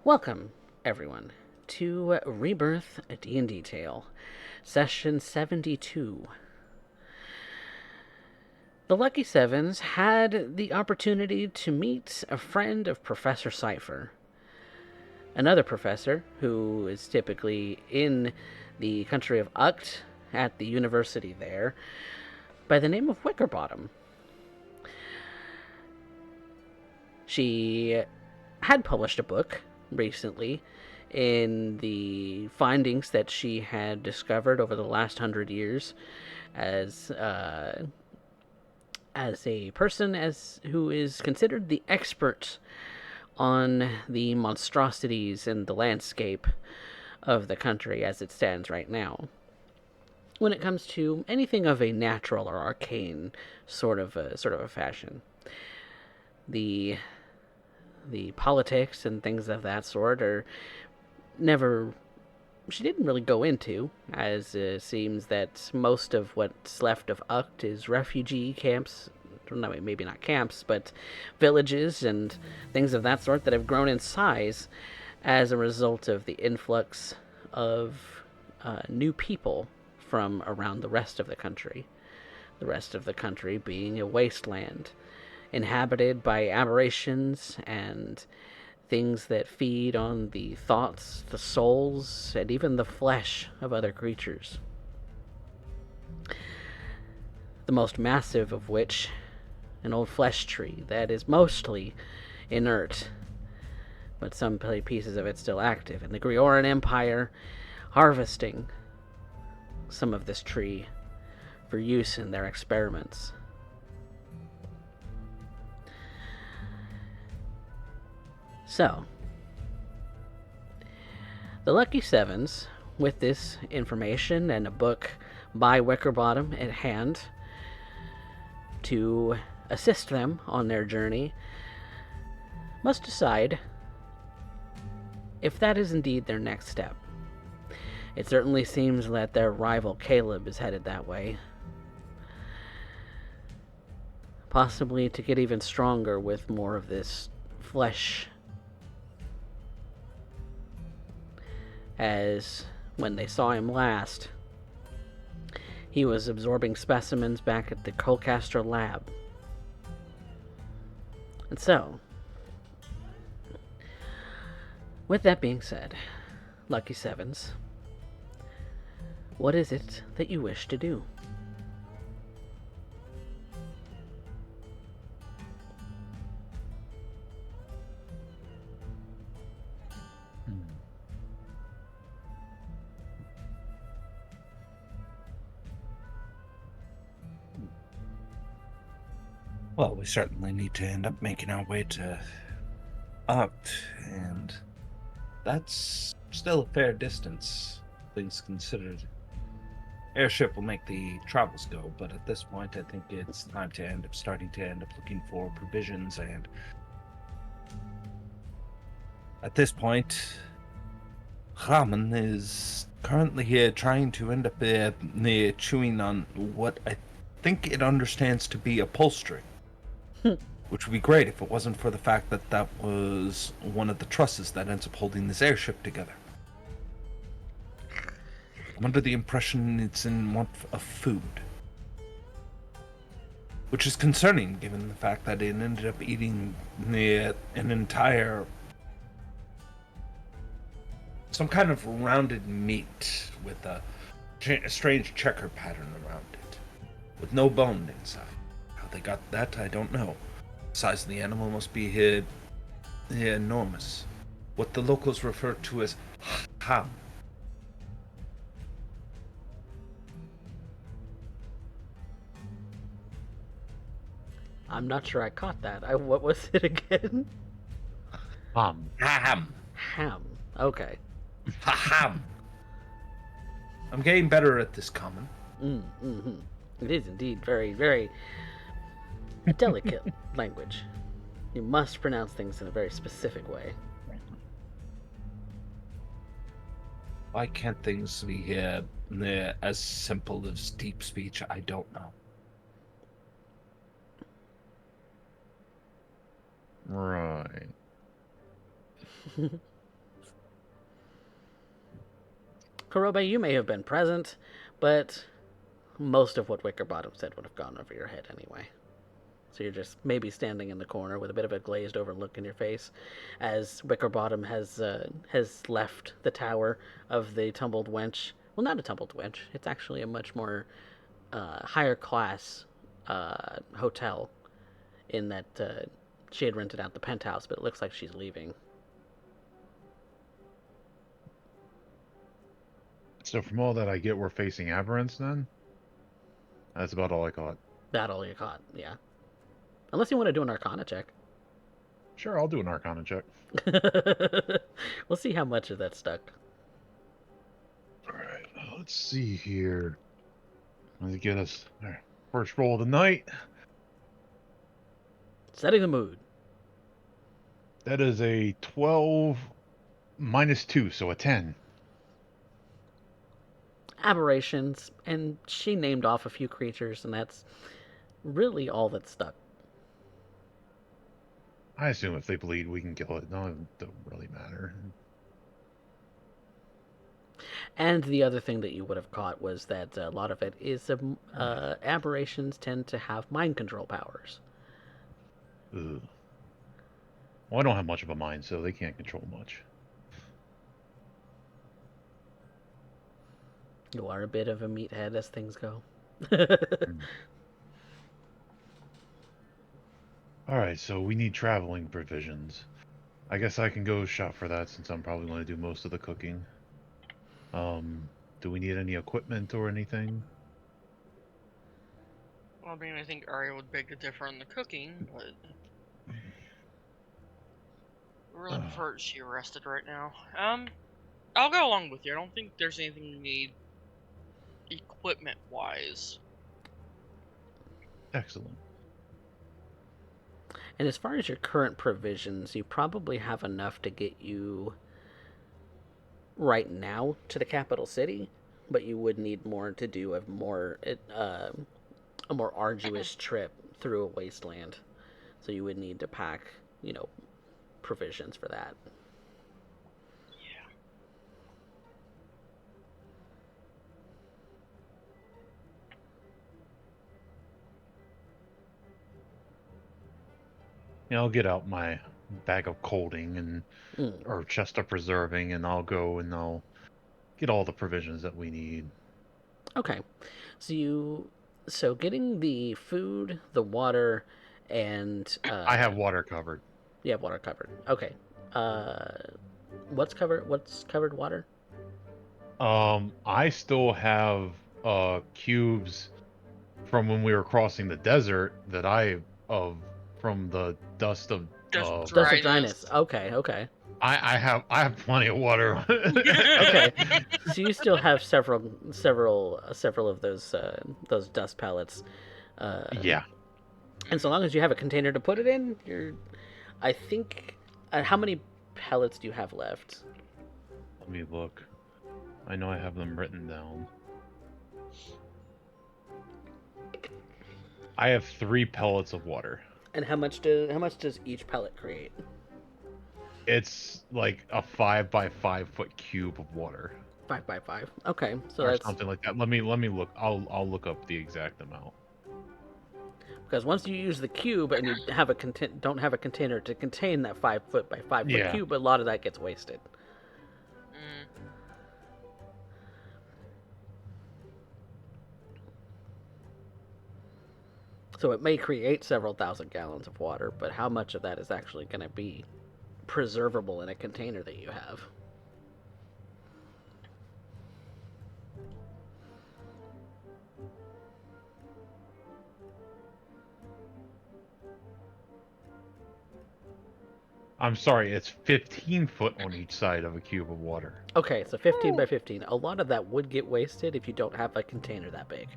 Welcome, everyone, to Rebirth, a D&D Tale, Session 72. The Lucky Sevens had the opportunity to meet a friend of Professor Cypher, another professor who is typically in the country of Uct at the university there, by the name of Wickerbottom. She had published a book recently in the findings that she had discovered over the last 100 years as a person who is considered the expert on the monstrosities in the landscape of the country as it stands right now. When it comes to anything of a natural or arcane sort of a fashion, the politics and things of that sort are never she didn't really go into, as it seems that most of what's left of Uct is refugee camps, no, maybe not camps, but villages and things of that sort that have grown in size as a result of the influx of new people from around the rest of the country. The rest of the country being a wasteland inhabited by aberrations and things that feed on the thoughts, the souls, and even the flesh of other creatures. The most massive of which, an old flesh tree that is mostly inert, but some pieces of it still active, and the Grioran Empire harvesting some of this tree for use in their experiments. So, the Lucky Sevens, with this information and a book by Wickerbottom at hand to assist them on their journey, must decide if that is indeed their next step. It certainly seems that their rival Caleb is headed that way. Possibly to get even stronger with more of this flesh, as when they saw him last, he was absorbing specimens back at the Colcaster lab. And so, with that being said, Lucky Sevens, what is it that you wish to do? Well, we certainly need to end up making our way to Uct, and that's still a fair distance, things considered. Airship will make the travels go, but at this point, I think it's time to end up looking for provisions, and at this point, Raman is currently here trying to end up chewing on what I think it understands to be upholstery. Which would be great if it wasn't for the fact that that was one of the trusses that ends up holding this airship together. I'm under the impression it's in want of food. Which is concerning given the fact that it ended up eating an entire... some kind of rounded meat with a strange checker pattern around it. With no bone inside. How they got that, I don't know. The size of the animal must be enormous. What the locals refer to as ham. I'm not sure I caught that. What was it again? Ham. Ham. Okay. Ham. I'm getting better at this common. It is indeed very, very delicate language. You must pronounce things in a very specific way. Why can't things be as simple as deep speech? I don't know. Right. Kurobe, you may have been present, but most of what Wickerbottom said would have gone over your head anyway. So you're just maybe standing in the corner with a bit of a glazed over look in your face as Wickerbottom has left the tower of the tumbled wench. Well, not a tumbled wench. It's actually a much more higher class hotel in that she had rented out the penthouse, but it looks like she's leaving. So from all that I get, we're facing aberrants then? That's about all I caught. That all you caught, yeah. Unless you want to do an Arcana check. Sure, I'll do an Arcana check. We'll see how much of that stuck. Alright, let's see here. Let's get us our first roll of the night. Setting the mood. That is a 12 minus 2, so a 10. Aberrations, and she named off a few creatures, and that's really all that stuck. I assume if they bleed, we can kill it. No, it don't really matter. And the other thing that you would have caught was that a lot of it is aberrations tend to have mind control powers. Ugh. Well, I don't have much of a mind, so they can't control much. You are a bit of a meathead as things go. Alright, so we need traveling provisions. I guess I can go shop for that since I'm probably going to do most of the cooking. Do we need any equipment or anything? Well, I mean, I think Arya would beg to differ on the cooking, but I really prefer she rested right now. I'll go along with you. I don't think there's anything you need equipment-wise. Excellent. And as far as your current provisions, you probably have enough to get you right now to the capital city, but you would need more to do a more arduous trip through a wasteland. So you would need to pack, provisions for that. Yeah, I'll get out my bag of colding and or chest of preserving, and I'll go and I'll get all the provisions that we need. Okay, so getting the food, the water, and I have water covered. You have water covered. Okay. What's covered? What's covered water? I still have cubes from when we were crossing the desert that from the dust of Dust of dryness. Okay. I have plenty of water. Okay, so you still have several of those dust pellets. Yeah. And so long as you have a container to put it in, I think. How many pellets do you have left? Let me look. I know I have them written down. I have 3 pellets of water. And how much does each pellet create? It's like a 5 by 5 foot cube of water. 5 by 5. Okay, so or that's something like that. Let me look. I'll look up the exact amount. Because once you use the cube and you don't have a container to contain that 5 foot by 5 foot cube, a lot of that gets wasted. So it may create several thousand gallons of water, but how much of that is actually going to be preservable in a container that you have? I'm sorry, it's 15 foot on each side of a cube of water. Okay, so 15 by 15. A lot of that would get wasted if you don't have a container that big.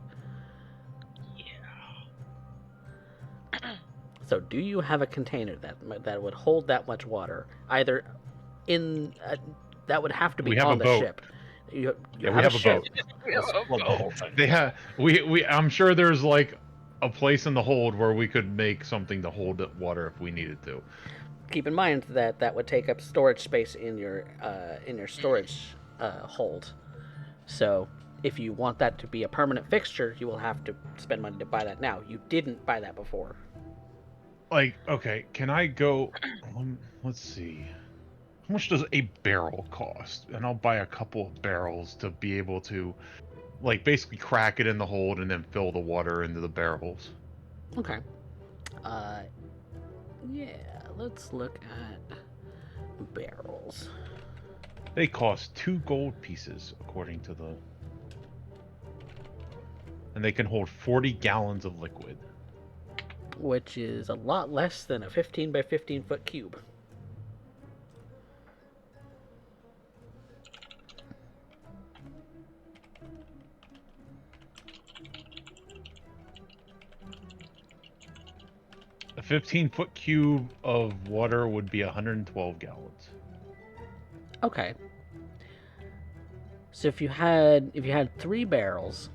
So do you have a container that would hold that much water? Either in that would have to be on the ship. We have a boat. They have I'm sure there's like a place in the hold where we could make something to hold water if we needed to. Keep in mind that would take up storage space in your storage hold. So if you want that to be a permanent fixture, you will have to spend money to buy that now. You didn't buy that before. Like, okay, can I go? Let's see. How much does a barrel cost? And I'll buy a couple of barrels to be able to, like, basically crack it in the hold and then fill the water into the barrels. Okay. Yeah, let's look at barrels. They cost 2 gold pieces, according to the... And they can hold 40 gallons of liquid. Which is a lot less than a 15 by 15 foot cube. A 15-foot cube of water would be 112 gallons. Okay. So if you had 3 barrels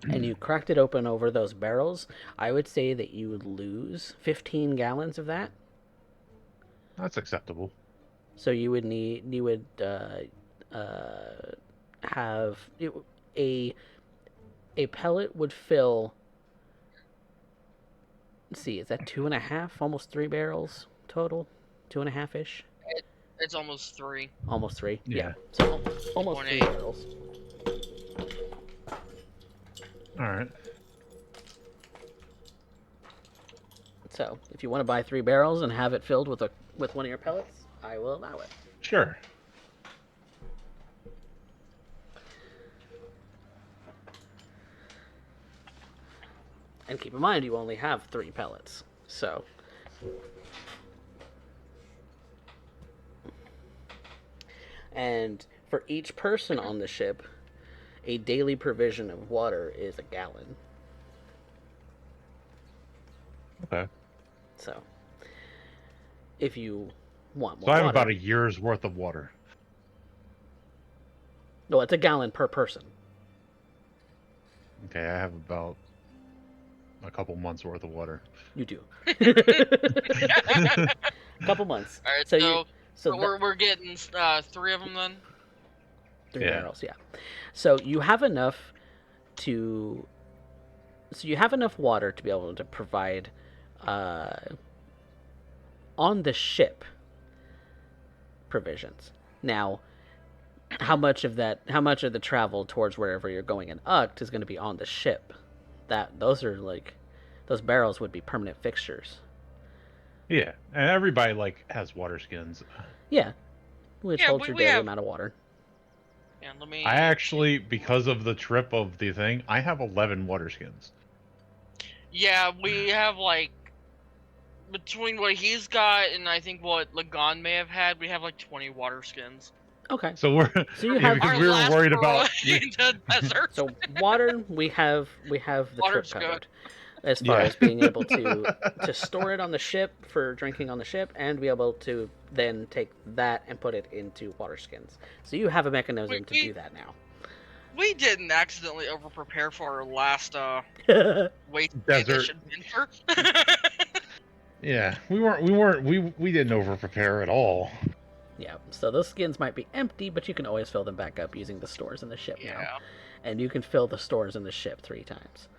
and you cracked it open over those barrels, I would say that you would lose 15 gallons of that. That's acceptable. So you would have a pellet would fill. Let's see, is that 2.5, almost 3 barrels total, 2.5 ish? It's almost 3. Almost 3. Yeah. So almost 3 1.8. barrels. All right. So if you want to buy 3 barrels and have it filled with one of your pellets, I will allow it. Sure. And keep in mind, you only have 3 pellets. So. And for each person on the ship, a daily provision of water is a gallon. Okay. So, if you want more So I have water, about a year's worth of water. no, it's a gallon per person. Okay, I have about a couple months worth of water. You do. A couple months. All right, So so we're getting 3 of them then. 3 Yeah. barrels, yeah. So you have enough to. So you have enough water to be able to provide on the ship provisions. Now, how much of the travel towards wherever you're going in Uct is going to be on the ship? Those barrels would be permanent fixtures. Yeah, and everybody like has water skins. Yeah, which Yeah, holds we your daily have- amount of water. Yeah, let me. I actually, because of the trip of the thing, I have 11 water skins. Yeah, we have like between what he's got and I think what Lagan may have had, we have like 20 water skins. Okay. So we're So you yeah, have- because Our we were last worried foray about into desert. So water, we have the trip Water's good. covered. As far Yeah. as being able to store it on the ship for drinking on the ship, and be able to then take that and put it into water skins. So you have a mechanism to do that now. We didn't accidentally over prepare for our last wait Desert. edition winter. Yeah, we didn't over prepare at all. Yeah, so those skins might be empty, but you can always fill them back up using the stores in the ship now. Yeah. And you can fill the stores in the ship 3 times.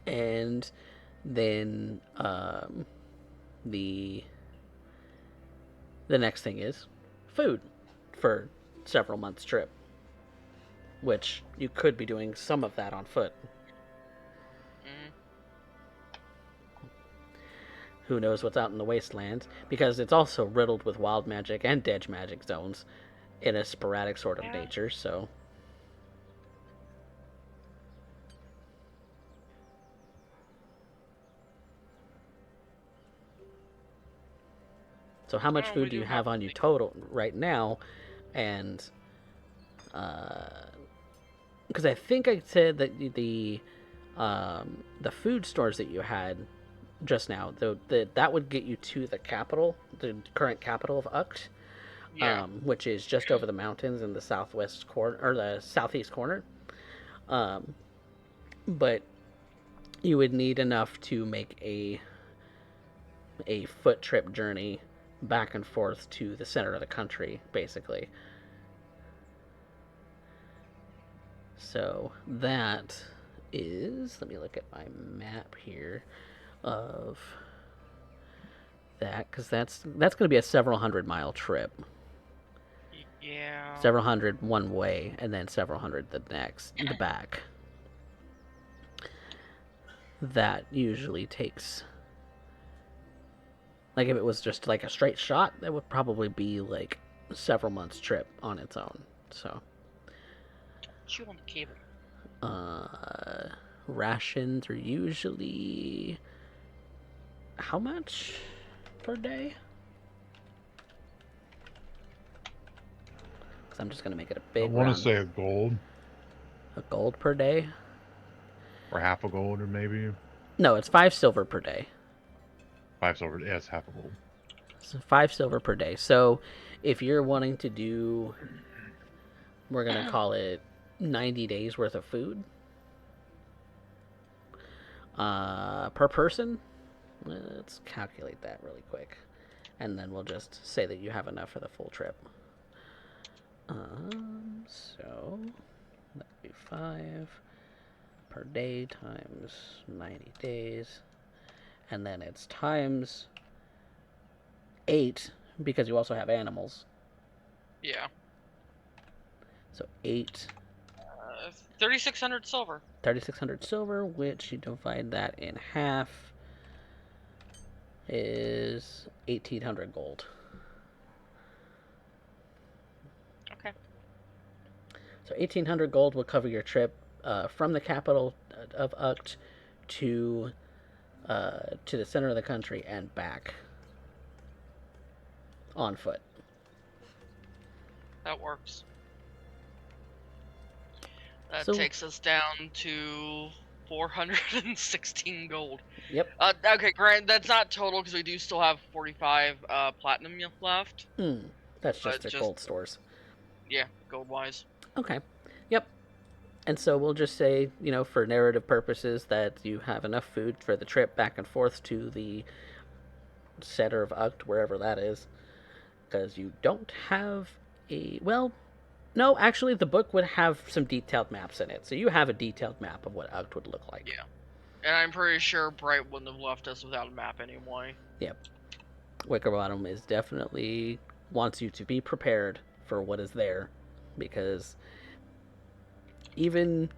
And then the next thing is food for several months trip, which you could be doing some of that on foot. Mhm. Who knows what's out in the wastelands, because it's also riddled with wild magic and dead magic zones in a sporadic sort of nature. So how much Oh, we food do do you have have on you total right now? And because I think I said that the food stores that you had just now, that would get you to the capital, the current capital of Uct, Yeah. which is just over the mountains in the southwest corner or the southeast corner. But you would need enough to make a foot trip journey back and forth to the center of the country, basically. So that is, let me look at my map here of that, because that's going to be a several 100-mile trip. Yeah. Several hundred one way, and then several hundred the back. That usually takes, like, if it was just like a straight shot, that would probably be like several months trip on its own. So Chew on the cable. Rations are usually how much per day? Because I'm just gonna make it a I big want round. to say a gold. A gold per day? Or half a gold, or maybe No, it's 5 silver per day. 5 silver. Yeah, it's half a gold. So 5 silver per day. So if you're wanting to do, we're gonna call it 90 days worth of food per person. Let's calculate that really quick, and then we'll just say that you have enough for the full trip. So that'd be 5 per day times 90 days, and then it's times 8 because you also have animals. Yeah. So 8. 3,600 silver. 3,600 silver, which you divide that in half, is 1,800 gold. Okay. So 1,800 gold will cover your trip from the capital of Uct to the center of the country and back on foot. That works. That So- takes us down to 416 gold. Yep. Okay, Grant, that's not total because we do still have 45 platinum left. That's just But their gold stores. Yeah, gold-wise. Okay. Yep. And so we'll just say, for narrative purposes, that you have enough food for the trip back and forth to the center of Uct, wherever that is. Because you don't have no, actually, the book would have some detailed maps in it. So you have a detailed map of what Uct would look like. Yeah. And I'm pretty sure Bright wouldn't have left us without a map anyway. Yep. Wickerbottom is definitely wants you to be prepared for what is there. Because even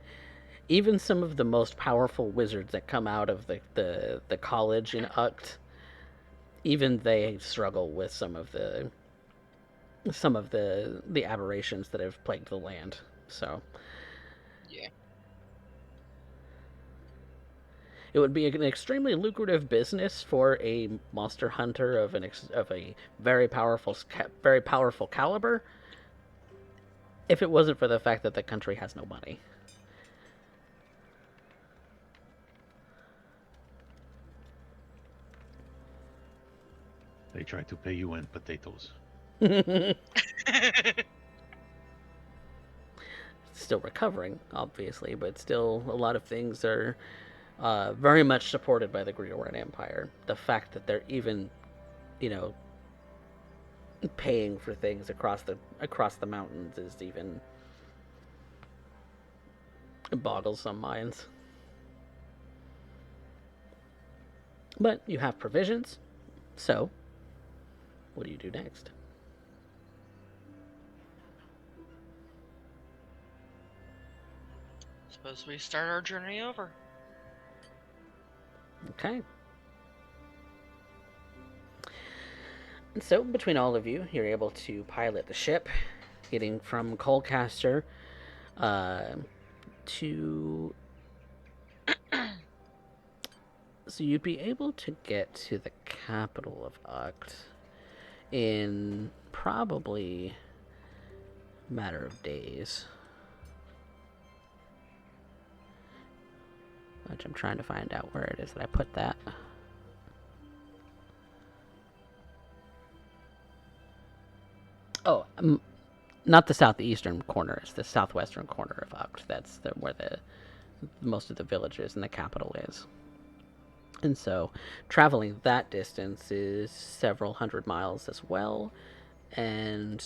some of the most powerful wizards that come out of the college in Uct, even they struggle with some of the aberrations that have plagued the land. So Yeah. it would be an extremely lucrative business for a monster hunter of a very powerful caliber, if it wasn't for the fact that the country has no money. They try to pay you in potatoes. Still recovering, obviously, but still a lot of things are very much supported by the Grioran Empire. The fact that they're even, paying for things across the mountains is even boggles some minds. But you have provisions, so what do you do next? Suppose we start our journey over. Okay. And so, between all of you, you're able to pilot the ship, getting from Colcaster to... So you'd be able to get to the capital of Uct in probably a matter of days. Which I'm trying to find out where it is that I put that. Oh, not the southeastern corner. It's the southwestern corner of Uct. That's where most of the villages and the capital is. And so traveling that distance is several hundred miles as well. And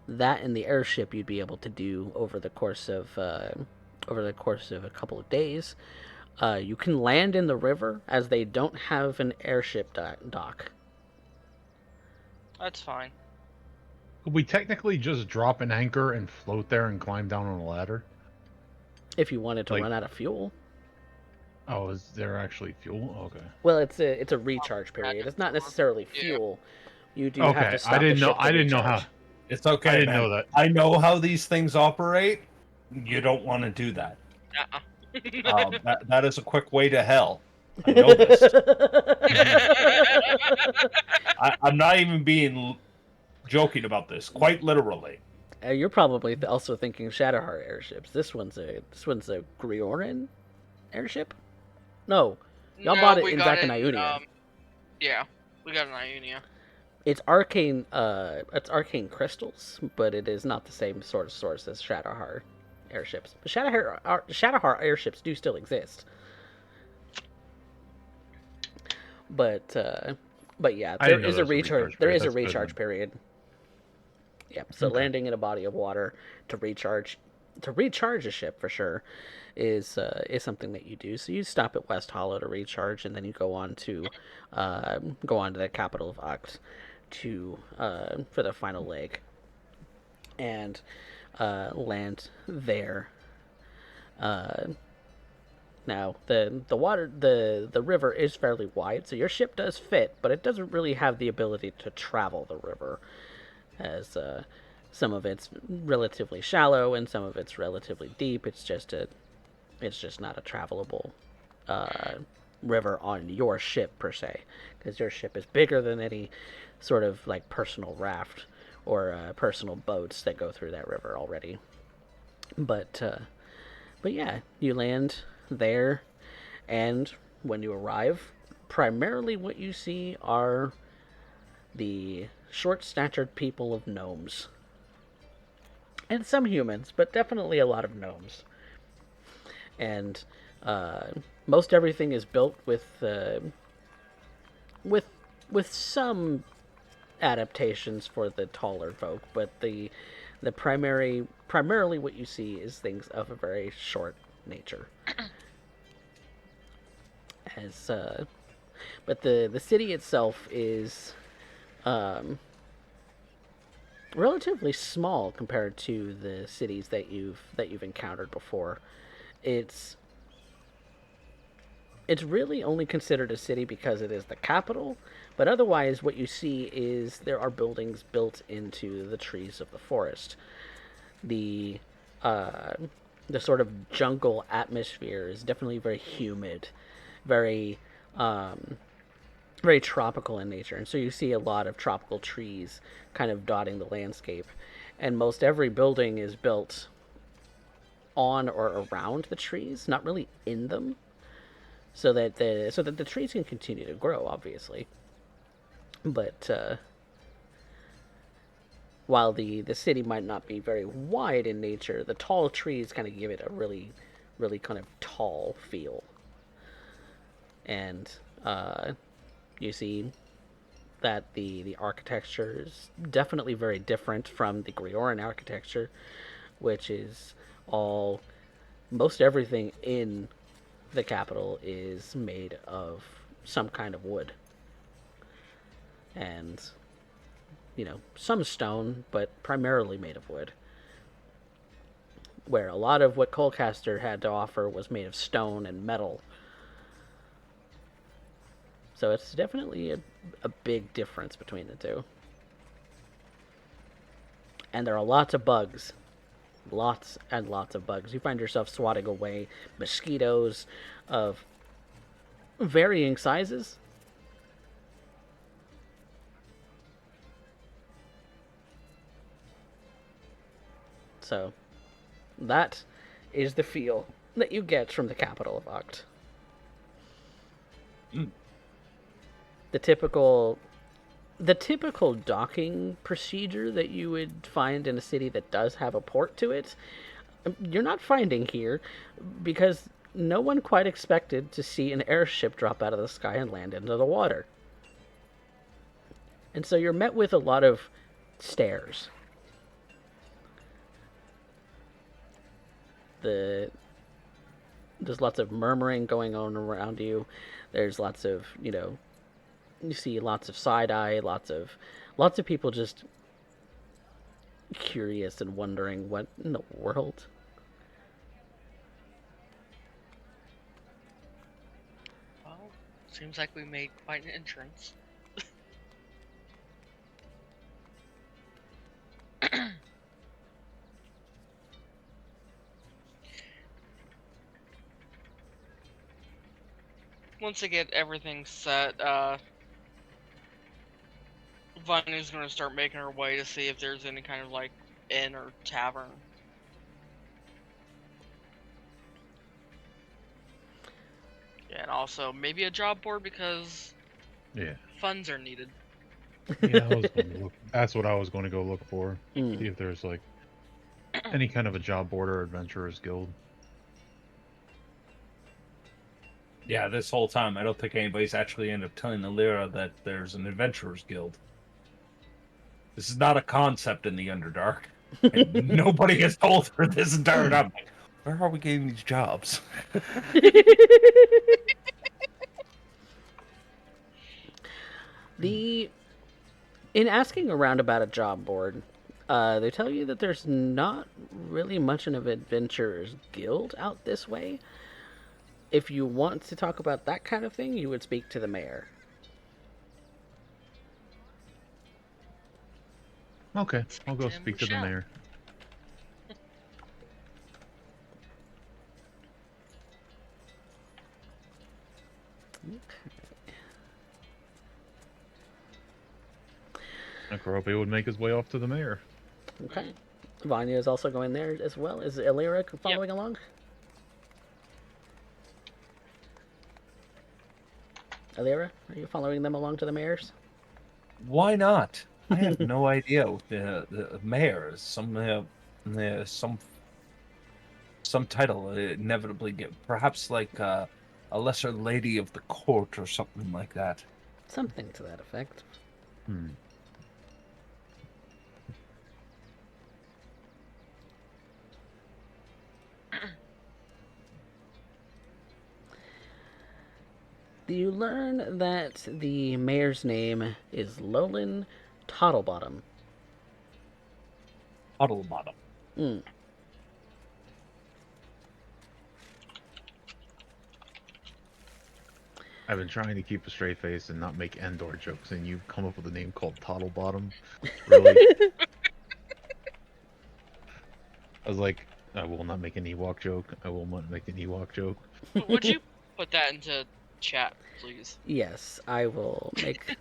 that in the airship you'd be able to do over the course of a couple of days. You can land in the river as they don't have an airship dock. That's fine. Could we technically just drop an anchor and float there and climb down on a ladder? If you wanted to Like- run out of fuel. Oh, is there actually fuel? Okay. Well, it's a recharge period. It's not necessarily Yeah. fuel. You do have Okay, to stop I the didn't know. ship to I didn't know how. recharge. It's okay. I didn't man. know that. I know how these things operate. You don't want to do that. Uh-uh. That is a quick way to hell. I know this. I'm not even being joking about this. Quite literally. You're probably also thinking Shadowheart airships. This one's a Grioran airship. No, y'all bought it we in got Zachanaiunia. Yeah, we got an Iunia. It's arcane. It's arcane crystals, but it is not the same sort of source as Shadowheart airships. But Shadowheart airships do still exist. But yeah, I there didn't know is there a was a recharge. recharge There period. is a That's good recharge then. period. Yep. So Okay. landing in a body of water to recharge a ship for sure is something that you do. So you stop at West Hollow to recharge, and then you go on to the capital of Uct to for the final leg, and land there. Now the river is fairly wide, so your ship does fit, but it doesn't really have the ability to travel the river, as some of it's relatively shallow and some of it's relatively deep. It's just not a travelable river on your ship per se, because your ship is bigger than any sort of like personal raft or personal boats that go through that river already. But yeah, you land there, and when you arrive, primarily what you see are the short-statured people of gnomes. And some humans, but definitely a lot of gnomes. And most everything is built with some adaptations for the taller folk, but the primarily what you see is things of a very short nature. As but the city itself is relatively small compared to the cities that you've encountered before. It's really only considered a city because it is the capital, but otherwise what you see is there are buildings built into the trees of the forest. The sort of jungle atmosphere is definitely very humid, very very tropical in nature, and so you see a lot of tropical trees kind of dotting the landscape, and most every building is built on or around the trees, not really in them, so that the trees can continue to grow, obviously. But while the city might not be very wide in nature, the tall trees kind of give it a really kind of tall feel. And you see that the architecture is definitely very different from the Grioran architecture, which is most everything in the capital is made of some kind of wood. And, some stone, but primarily made of wood. Where a lot of what Colecaster had to offer was made of stone and metal. So it's definitely a big difference between the two. And there are lots of bugs. Lots and lots of bugs. You find yourself swatting away mosquitoes of varying sizes. So that is the feel that you get from the capital of Uct. The typical docking procedure that you would find in a city that does have a port to it, you're not finding here, because no one quite expected to see an airship drop out of the sky and land into the water. And so you're met with a lot of stares. There's lots of murmuring going on around you. There's lots of, you see lots of side eye, lots of people just curious and wondering what in the world. Well, seems like we made quite an entrance. Once I get everything set, Vanya's gonna start making her way to see if there's any kind of like inn or tavern. Yeah, and also maybe a job board because Yeah. funds are needed. Yeah, that's what I was going to go look for. Mm. See if there's like any kind of a job board or adventurers guild. Yeah, this whole time, I don't think anybody's actually ended up telling Alira that there's an adventurers guild. This is not a concept in the Underdark. And nobody has told her this entire time. Like, where are we getting these jobs? In asking around about a job board, they tell you that there's not really much of an adventurers guild out this way. If you want to talk about that kind of thing, you would speak to the mayor. Okay, I'll go Tim speak to the Michelle. mayor. Necrope would make his way off to the mayor. Okay. Vanya is also going there as well. Is Illyra following along? Illyra, are you following them along to the mayor's? Why not? I have no idea. The mayor is some title inevitably get, perhaps like a lesser lady of the court or something like that. Something to that effect. You learn that the mayor's name is Lolin Tottlebottom. Huddlebottom. Mm. I've been trying to keep a straight face and not make Endor jokes, and you come up with a name called Tottlebottom. Really? I was like, I will not make an Ewok joke. I will not make an Ewok joke. Would you put that into chat, please? Yes, I will make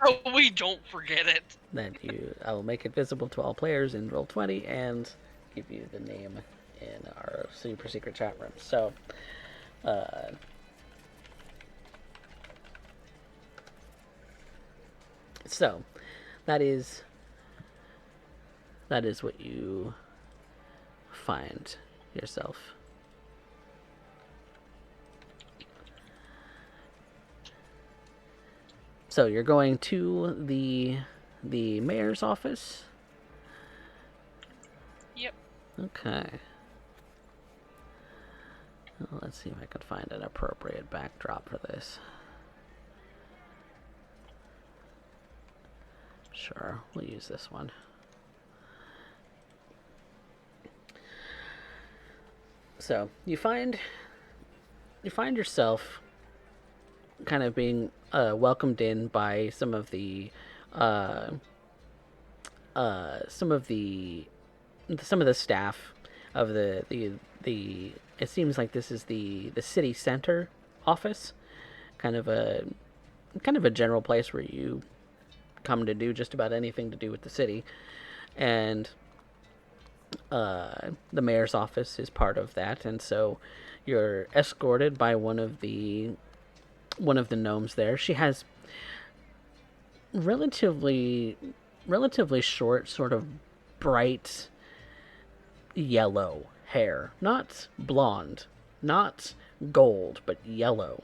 So we don't forget it. I will make it visible to all players in Roll20 and give you the name in our super secret chat room. So, that is what you find yourself. So you're going to the mayor's office? Yep. Okay. Well, let's see if I can find an appropriate backdrop for this. Sure, we'll use this one. So you find yourself kind of being welcomed in by some of the staff of the it seems like this is the city center office, kind of a general place where you come to do just about anything to do with the city, and the mayor's office is part of that, and so you're escorted by one of the gnomes there. She has relatively short, sort of bright yellow hair, not blonde, not gold, but yellow.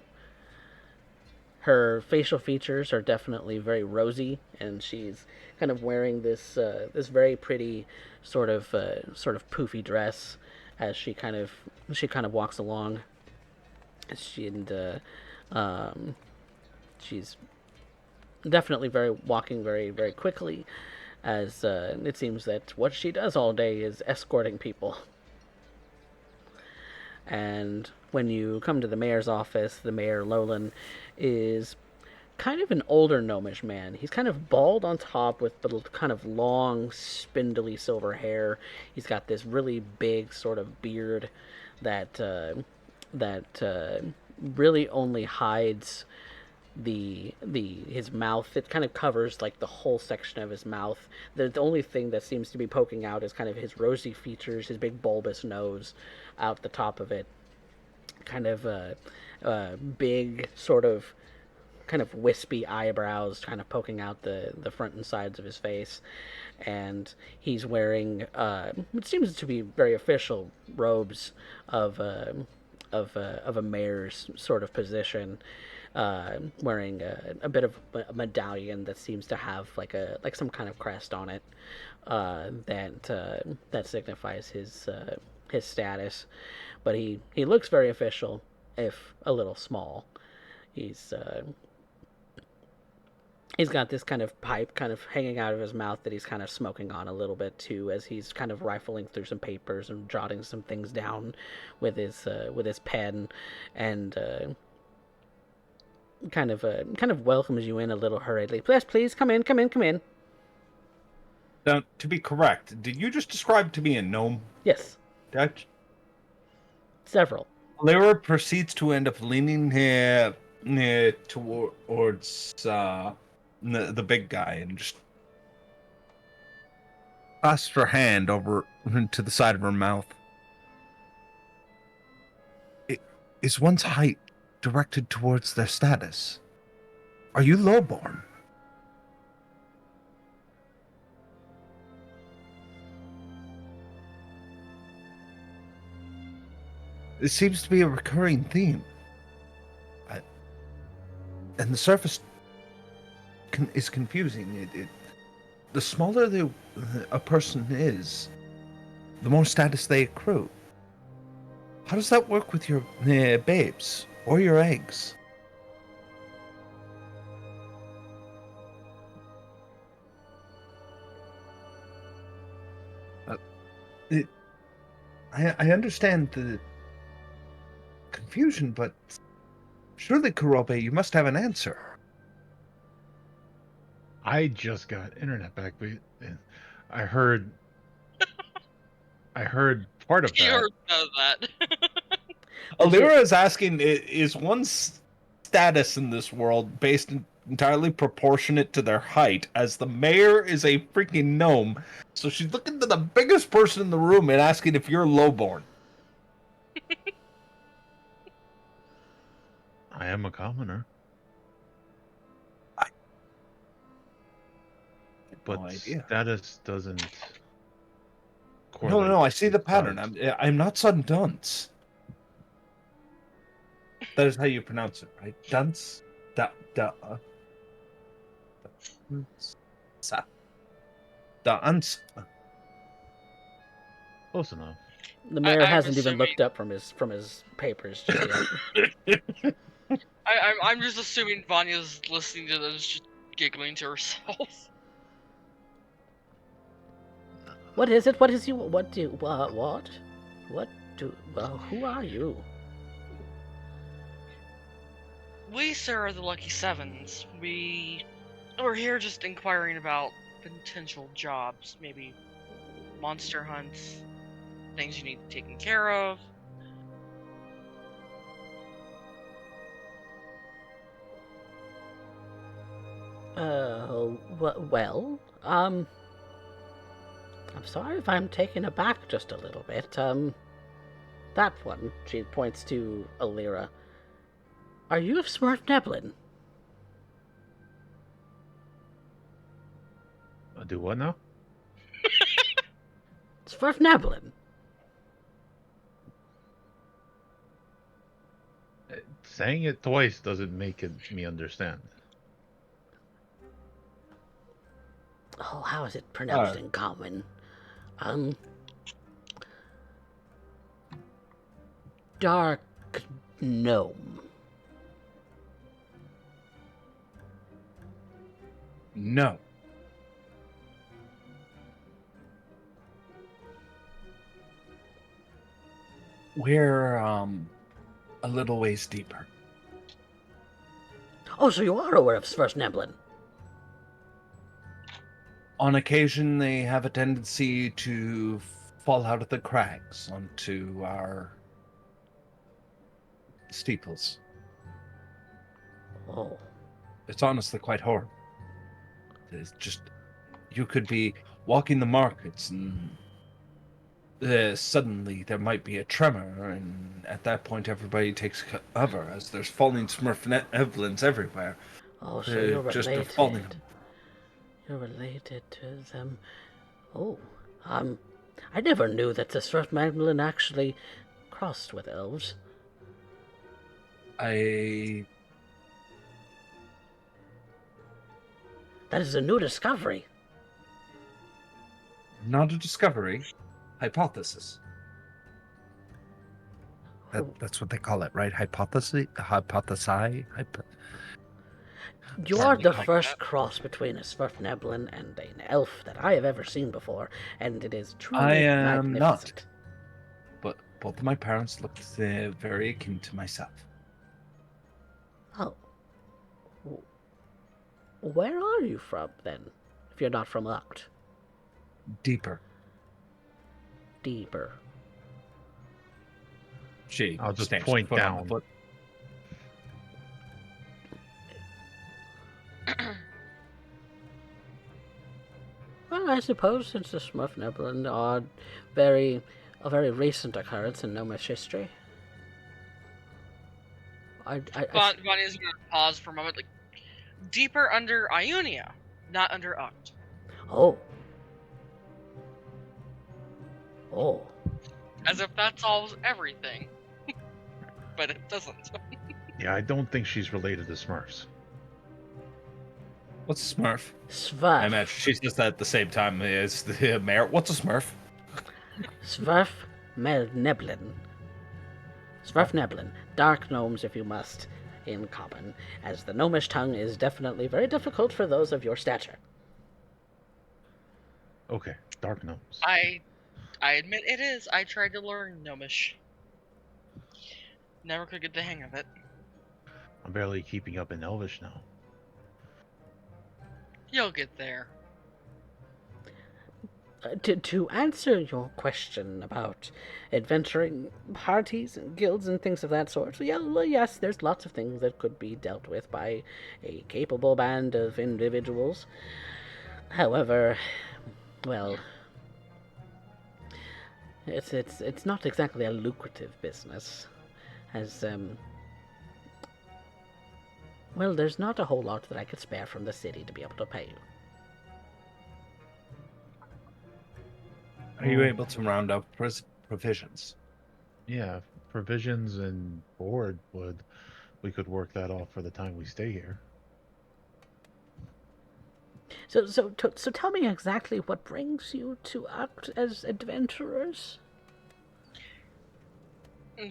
Her facial features are definitely very rosy, and she's kind of wearing this very pretty sort of poofy dress as she kind of walks along. She and um, she's definitely very walking very very quickly, as it seems that what she does all day is escorting people. And when you come to the mayor's office, the mayor Lolan is kind of an older gnomish man. He's kind of bald on top with kind of long, spindly silver hair. He's got this really big sort of beard that that really only hides the his mouth. It kind of covers like the whole section of his mouth. The only thing that seems to be poking out is kind of his rosy features, his big bulbous nose out the top of it. Kind of big sort of kind of wispy eyebrows kind of poking out the front and sides of his face. And he's wearing what seems to be very official robes of of a mayor's sort of position, wearing a bit of a medallion that seems to have like some kind of crest on it, that signifies his status. But he looks very official, if a little small. He's he's got this kind of pipe kind of hanging out of his mouth that he's kind of smoking on a little bit too, as he's kind of rifling through some papers and jotting some things down with his pen, and kind of welcomes you in a little hurriedly. Please come in, come in, come in. Now, to be correct, did you just describe to me a gnome? Yes, Dutch? several. Lyra proceeds to end up leaning towards the big guy and just clasps her hand over to the side of her mouth. Is one's height directed towards their status? Are you lowborn? It seems to be a recurring theme. And the surface is confusing. The smaller a person is, the more status they accrue. How does that work with your babes or your eggs? I understand the confusion, but surely, Kurobe, you must have an answer. I just got internet back, but I heard part of You that. heard that. Alira is asking, is one's status in this world based entirely proportionate to their height, as the mayor is a freaking gnome, so she's looking to the biggest person in the room and asking if you're lowborn. I am a commoner. But No idea. status doesn't. No, I see the pattern. I'm not son dunce. That is how you pronounce it, right? Dunce? Dunce. Close enough. The mayor I'm hasn't even assuming- looked up from his papers just yet. I'm just assuming Vanya's listening to this, just giggling to herself. What is it? What is you? What do? What? What do? Who are you? We, sir, are the Lucky Sevens. We're here just inquiring about potential jobs, maybe monster hunts, things you need taken care of. Well, I'm sorry if I'm taken aback just a little bit. That one, she points to Alira. Are you of Smurf Neblin? Do what now? Smurf Neblin. Saying it twice doesn't make me understand. Oh, how is it pronounced Uh, in common? Um, Dark gnome. No. We're a little ways deeper. Oh, so you are aware of Svirfneblin. On occasion, they have a tendency to fall out of the crags onto our steeples. Oh, It's honestly quite horrible. It's just, you could be walking the markets and suddenly there might be a tremor, and at that point everybody takes cover as there's falling Smurfneblins everywhere. oh, so you're Just related. falling. You're related to them. Oh, I never knew that the Svirfneblin actually crossed with elves. I That is a new discovery. Not a discovery, hypothesis. That's what they call it, right? Hypothesis, You are the first cross between a Svirfneblin and an elf that I have ever seen before, and it is truly I am magnificent. But both of my parents looked very akin to myself. Oh. Where are you from, then, if you're not from Uct? Deeper. Deeper. She I'll just stamps point foot on the down. foot. Well, I suppose since the Svirfneblin are a very recent occurrence in Gnomish history. Bonnie is going to pause for a moment. Like, deeper under Ionia, not under Uct. Oh. Oh. As if that solves everything. But it doesn't. Yeah, I don't think she's related to Smurfs. What's a Smurf? Svirf. I imagine she's just at the same time as the mayor. What's a Smurf? Svirfneblin. Svirfneblin. Dark gnomes, if you must, in common, as the gnomish tongue is definitely very difficult for those of your stature. Okay, dark gnomes. I admit it is. I tried to learn Gnomish. Never could get the hang of it. I'm barely keeping up in Elvish now. You'll get there. To answer your question about adventuring parties and guilds and things of that sort, yeah, well, yes, there's lots of things that could be dealt with by a capable band of individuals. However, well, it's not exactly a lucrative business, as well, there's not a whole lot that I could spare from the city to be able to pay you. Are you able to round up provisions? Yeah, provisions and board we could work that off for the time we stay here. So tell me exactly what brings you to act as adventurers.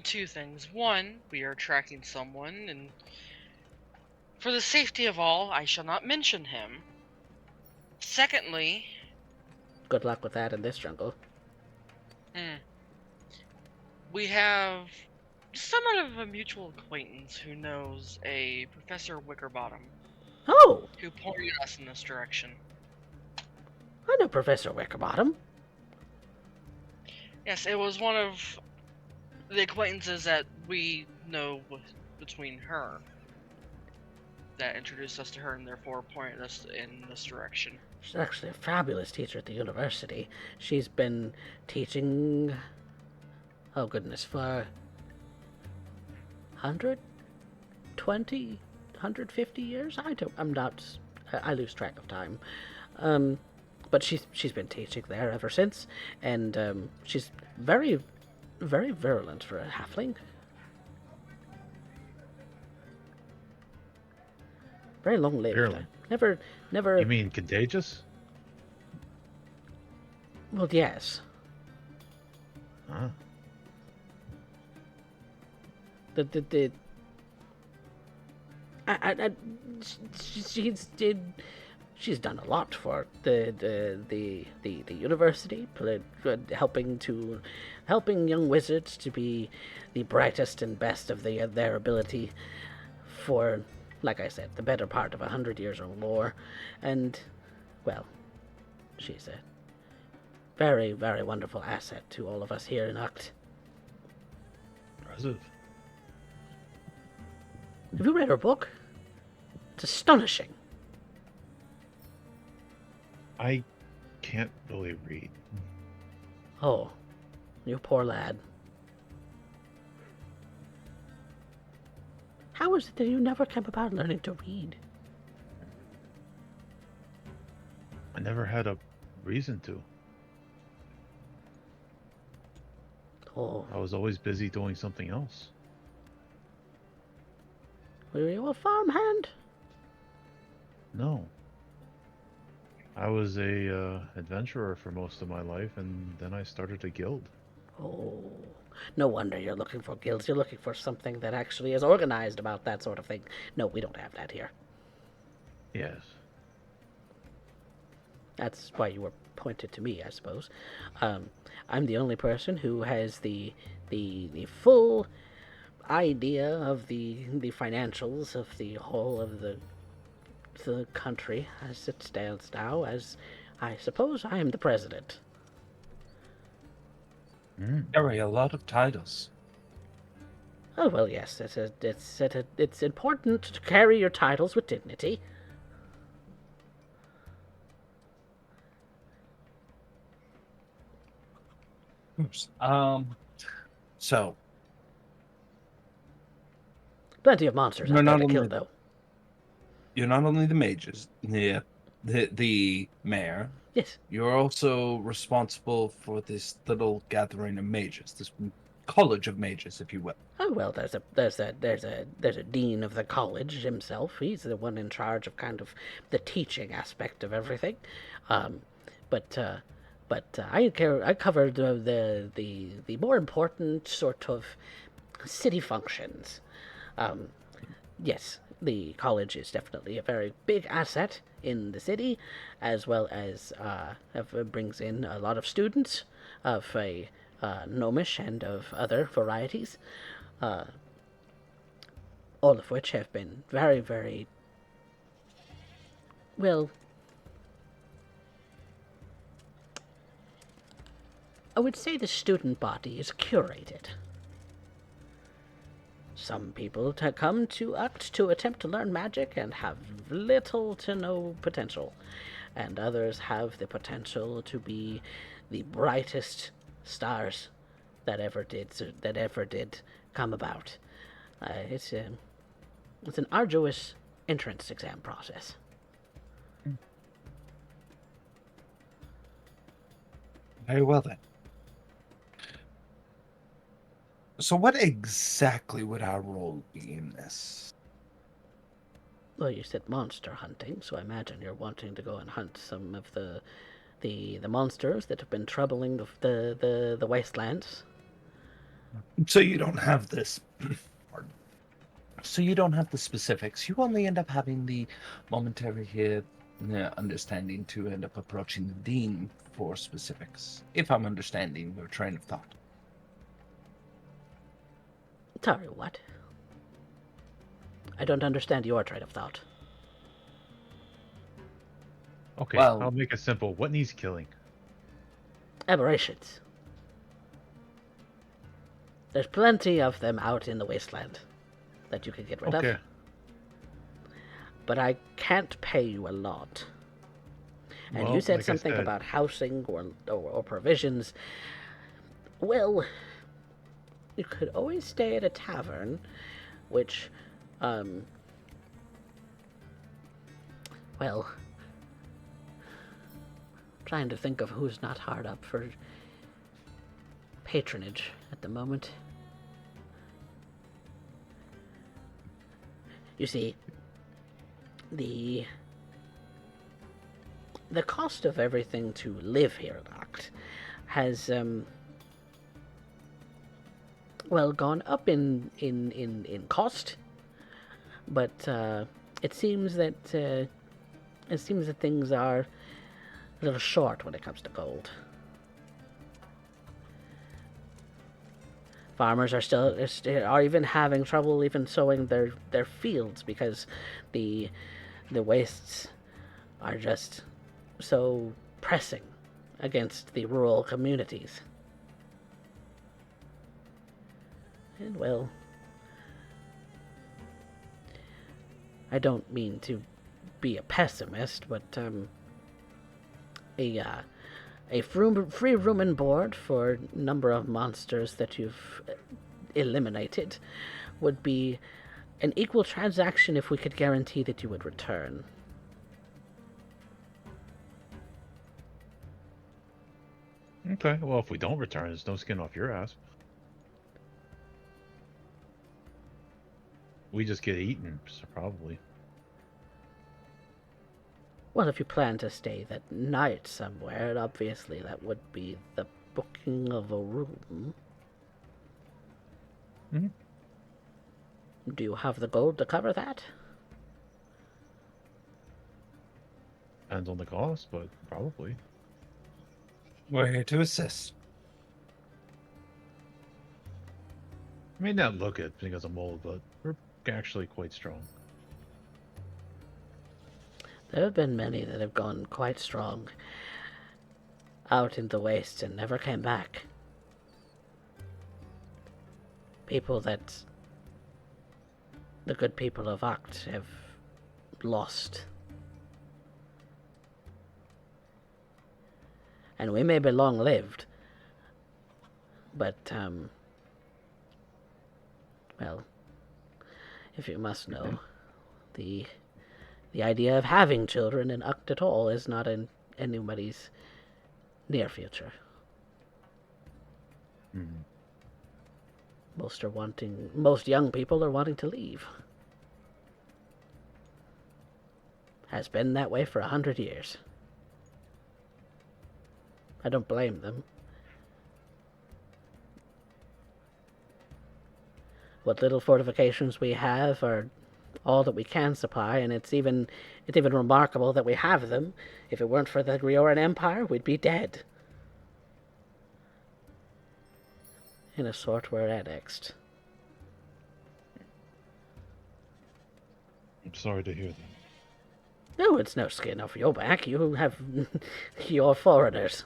Two things. One, we are tracking someone, and for the safety of all, I shall not mention him. Secondly, Good luck with that in this jungle. we have somewhat of a mutual acquaintance who knows a Professor Wickerbottom, Oh, who pointed us in this direction. I know Professor Wickerbottom. Yes, it was one of the acquaintances that we know between her that introduced us to her and therefore pointed us in this direction. She's actually a fabulous teacher at the university. She's been teaching, oh goodness, for 120, 150 years? I lose track of time. But she's been teaching there ever since, and she's very, very virulent for a halfling. Very long-lived. Virulent. Never. You mean contagious? Well, yes. Huh. The I she's done a lot for the university, helping young wizards to be the brightest and best of their ability for, like I said, the better part of 100 years or more, and well, she's a very, very wonderful asset to all of us here in Uct. Impressive. Have you read her book? It's astonishing. I can't really read. Oh, you poor lad. How is it that you never came about learning to read? I never had a reason to. Oh, I was always busy doing something else. were you a farmhand? No. I was a adventurer for most of my life, and then I started a guild. Oh, no wonder you're looking for guilds. You're looking for something that actually is organized about that sort of thing. No, we don't have that here. Yes. That's why you were pointed to me, I suppose. I'm the only person who has the full idea of the financials of the whole of the country as it stands now, as I suppose I am the president. Carry a lot of titles. Oh well, yes, it's important to carry your titles with dignity. Oops. So Plenty of monsters You're out there not to kill, only- though. you're not only the mages, the mayor. Yes. You're also responsible for this little gathering of mages, this college of mages, if you will. Oh well, there's a dean of the college himself. He's the one in charge of kind of the teaching aspect of everything. But I cover the more important sort of city functions. Yes, the college is definitely a very big asset in the city, as well as brings in a lot of students of a gnomish and of other varieties, all of which have been very, very well. I would say the student body is curated. Some people come to Uct to attempt to learn magic and have little to no potential, and others have the potential to be the brightest stars that ever did come about. It's an arduous entrance exam process. Very well then. So what exactly would our role be in this? Well, you said monster hunting, so I imagine you're wanting to go and hunt some of the monsters that have been troubling the wastelands. So you don't have this. Pardon. So you don't have the specifics. You only end up having the momentary understanding to end up approaching the dean for specifics. If I'm understanding your train of thought. Sorry, what? I don't understand your train of thought. Okay, Well- I'll make it simple. What needs killing? Aberrations. There's plenty of them out in the wasteland that you can get rid Okay. of. But I can't pay you a lot. And Well, you said like I something said- about housing or provisions. Well, you could always stay at a tavern, which, well, trying to think of who's not hard up for patronage at the moment. You see, the cost of everything to live here at Oct has gone up in cost, but it seems that things are a little short when it comes to gold. Farmers are even having trouble even sowing their fields because the wastes are just so pressing against the rural communities. And well, I don't mean to be a pessimist, but a free room and board for number of monsters that you've eliminated would be an equal transaction if we could guarantee that you would return. Okay, well, if we don't return, there's no skin off your ass. We just get eaten, so probably. Well, if you plan to stay that night somewhere, obviously that would be the booking of a room. Mm-hmm. Do you have the gold to cover that? Depends on the cost, but probably. We're here to assist. I may not look it because I'm old, but we're actually quite strong. There have been many that have gone quite strong out in the wastes and never came back. People that the good people of Oct have lost. And we may be long-lived, but, well, if you must know, the idea of having children in Uct at all is not in anybody's near future. Mm-hmm. Most young people are wanting to leave. Has been that way for 100 years. I don't blame them. What little fortifications we have are all that we can supply, and it's even remarkable that we have them. If it weren't for the Grioran Empire, we'd be dead. In a sort, we're annexed. I'm sorry to hear that. No, it's no skin off your back. You have... you're foreigners.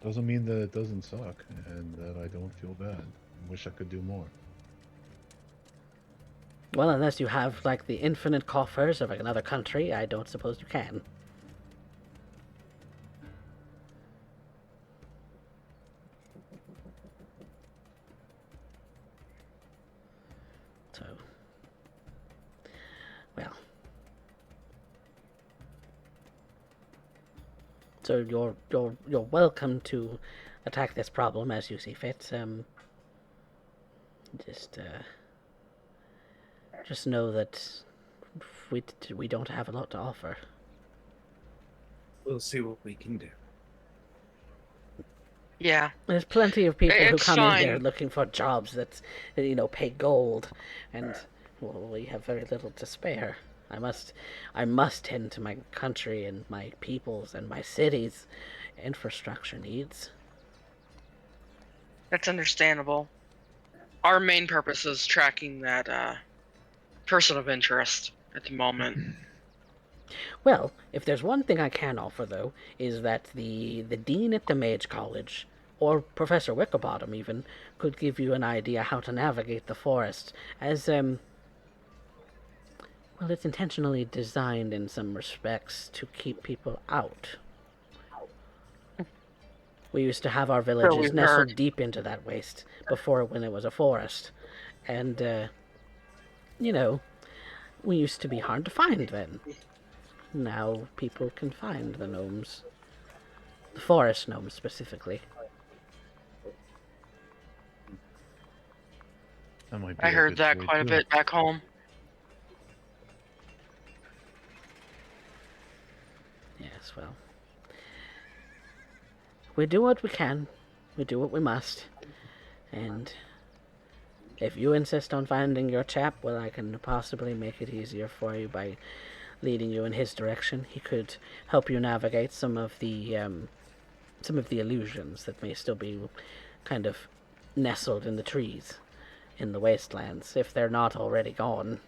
Doesn't mean that it doesn't suck, and that I don't feel bad. I wish I could do more. Well, unless you have, like, the infinite coffers of another country, I don't suppose you can. So... well... so you're welcome to attack this problem as you see fit. Just know that we don't have a lot to offer. We'll see what we can do. Yeah. There's plenty of people who It's come in here fine. looking for jobs that pay gold, and well, we have very little to spare. I must tend to my country and my peoples and my cities' infrastructure needs. That's understandable. Our main purpose is tracking that person of interest at the moment. Well, if there's one thing I can offer, though, is that the dean at the Mage College, or Professor Wickerbottom even, could give you an idea how to navigate the forest, as, well, it's intentionally designed in some respects to keep people out. We used to have our villages we've nestled heard. deep into that waste before when it was a forest. And, we used to be hard to find then. Now people can find the gnomes. The forest gnomes, specifically. That might be I a heard good that trade, quite a too. bit back home. Yes, well, we do what we can. We do what we must. And if you insist on finding your chap, well, I can possibly make it easier for you by leading you in his direction. He could help you navigate some of the illusions that may still be kind of nestled in the trees in the wastelands, if they're not already gone.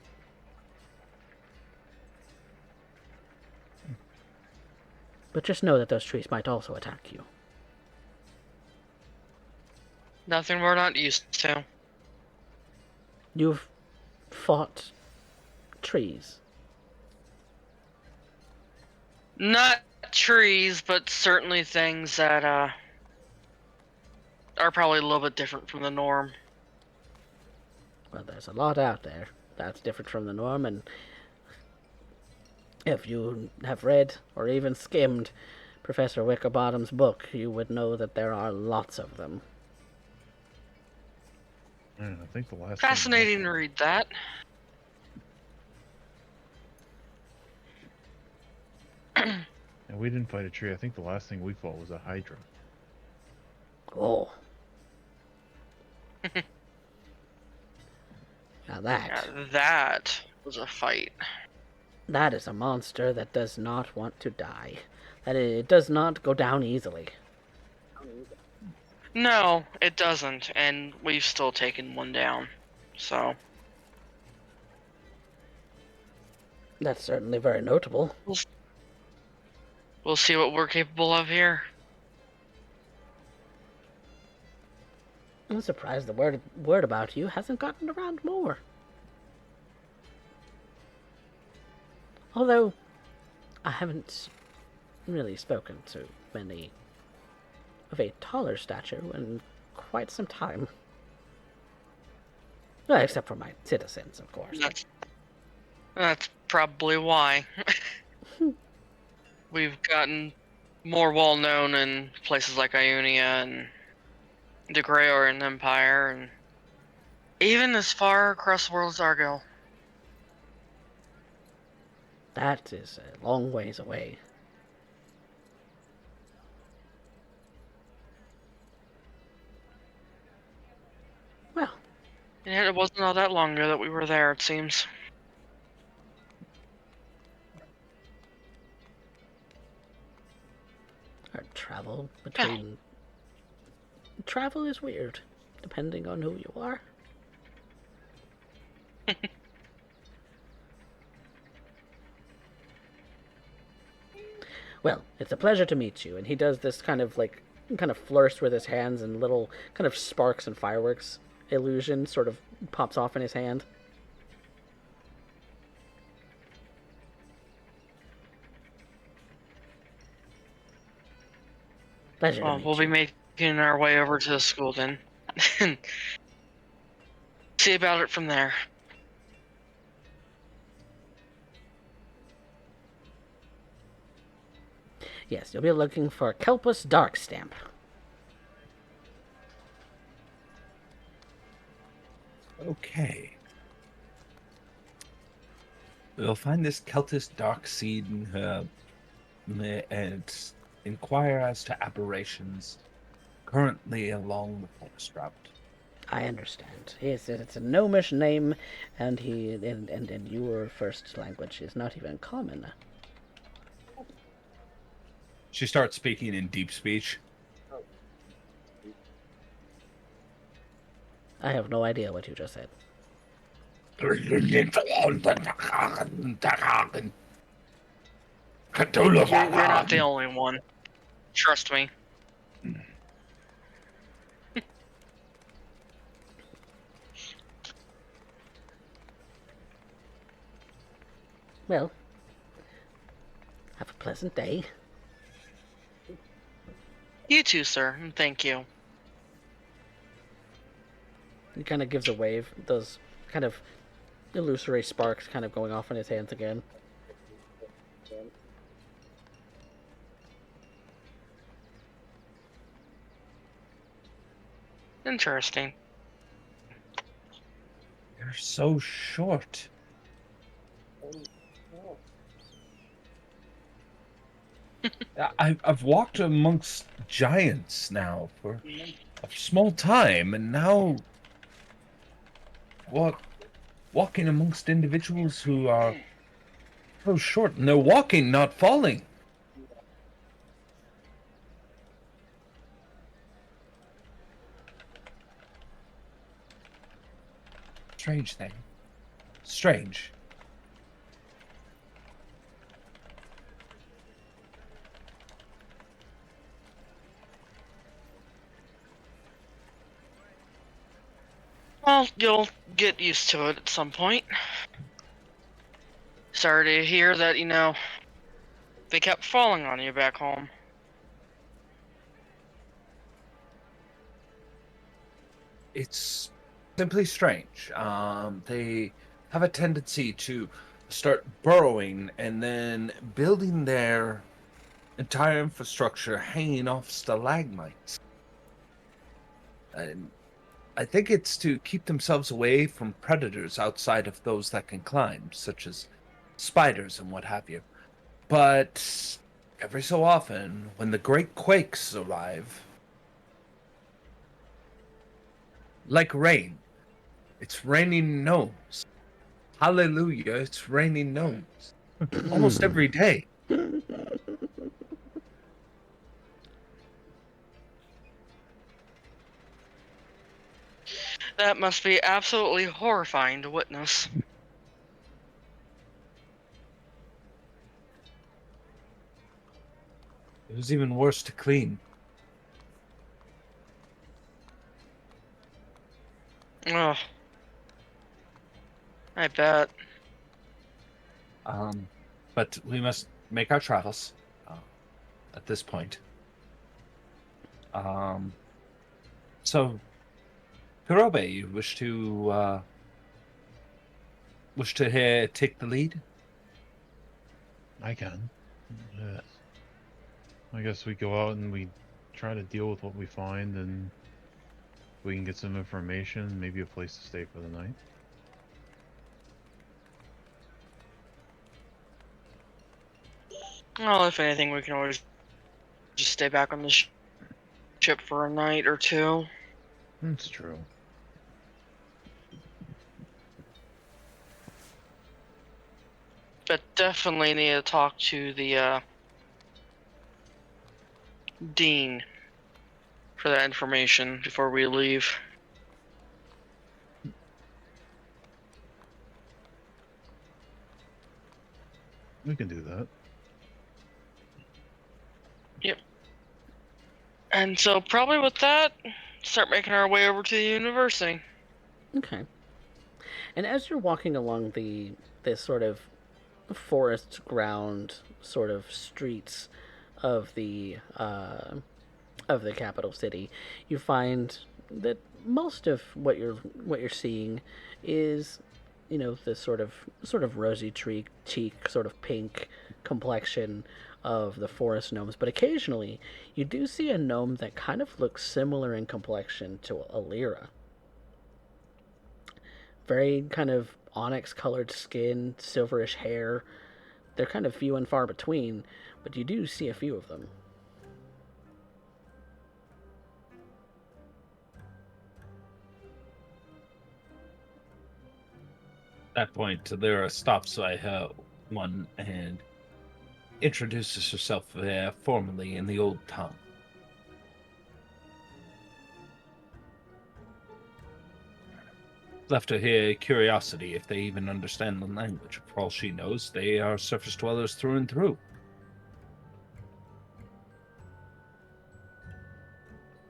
But just know that those trees might also attack you. Nothing we're not used to. You've fought trees. Not trees, but certainly things that are probably a little bit different from the norm. Well, there's a lot out there that's different from the norm, and if you have read or even skimmed Professor Wickerbottom's book, you would know that there are lots of them. I think the last Fascinating to read that. And we didn't fight a tree. I think the last thing we fought was a hydra. Oh. Now Yeah, that was a fight. that is a monster that does not want to die. That it does not go down easily. No, it doesn't, and we've still taken one down. So That's certainly very notable. we'll see what we're capable of here. I'm surprised the word about you hasn't gotten around more. Although, I haven't really spoken to many of a taller stature in quite some time. Well, except for my citizens, of course. That's probably why. We've gotten more well known in places like Ionia and the Greyoran Empire, and even as far across the world as Argyll. That is a long ways away. Well, And it wasn't all that long ago that we were there, it seems. our travel between... Travel is weird, depending on who you are. Well, it's a pleasure to meet you. And he does this kind of flourish with his hands, and little kind of sparks and fireworks illusion sort of pops off in his hand. Pleasure to meet We'll be you. making our way over to the school then. See about it from there. Yes, you'll be looking for Kelpus Darkstamp. Okay. We'll find this Keltis dark seed in her and inquire as to aberrations currently along the forest route. I understand. Yes, it's a gnomish name, and and your first language is not even common. She starts speaking in deep speech. I have no idea what you just said. You're not the only one. Trust me. Well, have a pleasant day. You too, sir, and thank you. He kind of gives a wave, those kind of illusory sparks kind of going off in his hands again. Interesting. You're so short. I've walked amongst giants now for a small time, and now walking amongst individuals who are so short, and they're walking, not falling. Strange thing. Strange. Well, you'll get used to it at some point. Sorry to hear that, they kept falling on you back home. It's simply strange. They have a tendency to start burrowing and then building their entire infrastructure hanging off stalagmites. And I think it's to keep themselves away from predators outside of those that can climb, such as spiders and what have you. But every so often, when the great quakes arrive, like rain, it's raining gnomes. Hallelujah, it's raining gnomes. Almost every day. That must be absolutely horrifying to witness. It was even worse to clean. Oh, I bet. But we must make our travels at this point. So, Kurobe, you wish to take the lead? I can. Yes. I guess we go out and we try to deal with what we find, and we can get some information, maybe a place to stay for the night. Well, if anything, we can always just stay back on the ship for a night or two. That's true. But definitely need to talk to the dean for that information before we leave. We can do that. Yep. And so probably with that, start making our way over to the university. Okay. And as you're walking along this sort of forest ground sort of streets of the capital city, you find that most of what you're seeing is, the sort of rosy cheek, sort of pink complexion of the forest gnomes. But occasionally, you do see a gnome that kind of looks similar in complexion to a Lyra. Very kind of onyx colored skin, silverish hair. They're kind of few and far between, but you do see a few of them. At that point, Lyra stops by her one and introduces herself formally in the old tongue. Left her here curiosity if they even understand the language. For all she knows, they are surface dwellers through and through.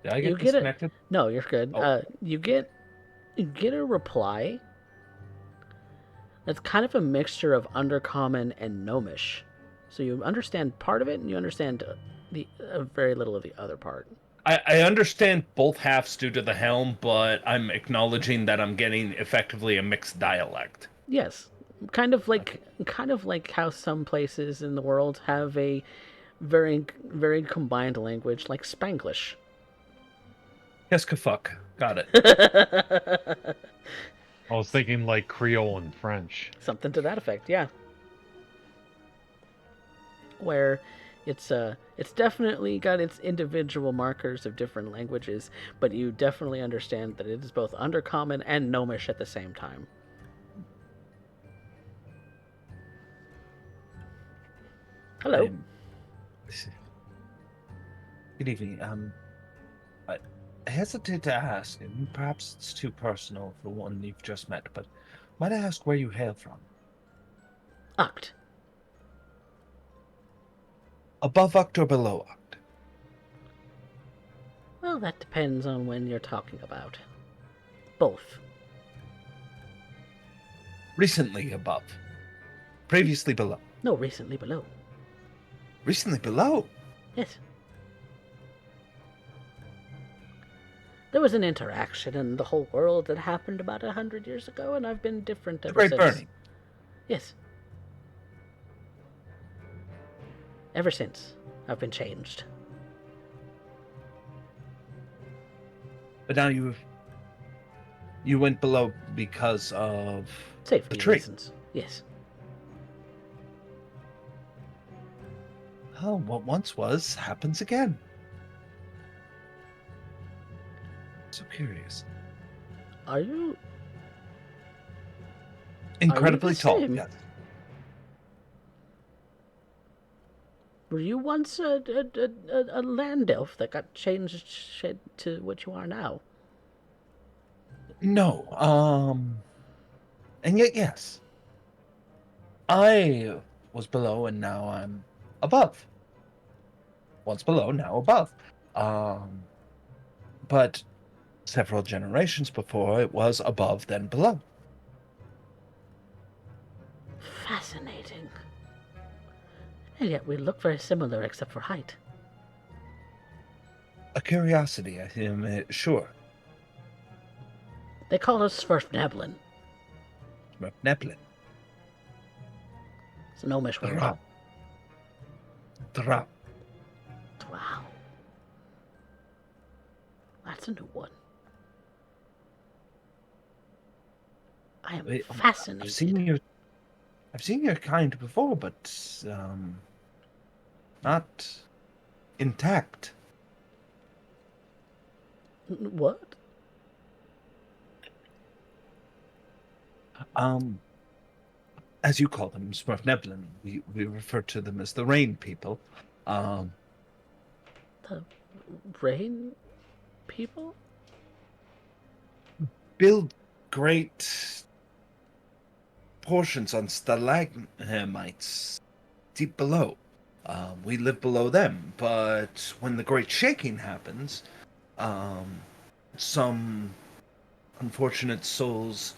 Did I get disconnected? No, you're good. Oh. You get a reply that's kind of a mixture of undercommon and gnomish. So you understand part of it, and you understand very little of the other part. I understand both halves due to the helm, but I'm acknowledging that I'm getting effectively a mixed dialect. Yes, kind of like how some places in the world have a very very combined language, like Spanglish. Yes, fuck. Got it. I was thinking like Creole and French. Something to that effect, yeah. Where It's definitely got its individual markers of different languages, but you definitely understand that it is both Undercommon and Gnomish at the same time. Hello. Good evening. I hesitate to ask, and perhaps it's too personal for one you've just met, but might I ask where you hail from? Uct. Above Uct or below Uct? Well, that depends on when you're talking about. Both. Recently above. Previously below. No, recently below. Recently below? Yes. There was an interaction in the whole world that happened about 100 years ago, and I've been different The ever Great since. Burning. Yes. Ever since, I've been changed. But now you went below because of Safety the tree. reasons. Yes. Oh, what once was happens again. So curious. Are you Incredibly the tall, same? yes. Were you once a land elf that got changed to what you are now? No, and yet yes. I was below and now I'm above. Once below, now above. But several generations before it was above then below. Fascinating. And yet we look very similar except for height. A curiosity, I am sure. They call us Svirfneblin. Neplin. It's a Gnomish word. Drow. Drow. Wow. That's a new one. I am Wait, fascinated. I've seen your kind before, but not intact. What? As you call them, Smurfneblin, we refer to them as the Rain People. The rain people? Build great portions on stalagmites deep below. We live below them, but when the Great Shaking happens, some unfortunate souls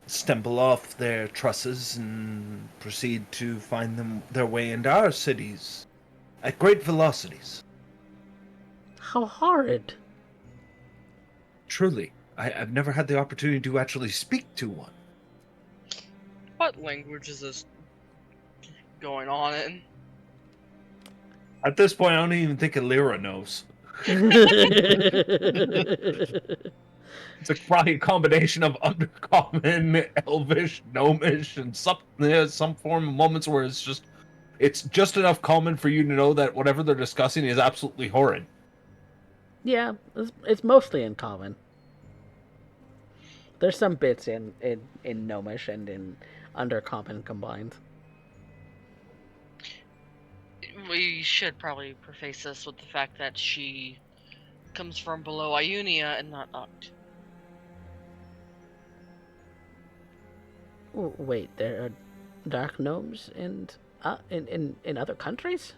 stumble off their trusses and proceed to find their way into our cities at great velocities. How horrid. Truly, I've never had the opportunity to actually speak to one. What language is this going on in? At this point, I don't even think Alira knows. It's probably a combination of Undercommon, Elvish, Gnomish, and some form of moments where it's just enough common for you to know that whatever they're discussing is absolutely horrid. Yeah, it's mostly in common. There's some bits in Gnomish and in Undercommon combined. We should probably preface this with the fact that she comes from below Ionia and not Uct. Wait, there are dark gnomes in other countries?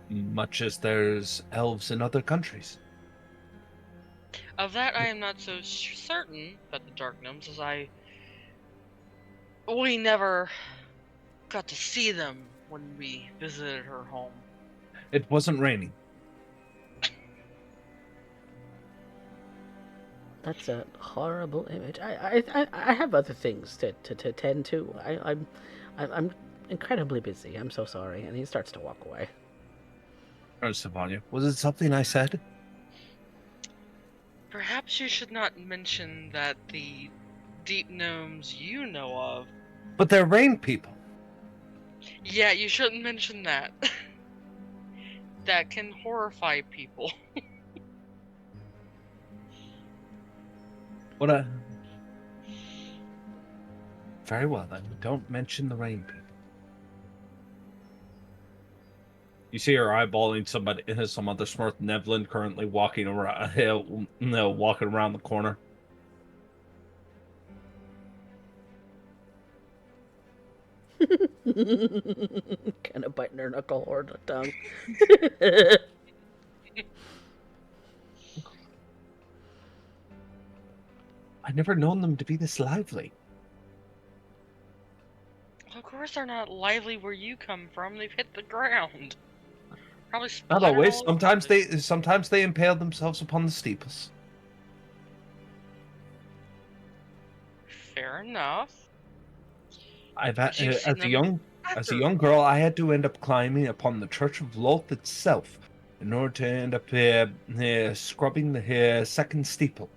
Much as there's elves in other countries. Of that, I am not so certain about the Dark Gnomes, as we never got to see them when we visited her home. It wasn't raining. That's a horrible image. I have other things to tend to. I'm incredibly busy. I'm so sorry. And he starts to walk away. Savanya, was it something I said? Perhaps you should not mention that the deep gnomes you know of. But they're rain people. Yeah, you shouldn't mention that. That can horrify people. What a... Very well, then. Don't mention the rain people. You see her eyeballing somebody, some other smart Nevlin currently walking around, walking around the corner. Kind of biting her knuckle or the tongue. I'd never known them to be this lively. Of course they're not lively where you come from. They've hit the ground. Probably Not splattered always. all over the place. Sometimes they impale themselves upon the steeples. Fair enough. I've had, But you've seen them as a after. young girl, I had to end up climbing upon the Church of Loth itself in order to end up scrubbing the second steeple.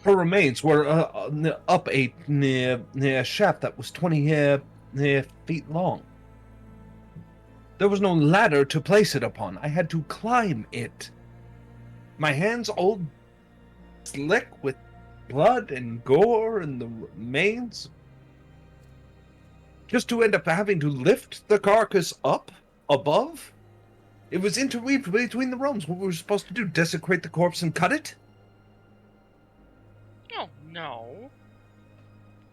Her remains were up a shaft that was 20 feet long. There was no ladder to place it upon. I had to climb it. My hands all slick with blood and gore and the remains. Just to end up having to lift the carcass up above? It was interweaved between the realms. What were we supposed to do? Desecrate the corpse and cut it? Oh, no.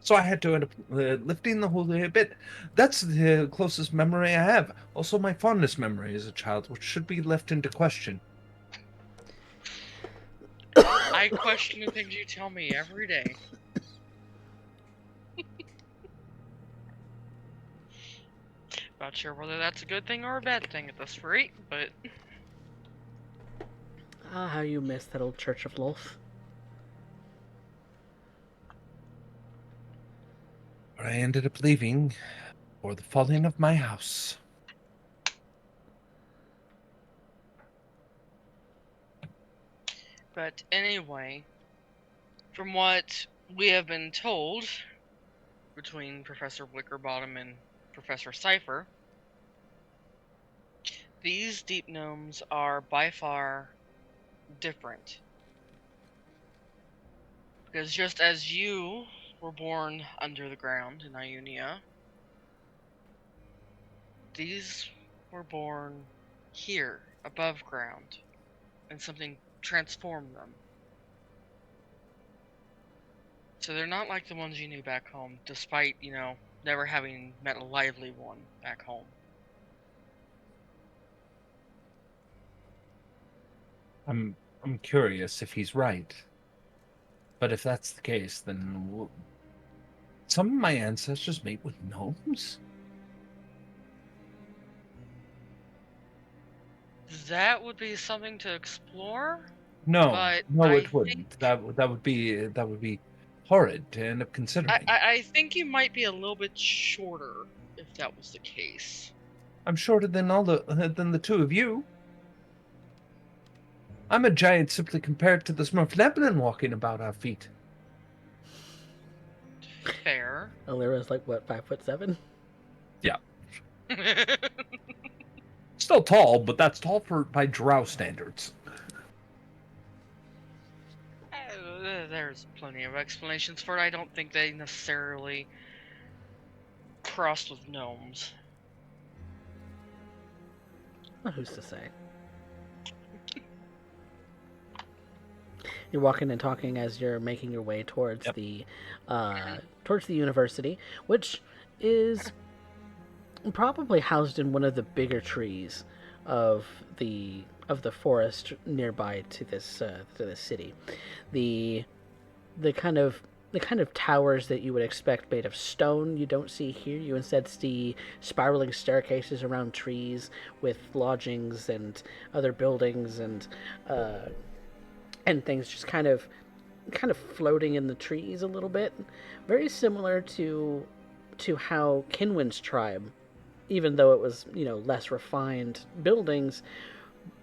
So I had to end up lifting the whole bit. That's the closest memory I have. Also, my fondest memory as a child, which should be left into question. I question the things you tell me every day. Not sure whether that's a good thing or a bad thing at this rate, but Ah, how you miss that old Church of Loth. But I ended up leaving for the falling of my house. anyway, from what we have been told between Professor Blickerbottom and Professor Cypher, these deep gnomes are by far different. Because just as you were born under the ground in Ionia, these were born here, above ground, and something transformed them. So they're not like the ones you knew back home, despite, never having met a lively one back home. I'm curious if he's right. But if that's the case, then some of my ancestors mate with gnomes? That would be something to explore. No, But no, I it wouldn't. think That would be horrid to end up considering. I think you might be a little bit shorter if that was the case. I'm shorter than than the two of you. I'm a giant simply compared to the Smurf Lebanon walking about our feet. Fair. Alira's like, what, 5'7"? Yeah. Still tall, but that's tall by drow standards. There's plenty of explanations for it. I don't think they necessarily crossed with gnomes. Well, who's to say? You're walking and talking as you're making your way towards the university, which is probably housed in one of the bigger trees of the forest nearby to this city. The kind of towers that you would expect made of stone you don't see here. You instead see spiraling staircases around trees with lodgings and other buildings and things just kind of floating in the trees a little bit. Very similar to how Kinwin's tribe, even though it was, less refined buildings,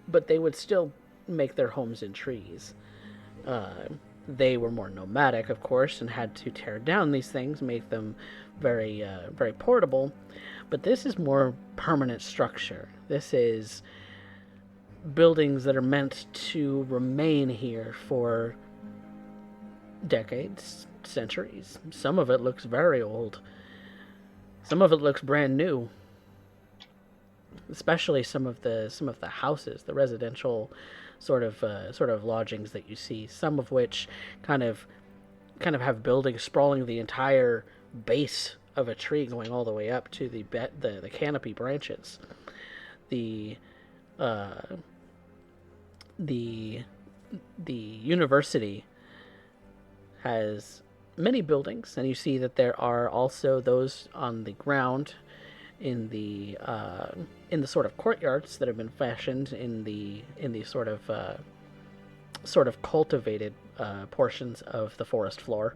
but they would still make their homes in trees. They were more nomadic, of course, and had to tear down these things, make them very portable. But this is more permanent structure. This is buildings that are meant to remain here for decades, centuries. Some of it looks very old. Some of it looks brand new. Especially some of the houses, the residential sort of lodgings that you see. Some of which kind of have buildings sprawling the entire base of a tree, going all the way up to the canopy branches. The the university has many buildings, and you see that there are also those on the ground in the sort of courtyards that have been fashioned in the sort of cultivated portions of the forest floor,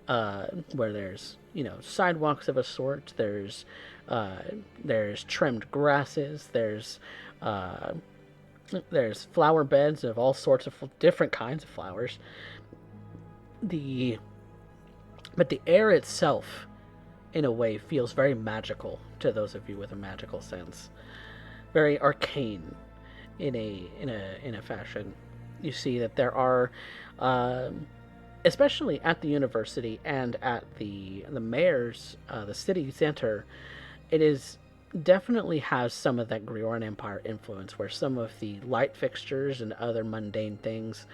where there's sidewalks of a sort. There's trimmed grasses. There's flower beds of all sorts of different kinds of flowers. But the air itself, in a way, feels very magical to those of you with a magical sense, very arcane in a fashion. You see that there are, especially at the university and at the mayor's, the city center, it is definitely has some of that Grioran Empire influence, where some of the light fixtures and other mundane things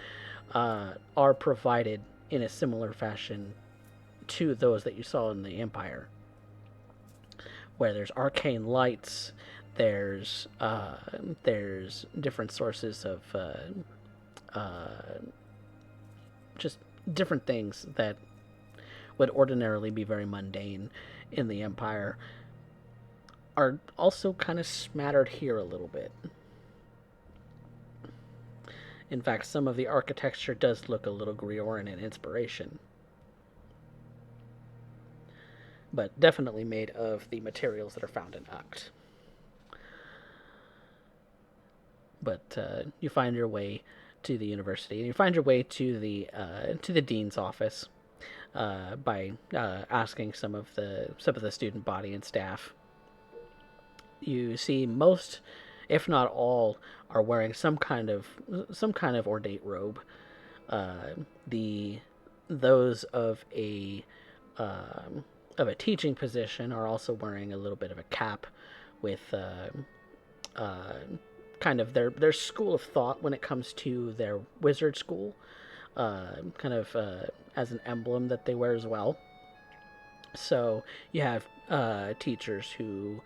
are provided in a similar fashion to those that you saw in the Empire, where there's arcane lights, there's different sources of just different things that would ordinarily be very mundane in the Empire are also kind of smattered here a little bit. In fact, some of the architecture does look a little Grioran in inspiration, but definitely made of the materials that are found in Uct. But you find your way to the university, and you find your way to the dean's office by asking some of the student body and staff. You see most, if not all, are wearing some kind of ornate robe. Those of a teaching position are also wearing a little bit of a cap with kind of their school of thought when it comes to their wizard school, kind of as an emblem that they wear as well. So you have teachers who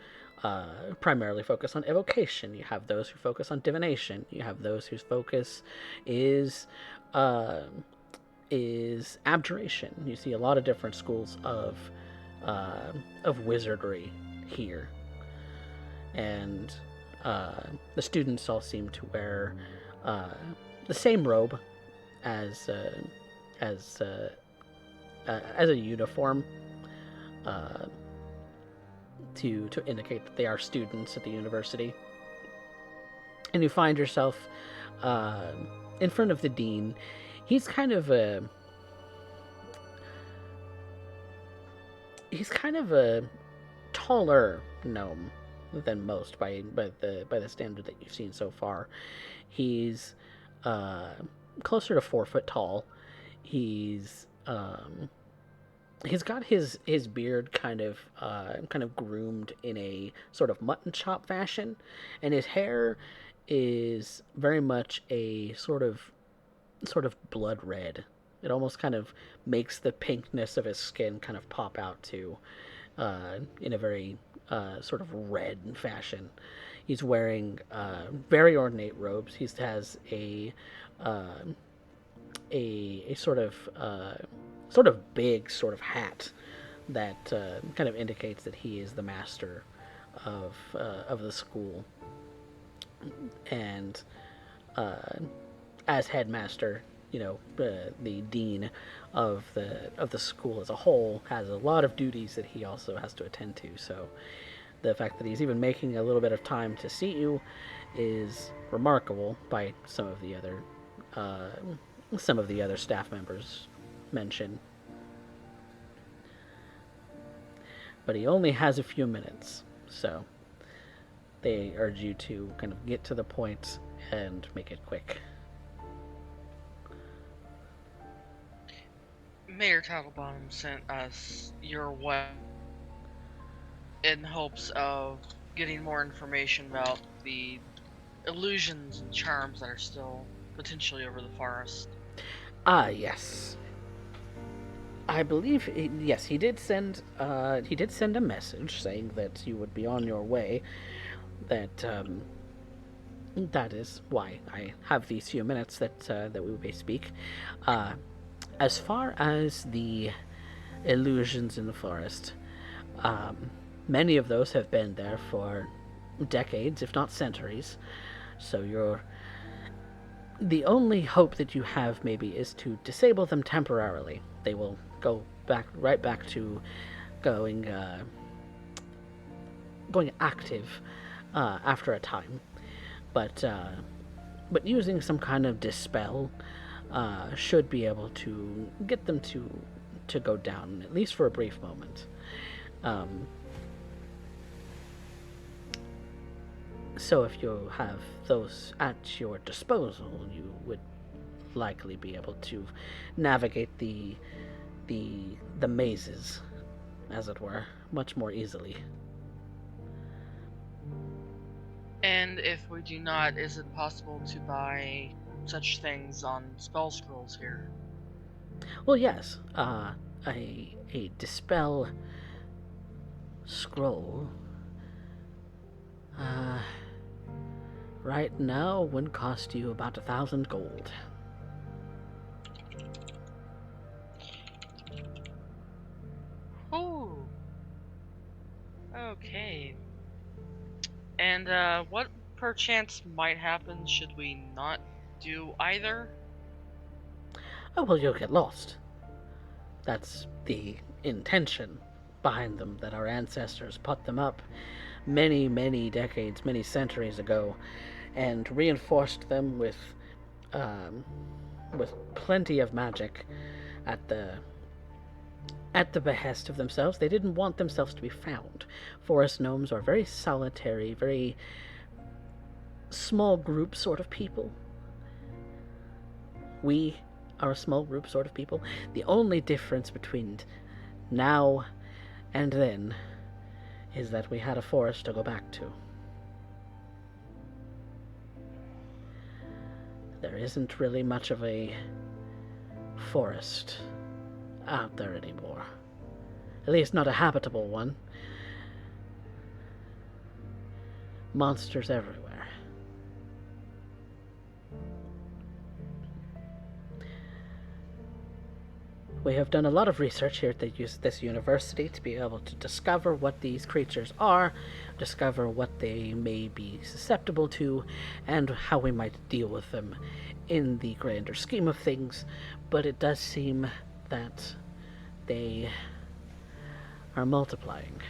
primarily focus on evocation. You have those who focus on divination. You have those whose focus is abjuration. You see a lot of different schools of wizardry here, and the students all seem to wear the same robe as a uniform, to indicate that they are students at the university. And you find yourself in front of the dean. He's kind of a taller gnome than most by the standard that you've seen so far. He's closer to 4 foot tall. He's got his beard kind of groomed in a sort of mutton chop fashion, and his hair is very much a sort of blood red. It almost kind of makes the pinkness of his skin kind of pop out too, in a very sort of red fashion. He's wearing very ornate robes. He has a sort of big sort of hat that kind of indicates that he is the master of the school, and as headmaster, the dean of the school as a whole has a lot of duties that he also has to attend to. So the fact that he's even making a little bit of time to see you is remarkable by some of the other some of the other staff members mention. But he only has a few minutes, so they urge you to kind of get to the point and make it quick. Mayor Tattlebottom sent us your way in hopes of getting more information about the illusions and charms that are still potentially over the forest. Ah, yes. I believe yes, he did send a message saying that you would be on your way. That is why I have these few minutes that we may speak. As far as the illusions in the forest, many of those have been there for decades, if not centuries. So the only hope that you have maybe is to disable them temporarily. They will go right back to going active after a time. But using some kind of dispel should be able to get them to go down, at least for a brief moment. So if you have those at your disposal, you would likely be able to navigate the mazes, as it were, much more easily. And if we do not, is it possible to buy such things on spell scrolls here? Well, yes. A dispel scroll. Right now would cost you about 1,000 gold. Ooh. Okay. And what perchance might happen should we not do either? Oh, well, you'll get lost. That's the intention behind them, that our ancestors put them up many, many decades, many centuries ago, and reinforced them with plenty of magic at the behest of themselves. They didn't want themselves to be found. Forest gnomes are very solitary, very small group sort of people. We are a small group sort of people. The only difference between now and then is that we had a forest to go back to. There isn't really much of a forest out there anymore. At least not a habitable one. Monsters everywhere. We have done a lot of research here at this university to be able to discover what these creatures are, discover what they may be susceptible to, and how we might deal with them in the grander scheme of things, but it does seem that they are multiplying,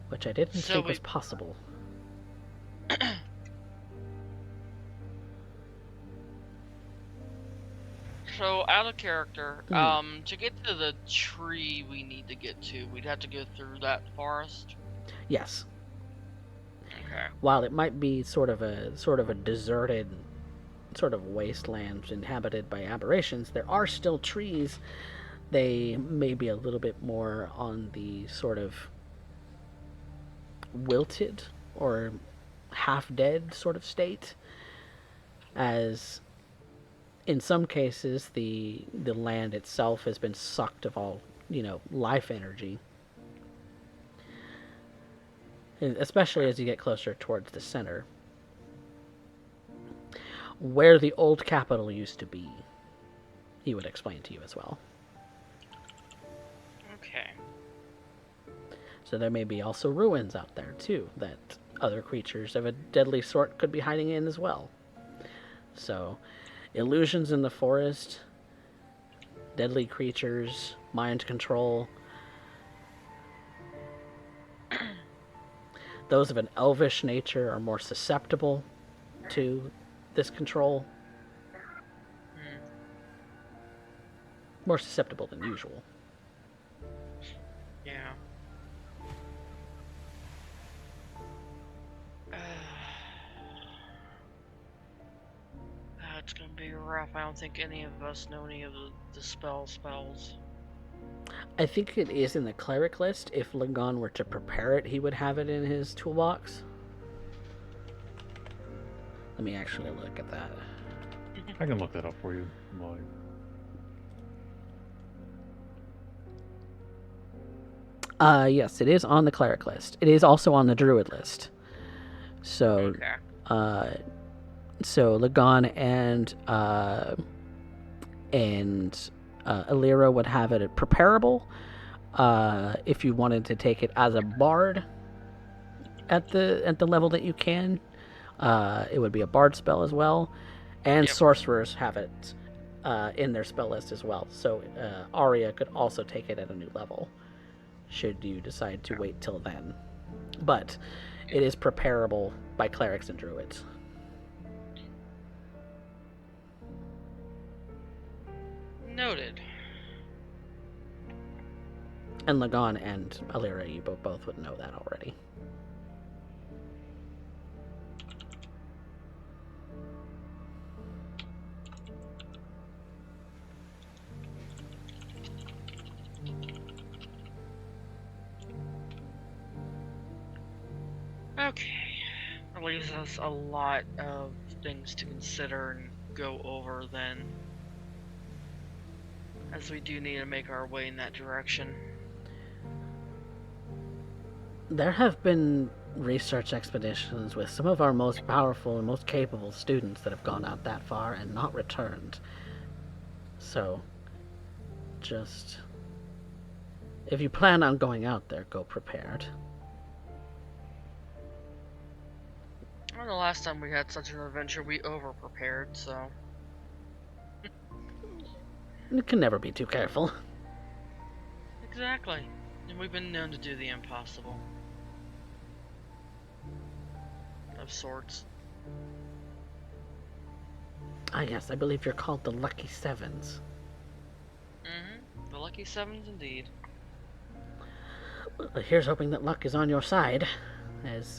which I didn't think was possible. So, out of character, to get to the tree we need to get to, we'd have to go through that forest? Yes. Okay. While it might be sort of a deserted sort of wasteland inhabited by aberrations, there are still trees. They may be a little bit more on the sort of wilted or half-dead sort of state, as in some cases the land itself has been sucked of all, life energy, especially as you get closer towards the center, where the old capital used to be. He would explain to you as well. Okay. So there may be also ruins out there too that other creatures of a deadly sort could be hiding in as well. So illusions in the forest, deadly creatures, mind control. Those of an elvish nature are more susceptible to this control. Hmm. More susceptible than usual. Yeah. It's gonna be rough. I don't think any of us know any of the spells. I think it is in the cleric list. If Lagon were to prepare it, he would have it in his toolbox. Let me actually look at that. I can look that up for you. Like, Yes, it is on the cleric list. It is also on the druid list. So, Okay. so Lagon and Alira would have it preparable. If you wanted to take it as a bard at the level that you can, it would be a bard spell as well, and Yep. sorcerers have it in their spell list as well. So Arya could also take it at a new level, should you decide to wait till then. But it is preparable by clerics and druids. Noted. And Lagon and Alira, you both would know that already. Okay. That leaves us a lot of things to consider and go over then. As we do need to make our way in that direction. There have been research expeditions with some of our most powerful and most capable students that have gone out that far and not returned. So, just... if you plan on going out there, go prepared. Well, the last time we had such an adventure, we over-prepared, so... You can never be too careful. Exactly. And we've been known to do the impossible. Of sorts. Ah, yes, I believe you're called the Lucky Sevens. Mm-hmm. The Lucky Sevens, indeed. Well, here's hoping that luck is on your side, as,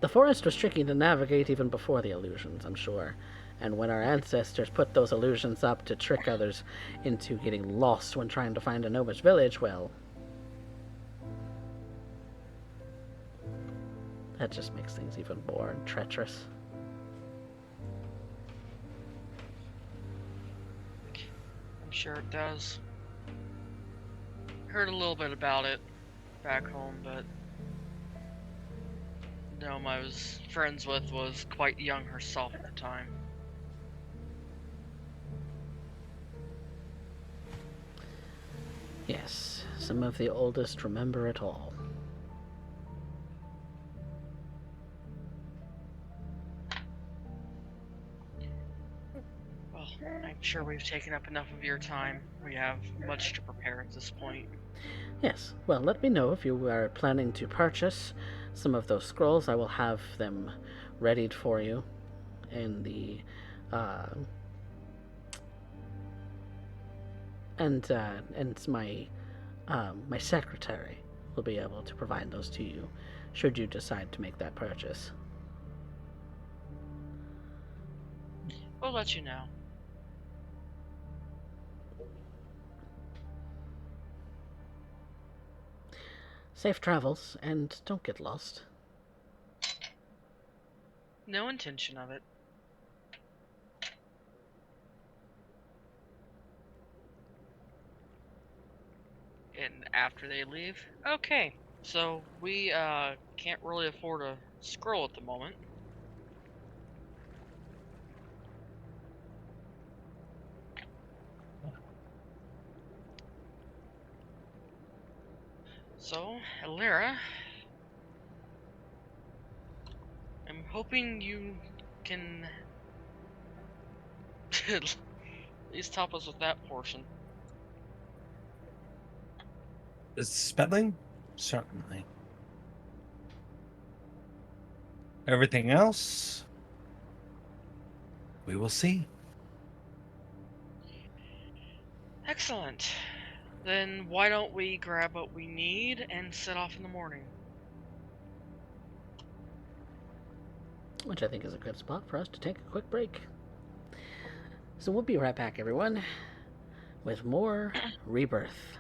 the forest was tricky to navigate even before the illusions, I'm sure. And when our ancestors put those illusions up to trick others into getting lost when trying to find a gnomish village, well... that just makes things even more treacherous. I'm sure it does. Heard a little bit about it back home, but... the gnome I was friends with was quite young herself at the time. Yes, some of the oldest remember it all. Well, I'm sure we've taken up enough of your time. We have much to prepare at this point. Yes, well, let me know if you are planning to purchase some of those scrolls. I will have them readied for you in the, and my secretary will be able to provide those to you, should you decide to make that purchase. We'll let you know. Safe travels, and don't get lost. No intention of it. And after they leave, okay. So we can't really afford a scroll at the moment. So, Alira, I'm hoping you can at least help us with that portion. Spelling? Certainly. Everything else? We will see. Excellent. Then why don't we grab what we need and set off in the morning? Which I think is a good spot for us to take a quick break. So we'll be right back, everyone, with more Rebirth.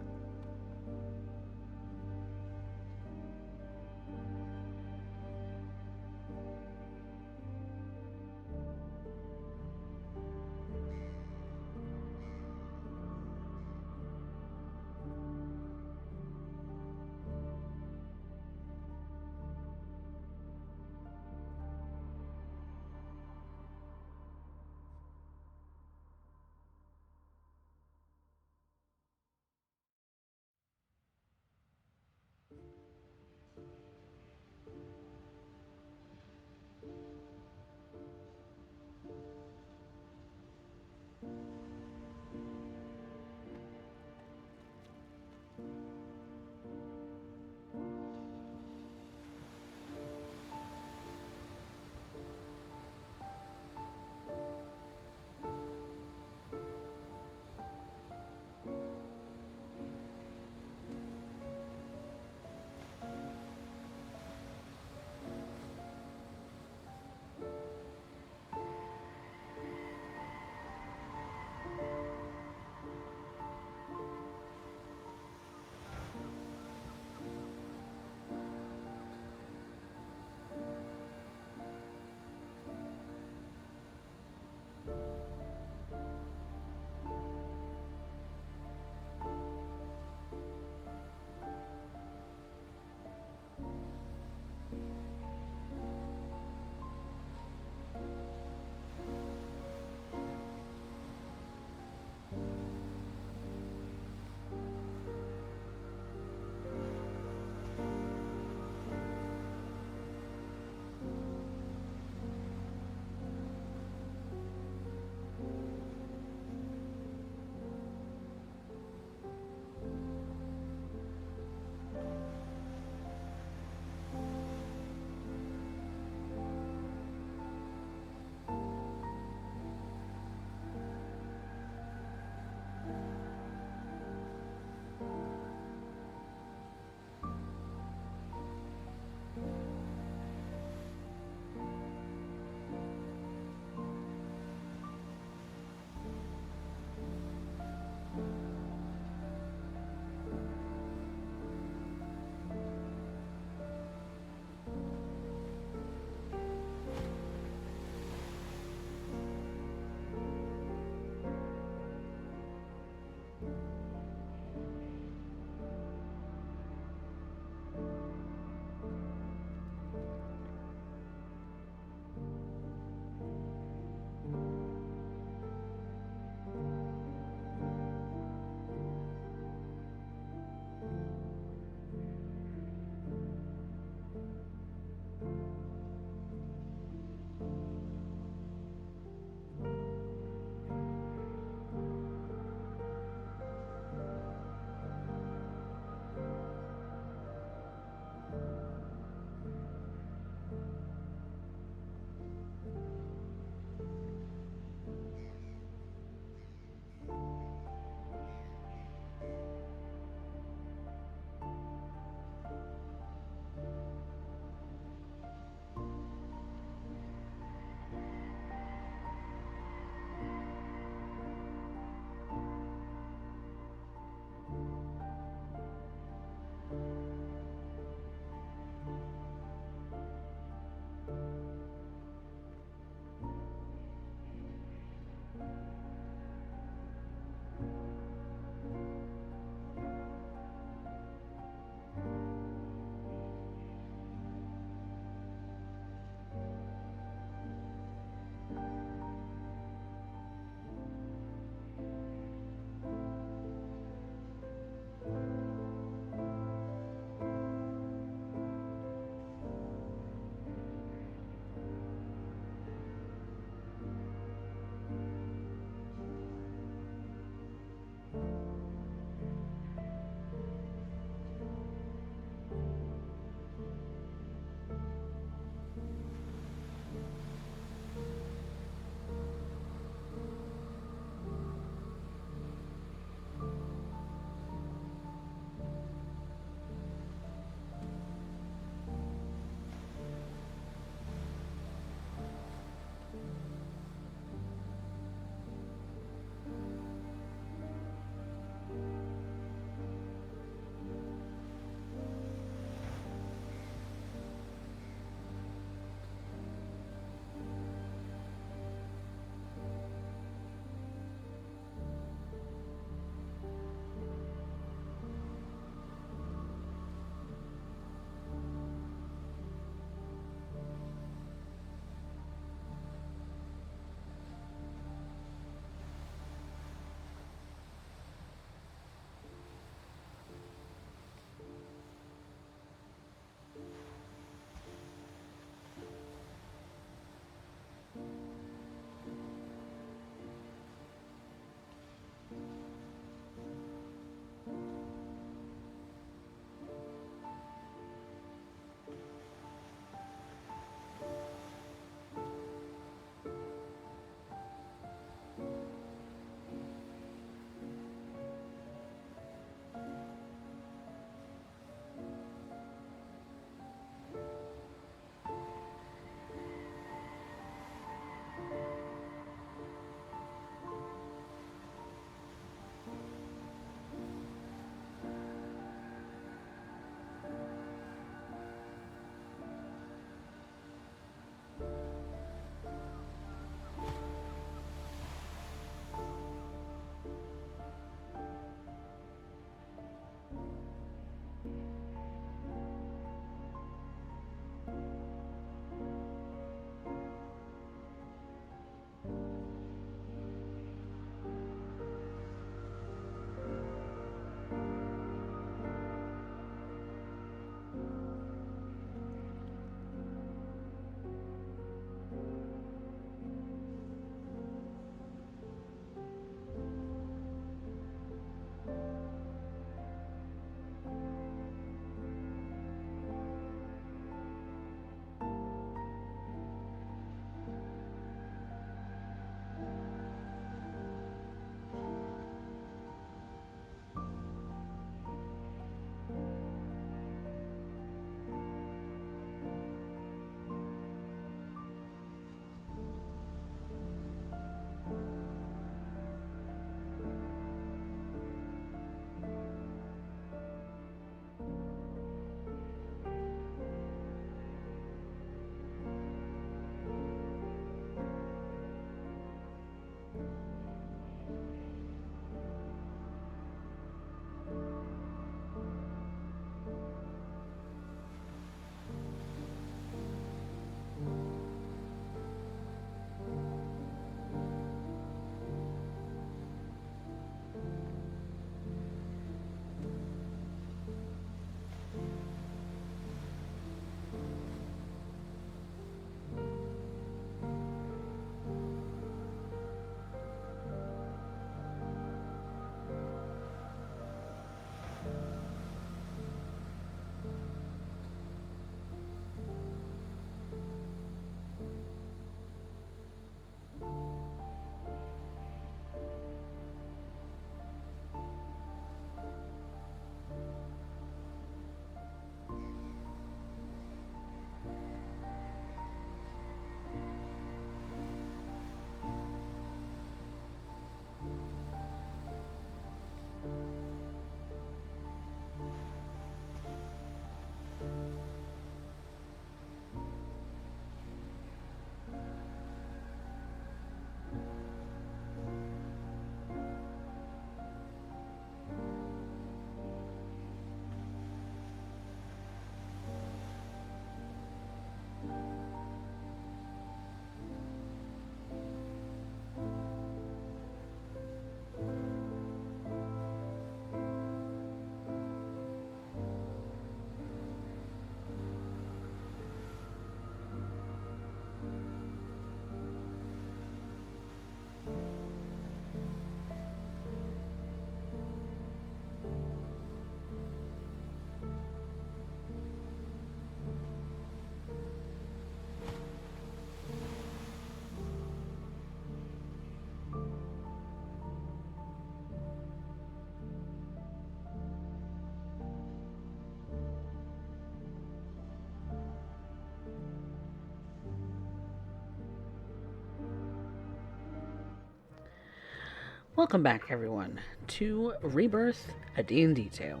Welcome back, everyone, to Rebirth, a D&D Tale.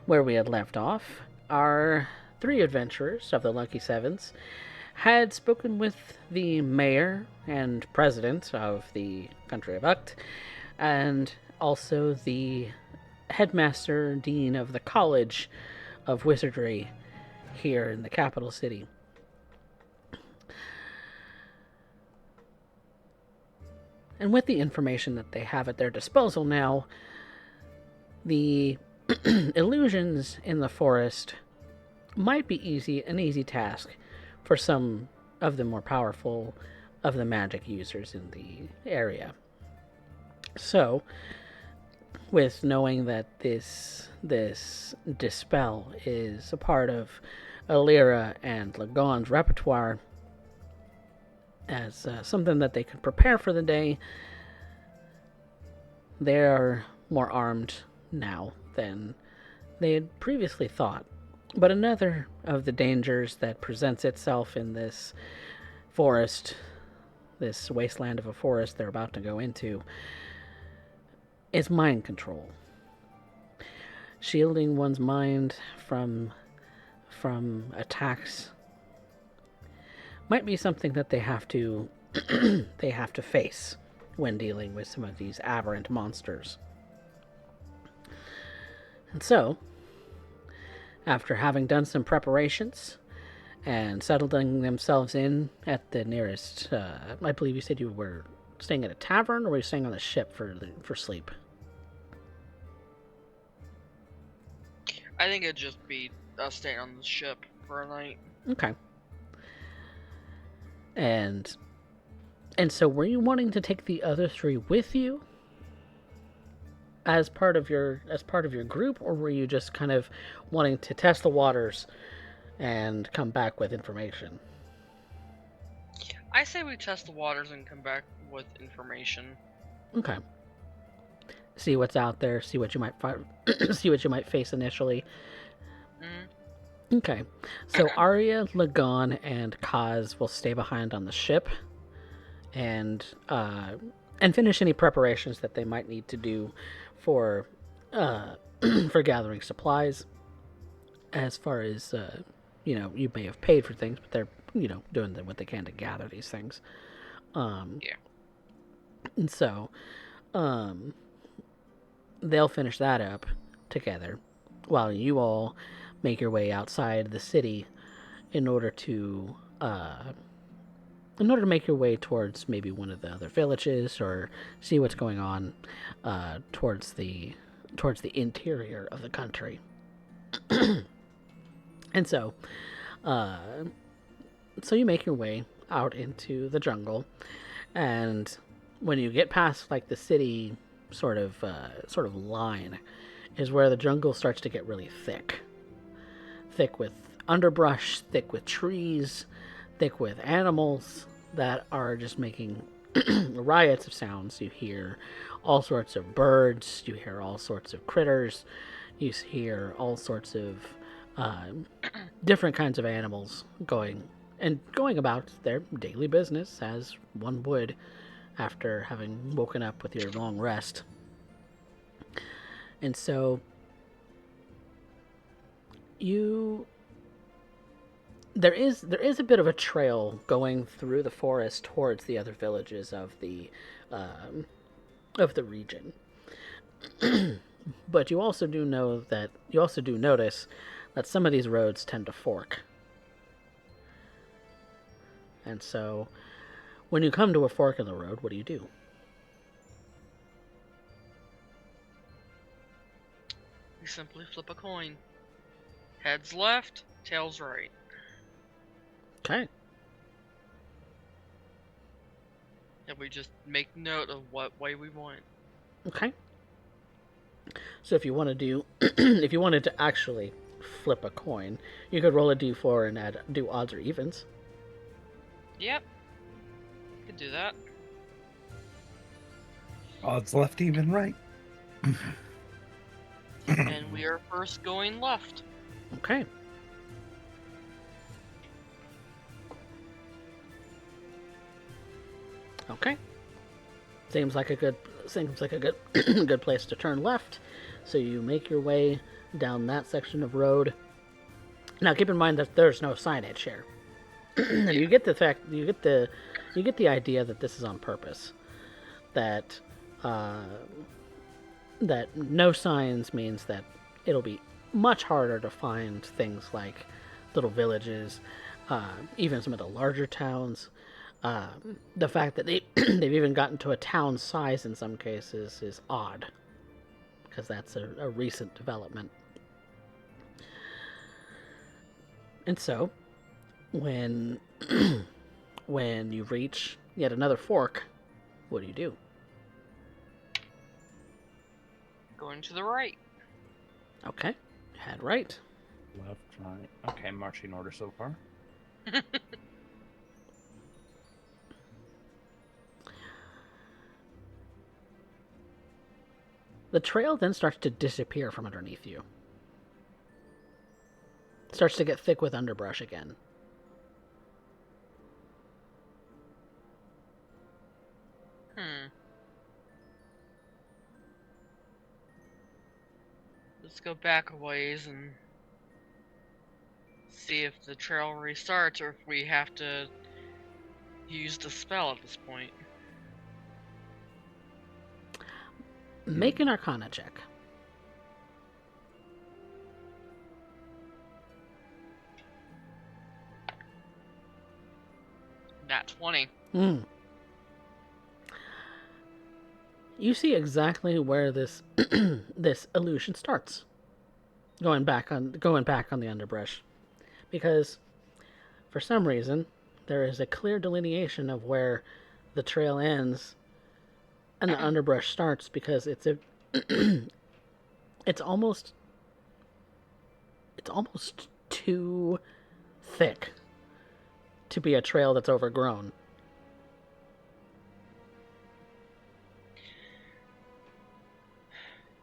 Where we had left off, our three adventurers of the Lucky Sevens had spoken with the mayor and president of the country of Uct, and also the headmaster dean of the College of Wizardry here in the capital city. And with the information that they have at their disposal now, the illusions in the forest might be an easy task for some of the more powerful of the magic users in the area. So, with knowing that this dispel is a part of Alira and Lagon's repertoire, as something that they could prepare for the day, they're more armed now than they had previously thought. But another of the dangers that presents itself in this forest, this wasteland of a forest they're about to go into, is mind control. Shielding one's mind from attacks might be something that they have to face when dealing with some of these aberrant monsters. And so, after having done some preparations and settling themselves in at the nearest, I believe you said you were staying at a tavern, or were you staying on the ship for sleep? I think it'd just be us staying on the ship for a night. Okay. And so were you wanting to take the other three with you as part of your group, or were you just kind of wanting to test the waters and come back with information? I say we test the waters and come back with information. Okay. See what's out there, see what you might see what you might face initially. Okay. So Arya, Lagon, and Kaz will stay behind on the ship and finish any preparations that they might need to do for for gathering supplies. As far as you may have paid for things, but they're doing what they can to gather these things. Yeah. And so they'll finish that up together while you all make your way outside the city in order to make your way towards maybe one of the other villages, or see what's going on towards the interior of the country. And so you make your way out into the jungle, and when you get past like the city sort of line is where the jungle starts to get really thick with underbrush, thick with trees, thick with animals that are just making riots of sounds. You hear all sorts of birds, you hear all sorts of critters, you hear all sorts of different kinds of animals going about their daily business as one would after having woken up with your long rest. And so there is a bit of a trail going through the forest towards the other villages of the region. But you also do notice that some of these roads tend to fork. And so when you come to a fork in the road, what do you do? We simply flip a coin. Heads left, tails right. Okay. And we just make note of what way we want. Okay. So if you want to do, if you wanted to actually flip a coin, you could roll a d4 and do odds or evens. Yep. Could do that. Odds left, even right. And we are first going left. Okay. Okay. Seems like a good good place to turn left. So you make your way down that section of road. Now keep in mind that there's no signage here. And you get the idea that this is on purpose. That that no signs means that it'll be much harder to find things like little villages, even some of the larger towns. The fact that they've even gotten to a town size in some cases is odd, because that's a recent development. And so, when when you reach yet another fork, what do? Going to the right. Okay, head right. Left, right. Okay, marching order so far. The trail then starts to disappear from underneath you. It starts to get thick with underbrush again. Let's go back a ways and see if the trail restarts or if we have to use the spell at this point. Make an Arcana check. Nat 20. You see exactly where this this illusion starts. Going back on the underbrush, because for some reason there is a clear delineation of where the trail ends and the underbrush starts, because it's it's almost too thick to be a trail that's overgrown.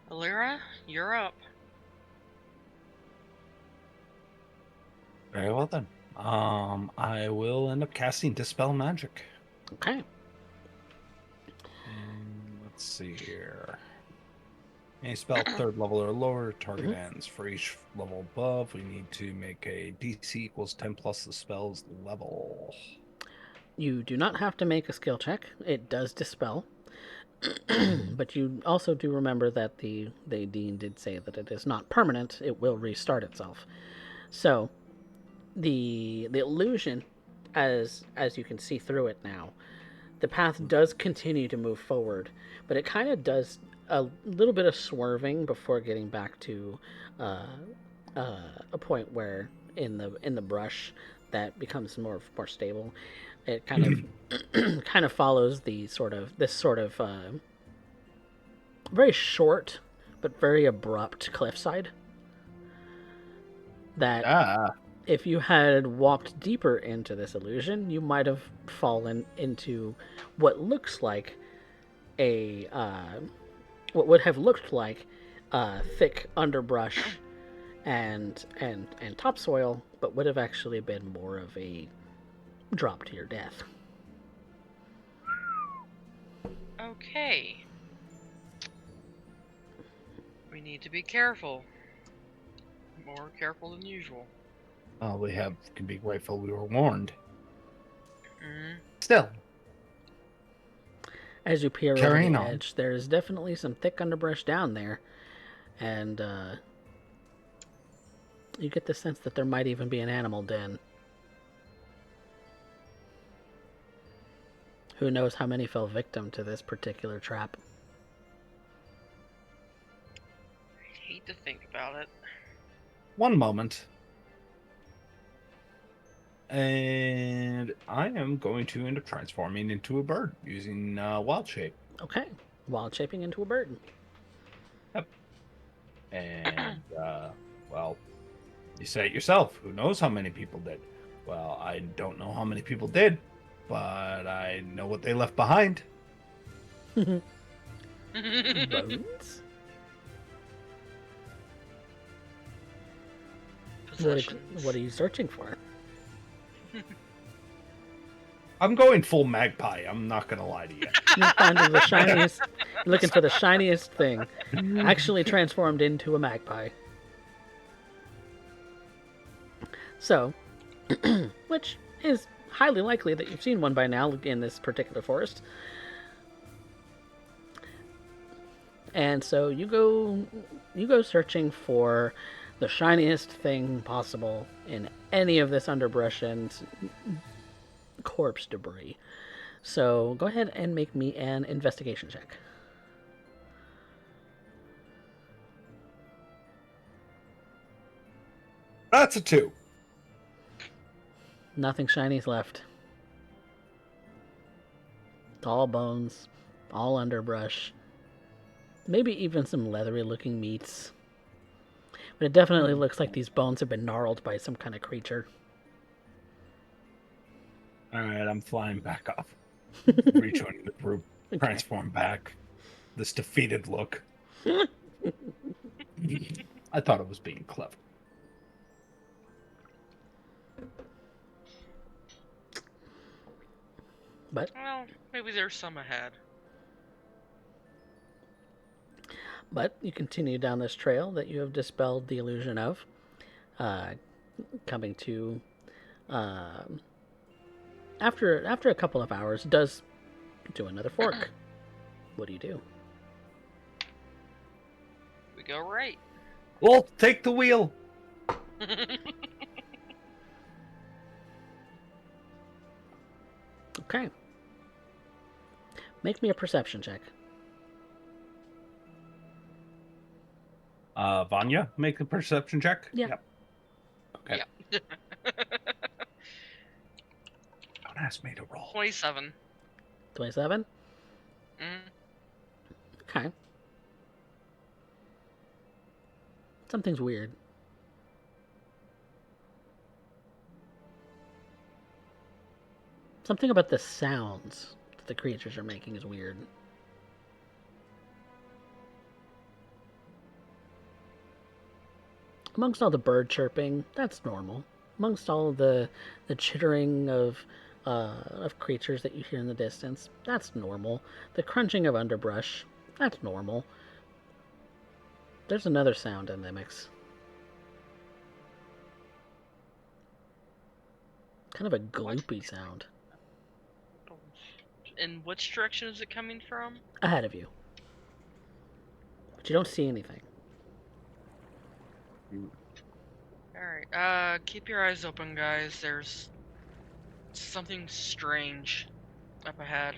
Alira, you're up. Very well then. I will end up casting Dispel Magic. Okay. Let's see here. Any spell 3rd level or lower, target ends. For each level above, we need to make a DC equals 10 plus the spell's level. You do not have to make a skill check. It does dispel. But you also do remember that the dean did say that it is not permanent. It will restart itself. So the illusion, as you can see through it now, the path does continue to move forward, but it kind of does a little bit of swerving before getting back to a point where in the brush that becomes more stable. It kind of follows this sort of very short but very abrupt cliffside that if you had walked deeper into this illusion, you might have fallen into what looks like what would have looked like thick underbrush and topsoil, but would have actually been more of a drop to your death. Okay. We need to be careful. More careful than usual. All we can be grateful we were warned. Still. As you peer over Carrying the on. edge, there is definitely some thick underbrush down there, and you get the sense that there might even be an animal den. Who knows how many fell victim to this particular trap? I hate to think about it. One moment. And I am going to end up transforming into a bird using Wild Shape. Okay, wild shaping into a bird. Yep. And, well, you say it yourself. Who knows how many people did? Well, I don't know how many people did, but I know what they left behind. Bones? Possessions. What are you searching for? I'm going full magpie. I'm not gonna lie to you. You're finding the shiniest, looking for the shiniest thing. Actually transformed into a magpie. So, which is highly likely that you've seen one by now in this particular forest. And so you go searching for the shiniest thing possible in any of this underbrush and corpse debris. So go ahead and make me an investigation check. That's a 2. Nothing shiny's left. All bones, all underbrush. Maybe even some leathery looking meats. But it definitely looks like these bones have been gnarled by some kind of creature. Alright, I'm flying back off. Rejoining the group. Transform back. This defeated look. I thought it was being clever. But Well, maybe there's some ahead. you continue down this trail that you have dispelled the illusion of, coming to, after a couple of hours, does do another fork. What do you do? We go right. Well, take the wheel. Okay. Make me a perception check. Vanya, make a perception check. Yeah. Yep. Okay. Yeah. Don't ask me to roll. 27. 27? Mm. Okay. Something's weird. Something about the sounds that the creatures are making is weird. Amongst all the bird chirping, that's normal. Amongst all the chittering of creatures that you hear in the distance, that's normal. The crunching of underbrush, that's normal. There's another sound in the mix. Kind of a gloopy sound. In which direction is it coming from? Ahead of you. But you don't see anything. Alright, keep your eyes open, guys. There's something strange up ahead.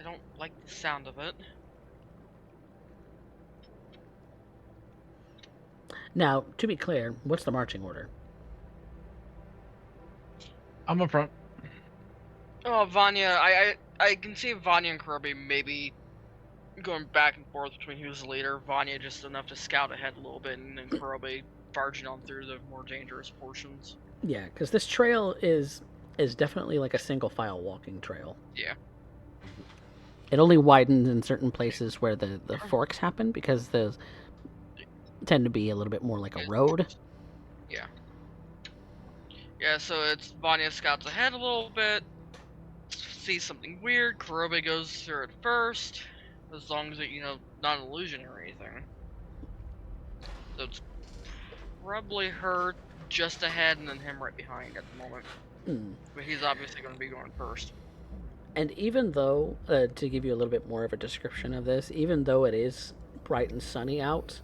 I don't like the sound of it. Now, to be clear, what's the marching order? I'm up front. Oh, Vanya, I can see Vanya and Kirby maybe going back and forth between who's the leader. Vanya just enough to scout ahead a little bit, and then Kirby barging on through the more dangerous portions. Yeah, because this trail is definitely like a single file walking trail. Yeah. It only widens in certain places where the forks happen because those tend to be a little bit more like a road. Yeah. Yeah, so it's Vanya scouts ahead a little bit, sees something weird, Kurobe goes through it first, as long as it, not an illusion or anything. So it's probably her just ahead and then him right behind at the moment. But he's obviously going to be going first. And even though, to give you a little bit more of a description of this, even though it is bright and sunny out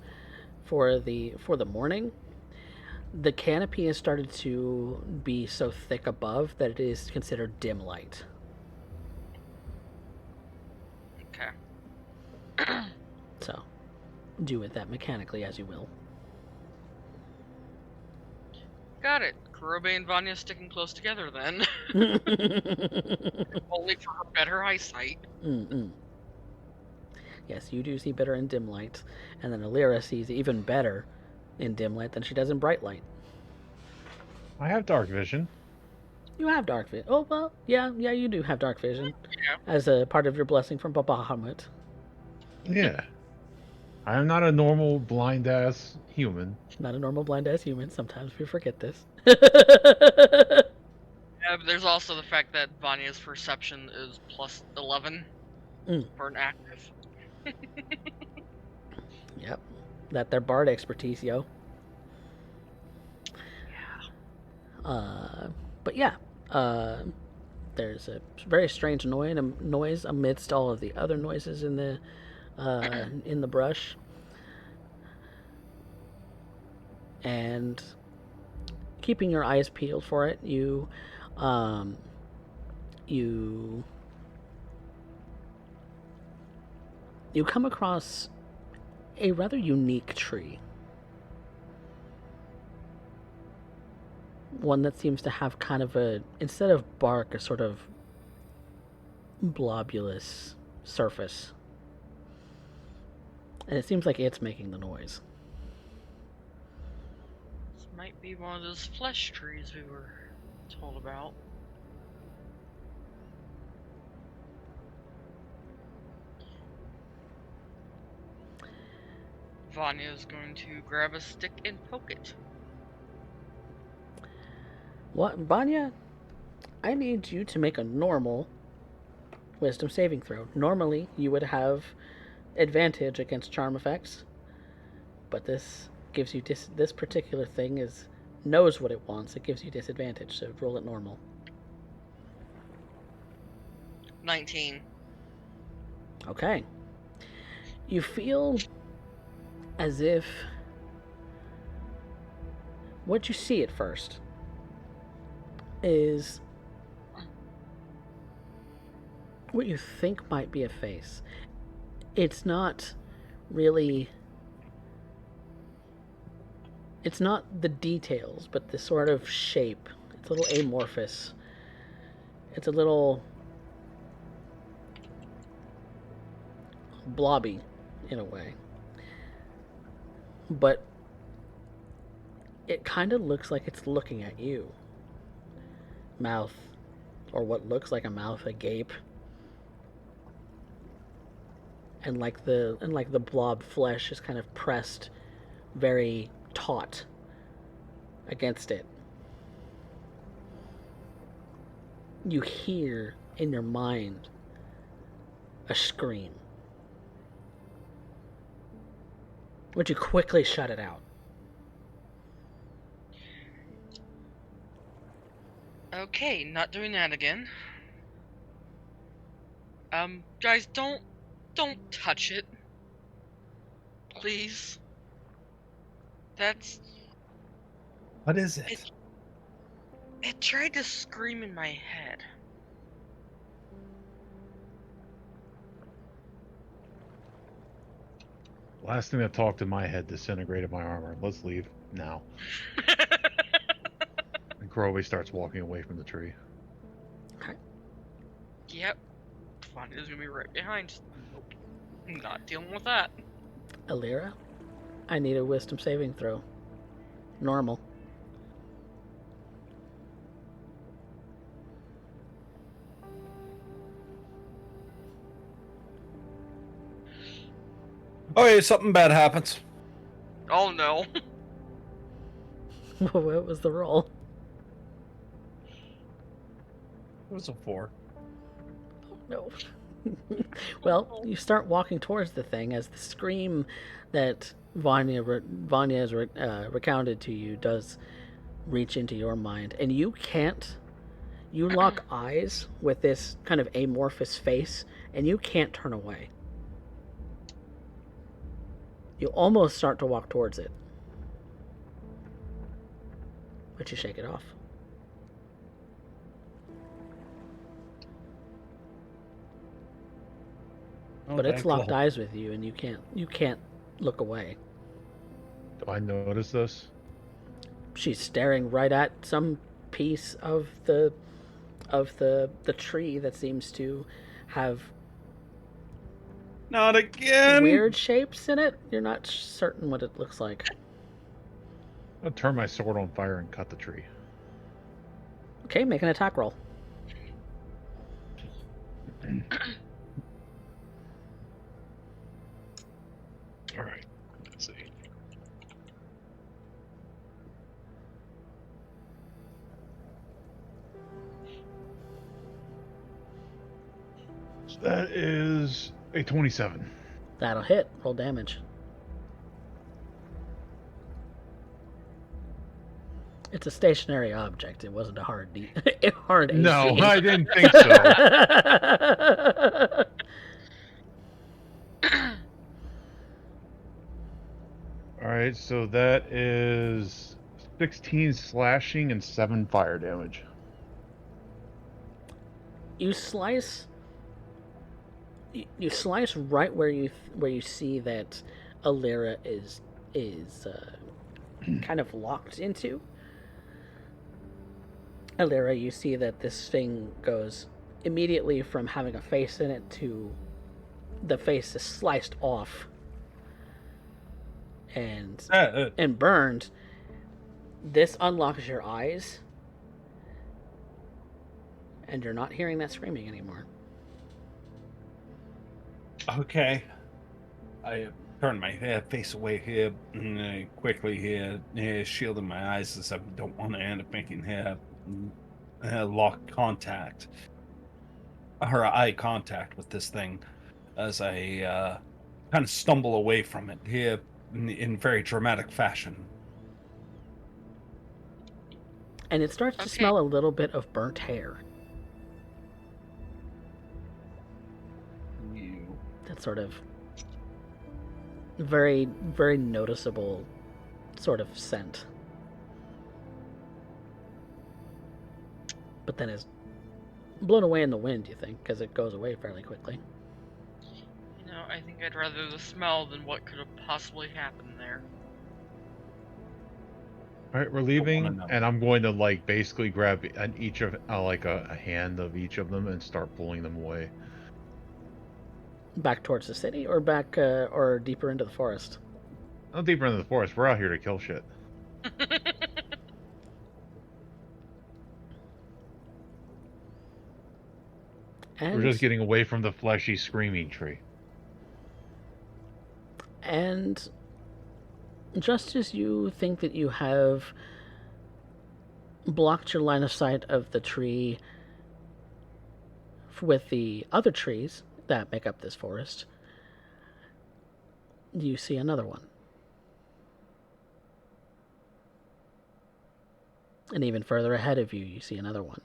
for the morning, the canopy has started to be so thick above that it is considered dim light. Okay. So, do with that mechanically as you will. Got it. Kurobe and Vanya sticking close together then. Only for her better eyesight. Yes, you do see better in dim light, and then Alira sees even better in dim light than she does in bright light. I have dark vision. You have dark vision. Oh, well, yeah, you do have dark vision. Yeah. As a part of your blessing from Babahamut. Yeah. I am not a normal blind ass human. Not a normal blind ass human. Sometimes we forget this. Yeah, But there's also the fact that Vanya's perception is plus 11 Mm. for an active. Yep. That their bard expertise, yo. But yeah, there's a very strange noise amidst all of the other noises in the brush, and keeping your eyes peeled for it, um, you you come across a rather unique tree. One that seems to have kind of instead of bark, a sort of blobulous surface. And it seems like it's making the noise. This might be one of those flesh trees we were told about. Vanya's going to grab a stick and poke it. What, Vanya? I need you to make a normal wisdom saving throw. Normally, you would have advantage against charm effects, but this gives you this particular thing knows what it wants. It gives you disadvantage, so roll it normal. 19. Okay. You feel as if what you see at first is what you think might be a face. It's not really. It's not the details, but the sort of shape. It's a little amorphous. It's a little blobby in a way. But it kind of looks like it's looking at you. Mouth, or what looks like a mouth, agape. And like the blob flesh is kind of pressed very taut against it. You hear in your mind a scream. Would you quickly shut it out? Okay, not doing that again. Guys, don't touch it. Please. That's... What is it? It tried to scream in my head. Last thing that talked in my head disintegrated my armor. Let's leave now. And Crowley starts walking away from the tree. Okay. Yep. Vanya's gonna be right behind. Nope. Not dealing with that. Alira, I need a wisdom saving throw. Normal. Okay, something bad happens. Oh no. What was the roll? It was a 4. No. Well, you start walking towards the thing as the scream that Vanya has recounted to you does reach into your mind, and you can't. You lock eyes with this kind of amorphous face, and you can't turn away. You almost start to walk towards it, but you shake it off. Oh, But it's thank locked Lord. eyes with you, and you can't look away. Do I notice this? She's staring right at some piece of the tree that seems to have Not again! weird shapes in it. You're not certain what it looks like. I'll turn my sword on fire and cut the tree. Okay, make an attack roll. All right, let's see. That is a 27. That'll hit. Roll damage. It's a stationary object. It wasn't a hard hard AC. No, I didn't think so. Alright, so that is 16 slashing and 7 fire damage. You slice. You slice right where you see that Alira is kind of locked into. Alira, you see that this thing goes immediately from having a face in it to the face is sliced off and burned. This unlocks your eyes, and you're not hearing that screaming anymore. Okay. I turn my face away here quickly here, shielding my eyes as I don't want to end up making lock contact or eye contact with this thing as I kind of stumble away from it here in very dramatic fashion. And it starts to smell a little bit of burnt hair. That sort of very, very noticeable sort of scent. But then it's blown away in the wind, you think, because it goes away fairly quickly. You know, I think I'd rather the smell than what could have possibly happened there. Alright, we're leaving, and I'm going to, like, basically grab each of, like, a hand of each of them and start pulling them away. Back towards the city, or back, or deeper into the forest? No, deeper into the forest. We're out here to kill shit. And, we're just getting away from the fleshy, screaming tree. And just as you think that you have blocked your line of sight of the tree with the other trees that make up this forest, you see another one. And even further ahead of you, you see another one.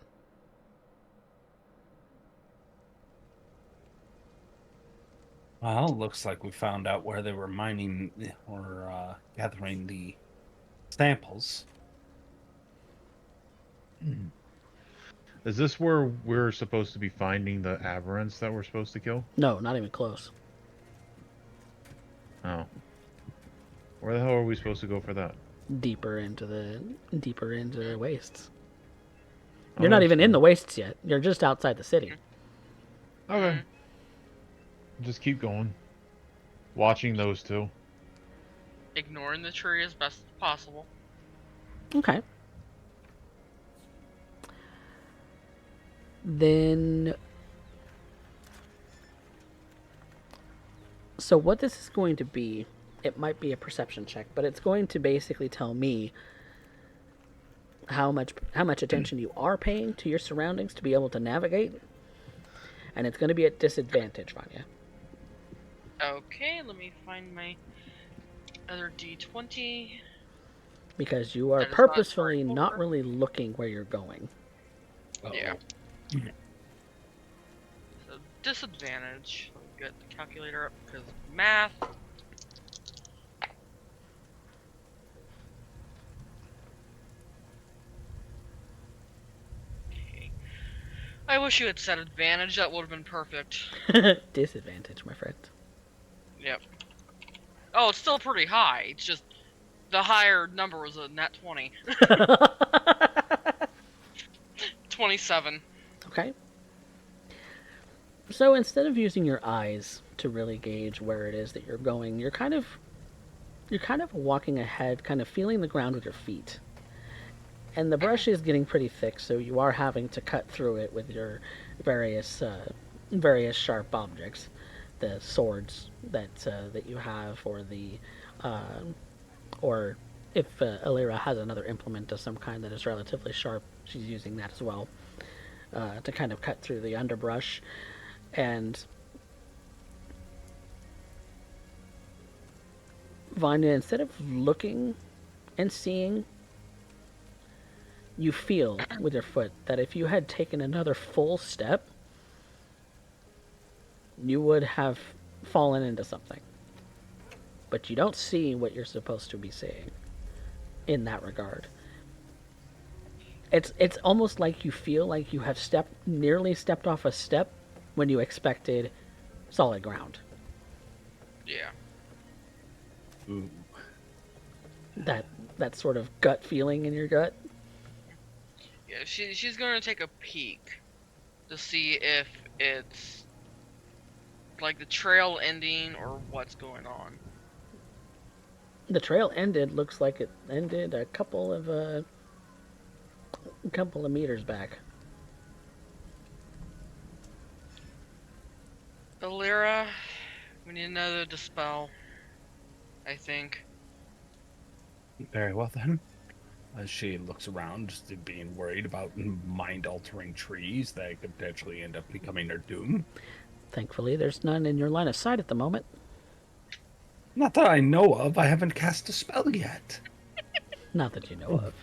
Well, looks like we found out where they were mining or gathering the samples. Is this where we're supposed to be finding the aberrants that we're supposed to kill? No, not even close. Oh. Where the hell are we supposed to go for that? Deeper into the wastes. You're not even in the wastes yet. You're just outside the city. Okay. Just keep going. Watching those two. Ignoring the tree as best as possible. Okay. Then, so what this is going to be, it might be a perception check, but it's going to basically tell me how much attention you are paying to your surroundings to be able to navigate, and it's going to be at disadvantage, Vanya. Okay, let me find my other D20. Because you are purposefully not really looking where you're going. Yeah. So, disadvantage. Let me get the calculator up because math. Okay. I wish you had said advantage, that would have been perfect. Disadvantage, my friend. Yep. Oh, it's still pretty high. It's just the higher number was a nat 20. 27. Okay. So instead of using your eyes to really gauge where it is that you're going, you're kind of walking ahead, kind of feeling the ground with your feet. And the brush is getting pretty thick, so you are having to cut through it with your various sharp objects, the swords that you have, or or if Alira has another implement of some kind that is relatively sharp, she's using that as well to kind of cut through the underbrush. And Vanya, instead of looking and seeing, you feel with your foot that if you had taken another full step, you would have fallen into something. But you don't see what you're supposed to be seeing in that regard. It's almost like you feel like you have nearly stepped off a step when you expected solid ground. Yeah. Ooh. That sort of gut feeling in your gut. Yeah, she's going to take a peek to see if it's like the trail ending or what's going on. The trail looks like it ended a couple of meters back. Alira, we need another dispel, I think. Very well then. As she looks around, just being worried about mind-altering trees that could potentially end up becoming her doom. Thankfully, there's none in your line of sight at the moment. Not that I know of. I haven't cast a spell yet. Not that you know of.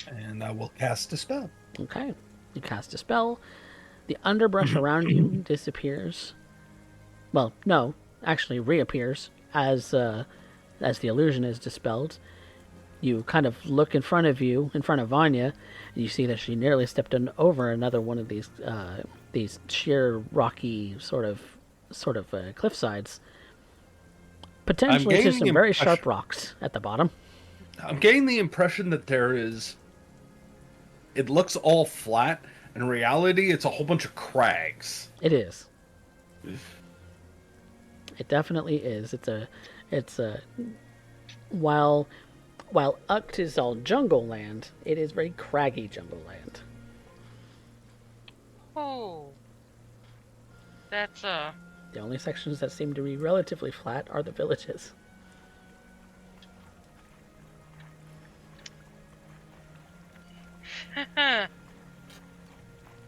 And I will cast a spell. Okay. You cast a spell. The underbrush around you disappears. Well, no, actually reappears as the illusion is dispelled. You kind of look in front of you, in front of Vanya, and you see that she nearly stepped over another one of these sheer rocky sort of cliff sides. Potentially to some very sharp rocks at the bottom. I'm getting the impression that it looks all flat. In reality, it's a whole bunch of crags. It is. It definitely is. It's a while Ukt is all jungle land, it is very craggy jungle land. Oh. That's The only sections that seem to be relatively flat are the villages.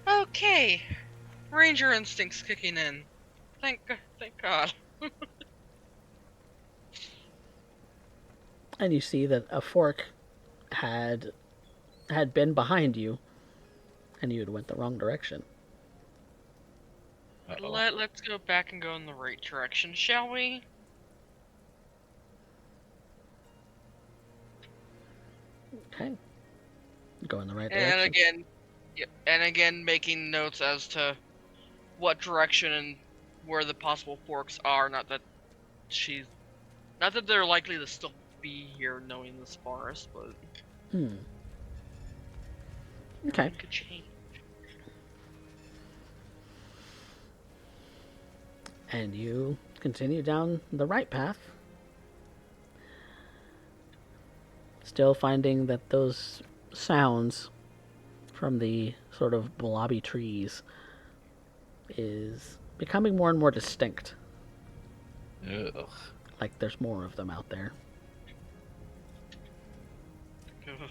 Okay. Ranger instincts kicking in. Thank God. And you see that a fork had been behind you, and you had went the wrong direction. Uh-oh. Let's go back and go in the right direction, shall we? Okay. Go in the right And direction. again, making notes as to what direction and where the possible forks are. Not that they're likely to still be here, knowing this forest, but Okay. it could change. And you continue down the right path. Still finding that those sounds from the sort of blobby trees is becoming more and more distinct. Ugh. Like there's more of them out there. Ugh.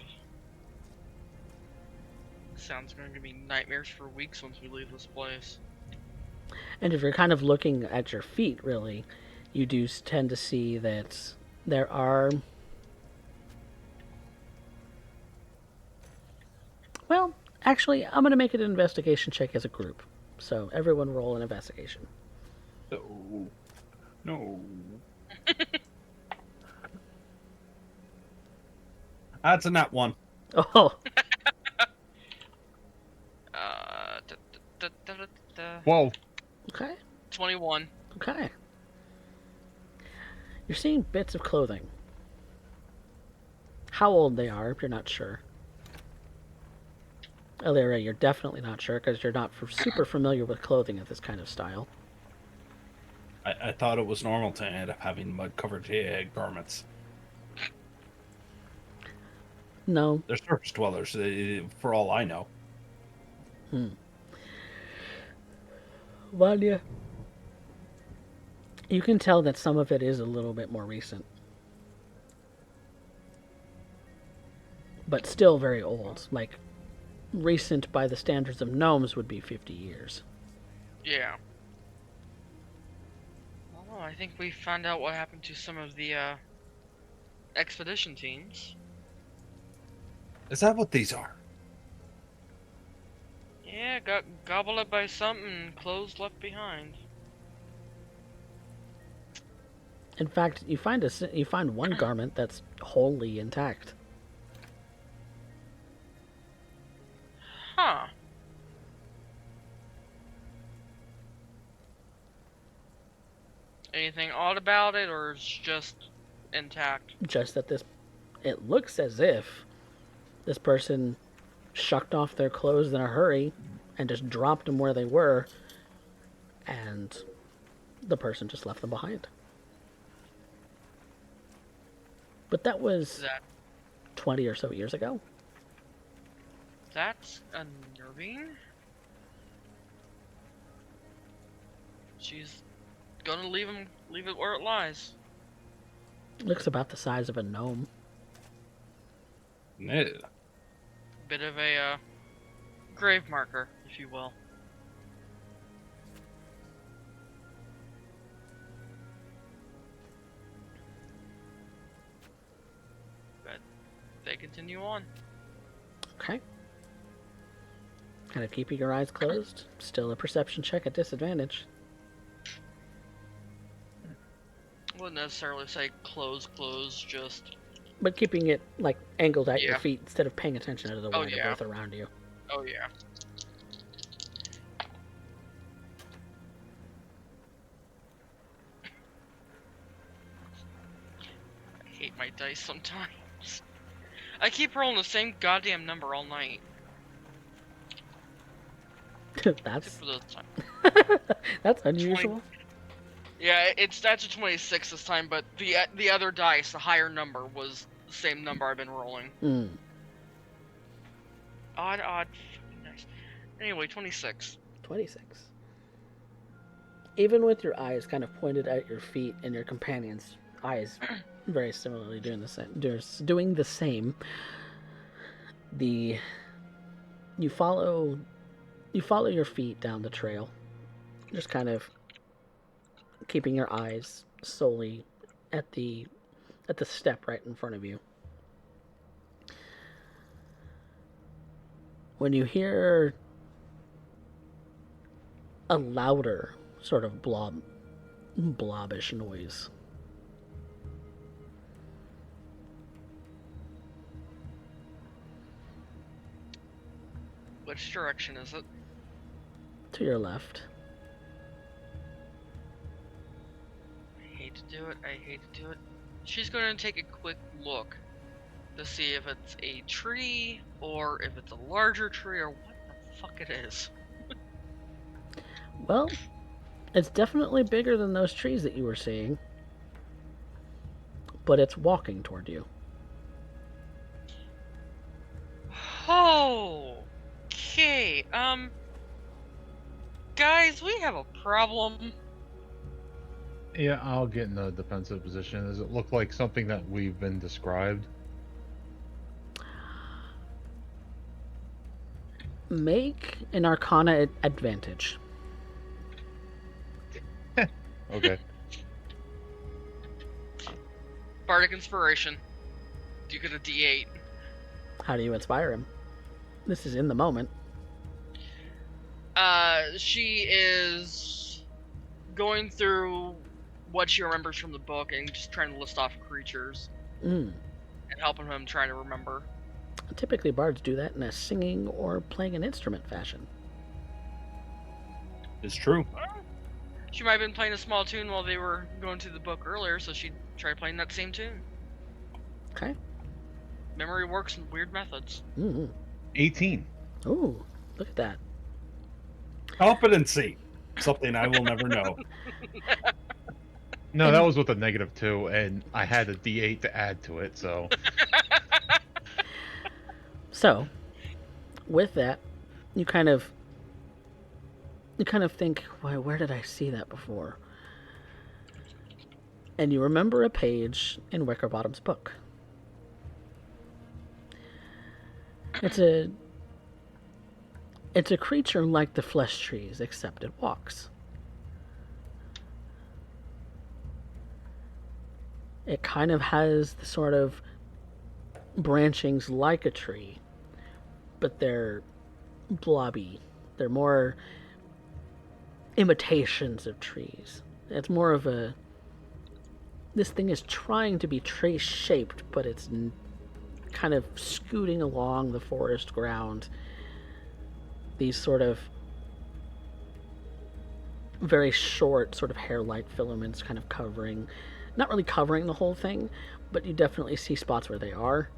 Sounds going to be nightmares for weeks once we leave this place. And if you're kind of looking at your feet, really, you do tend to see that there are... Well, actually, I'm going to make it an investigation check as a group. So everyone roll an investigation. No. That's a nat one. Oh, Whoa. okay. 21. Okay. You're seeing bits of clothing. How old they are, you're not sure. Alira, you're definitely not sure because you're not super familiar with clothing of this kind of style. I thought it was normal to end up having mud-covered garments. No. They're surface dwellers, for all I know. Vanya, you can tell that some of it is a little bit more recent. but still very old. Like, recent by the standards of gnomes would be 50 years. Yeah. Well, I think we found out what happened to some of the expedition teams. Is that what these are? Yeah, got gobbled up by something, clothes left behind. In fact, you find one garment that's wholly intact. Huh. Anything odd about it, or it's just intact? Just that it looks as if this person shucked off their clothes in a hurry and just dropped them where they were, and the person just left them behind. But that was 20 or so years ago. That's unnerving. She's gonna leave it where it lies. Looks about the size of a gnome. No. Bit of a grave marker, if you will. But they continue on. Okay. Kind of keeping your eyes closed. Still a perception check at disadvantage. Wouldn't necessarily say close, just... But keeping it, like, angled at your Yeah. feet instead of paying attention to the Oh, wider yeah. growth around you. Oh yeah. I hate my dice sometimes. I keep rolling the same goddamn number all night. Except That's for this time. that's unusual. Yeah, that's a 26 this time, but the other dice, the higher number, was the same number I've been rolling. Mm. Odd, fucking nice. Anyway, 26. 26. Even with your eyes kind of pointed at your feet and your companion's eyes very similarly doing the same, you follow your feet down the trail, just kind of keeping your eyes solely at the step right in front of you. When you hear a louder sort of blobbish noise. Which direction is it? To your left. I hate to do it. She's going to take a quick look to see if it's a tree or if it's a larger tree or what the fuck it is. Well, it's definitely bigger than those trees that you were seeing. But it's walking toward you. Oh, okay. Guys, we have a problem. Yeah, I'll get in a defensive position. Does it look like something that we've been described? Make an Arcana advantage. Okay. Bardic Inspiration. You get a D8. How do you inspire him? This is in the moment. She is going through what she remembers from the book and just trying to list off creatures Mm. and helping him trying to remember. Typically, bards do that in a singing or playing an instrument fashion. It's true. She might have been playing a small tune while they were going through the book earlier, so she tried playing that same tune. Okay. Memory works in weird methods. 18. Ooh, look at that. Competency. Something I will never know. No, that was with a -2, and I had a D8 to add to it, so... So, with that, you kind of think, where did I see that before? And you remember a page in Wickerbottom's book. It's a it's a creature like the flesh trees, except it walks. It kind of has the sort of branchings like a tree, but they're blobby. They're more imitations of trees. It's more of a. This thing is trying to be tree shaped, but it's kind of scooting along the forest ground. These sort of very short, sort of hair-like filaments kind of covering, not really covering the whole thing, but you definitely see spots where they are.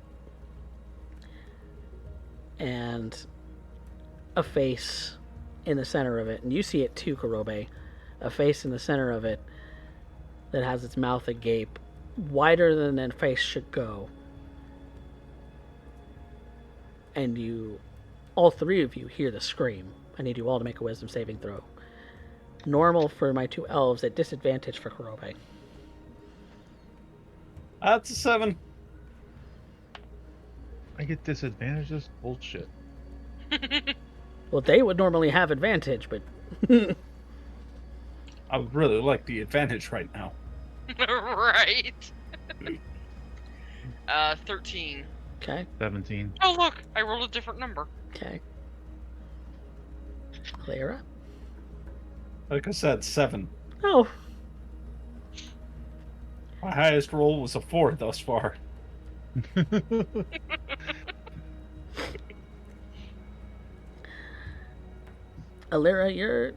And a face in the center of it, and you see it too, Kurobe. A face in the center of it that has its mouth agape, wider than a face should go. And all three of you hear the scream. I need you all to make a wisdom saving throw. Normal for my two elves, at disadvantage for Kurobe. That's a 7. I get disadvantages? Bullshit. Well, they would normally have advantage, but I would really like the advantage right now. Right. 13. okay, 17. Oh look, I rolled a different number. okay. Clara? Like I said, 7. Oh, My highest roll was a 4 thus far. Alira, you're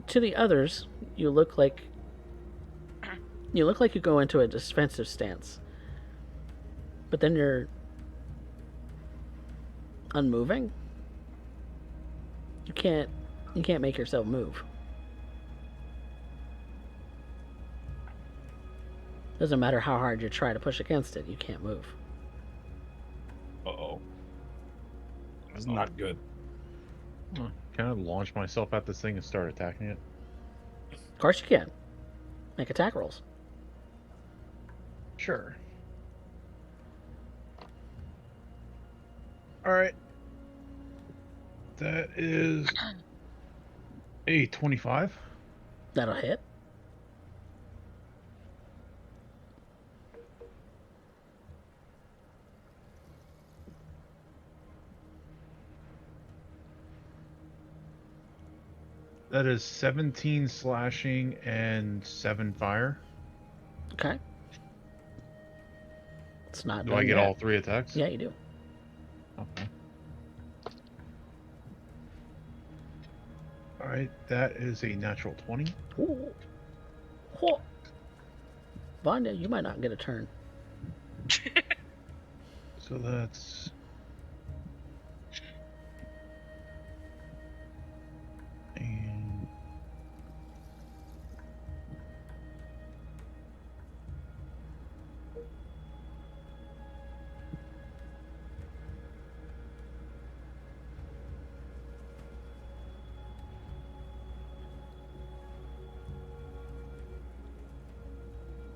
to the others. You look like you go into a defensive stance, but then you're unmoving. You can't make yourself move. Doesn't matter how hard you try to push against it, you can't move. Uh-oh. That's not good. Can I launch myself at this thing and start attacking it? Of course you can. Make attack rolls. Sure. Alright. That is a 25. That'll hit. That is 17 slashing and 7 fire. Okay. It's not. Do I get all 3 attacks? Yeah, you do. Okay. Alright, that is a natural 20. Ooh. Whoa. Vanya, you might not get a turn. So that's... And...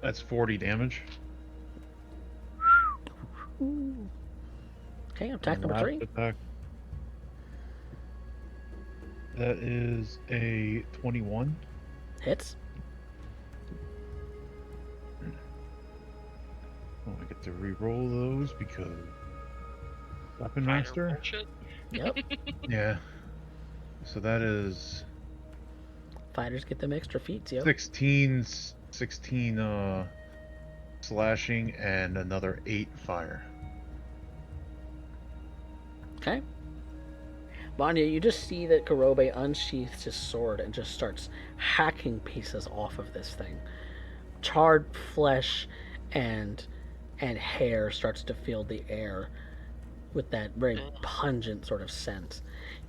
That's 40 damage. Ooh. Okay, attack number Last 3. attack. That is a 21. Hits. Oh, I get to re-roll those because Weapon Fire Master. bullshit. Yep. Yeah. So that is Fighters get them extra feats, yo. 16 slashing and another 8 fire. Okay. Vanya, you just see that Kurobe unsheaths his sword and just starts hacking pieces off of this thing. Charred flesh and hair starts to fill the air with that very pungent sort of scent.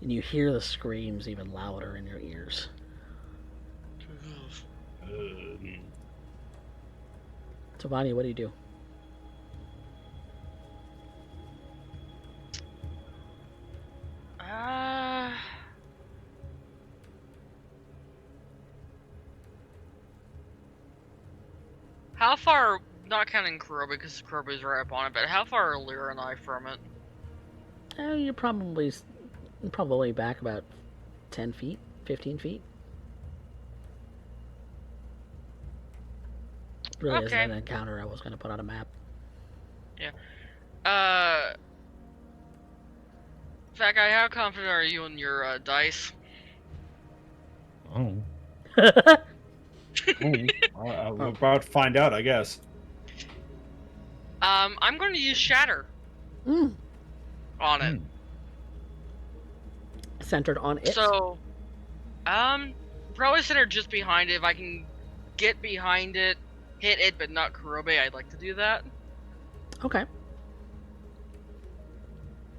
And you hear the screams even louder in your ears. So Vanya, what do you do? How far, not counting Kurobe because Kurobe's right up on it, but how far are Lyra and I from it? You're probably back about 10 feet, 15 feet. Really isn't Okay. an encounter I was going to put on a map. Fat guy, how confident are you in your dice? Oh. We're about to find out, I guess. I'm going to use Shatter Mm. on it. Centered on it. So, probably centered just behind it. If I can get behind it, hit it, but not Kurobe, I'd like to do that. Okay.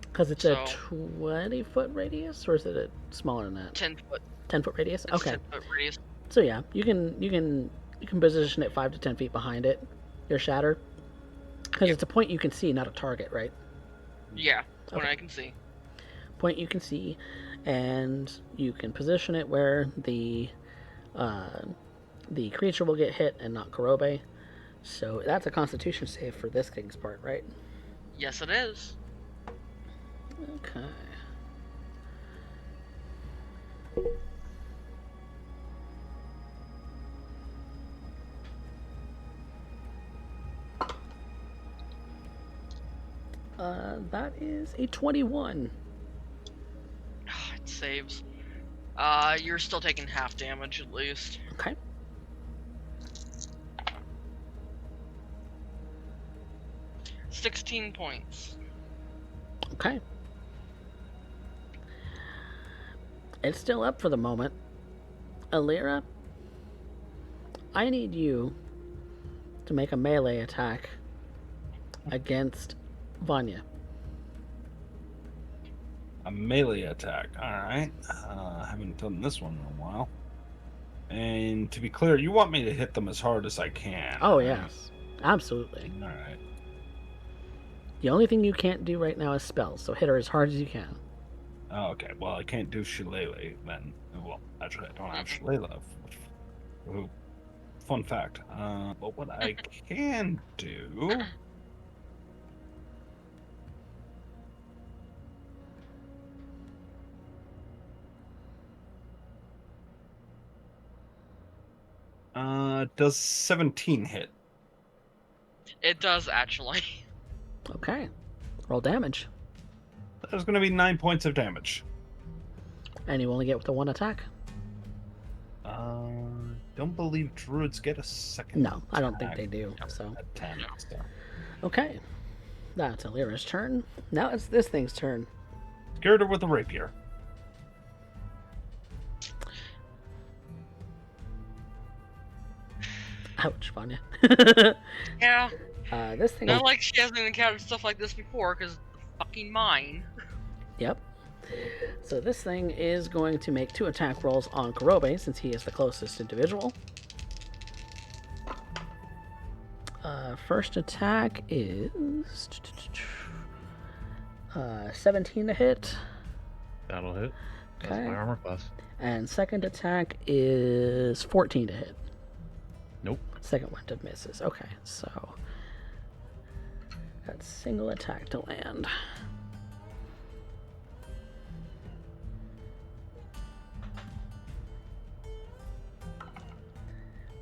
Because it's So- a 20-foot radius, or is it smaller than that? 10 foot. 10-foot radius. It's Okay. 10 foot radius. So yeah, you can position it 5 to 10 feet behind it. Your shatter, because it's a point you can see, not a target, right? Yeah, when Okay. I can see. Point you can see, and you can position it where the creature will get hit and not Kurobe. So that's a Constitution save for this king's part, right? Yes, it is. Okay. That is a 21. It saves. You're still taking half damage at least. Okay. $16 points. Okay. It's still up for the moment. Alira, I need you to make a melee attack against Vanya. A melee attack. Alright. I haven't done this one in a while. And to be clear, you want me to hit them as hard as I can. Oh, right? yes. Absolutely. Alright. The only thing you can't do right now is spells, so hit her as hard as you can. Oh, okay. Well, I can't do Shillelagh then. Well, actually, I don't have Shillelagh. Ooh, fun fact. But what I can do... does 17 hit? It does actually. Okay. Roll damage. There's going to be 9 points of damage. And you only get the one attack? Don't believe druids get a second. No, I don't think attack they do. So, at 10, so. okay. That's Alira's turn. Now it's this thing's turn. Scared her with a rapier. Ouch, Vanya. Yeah. This thing. Not like she hasn't encountered stuff like this before, because fucking mine. Yep. So this thing is going to make 2 attack rolls on Kurobe, since he is the closest individual. First attack is 17 to hit, That'll hit. That's Okay. my armor class. and second attack is 14 to hit. Nope. Second one to misses. Okay, so that's single attack to land.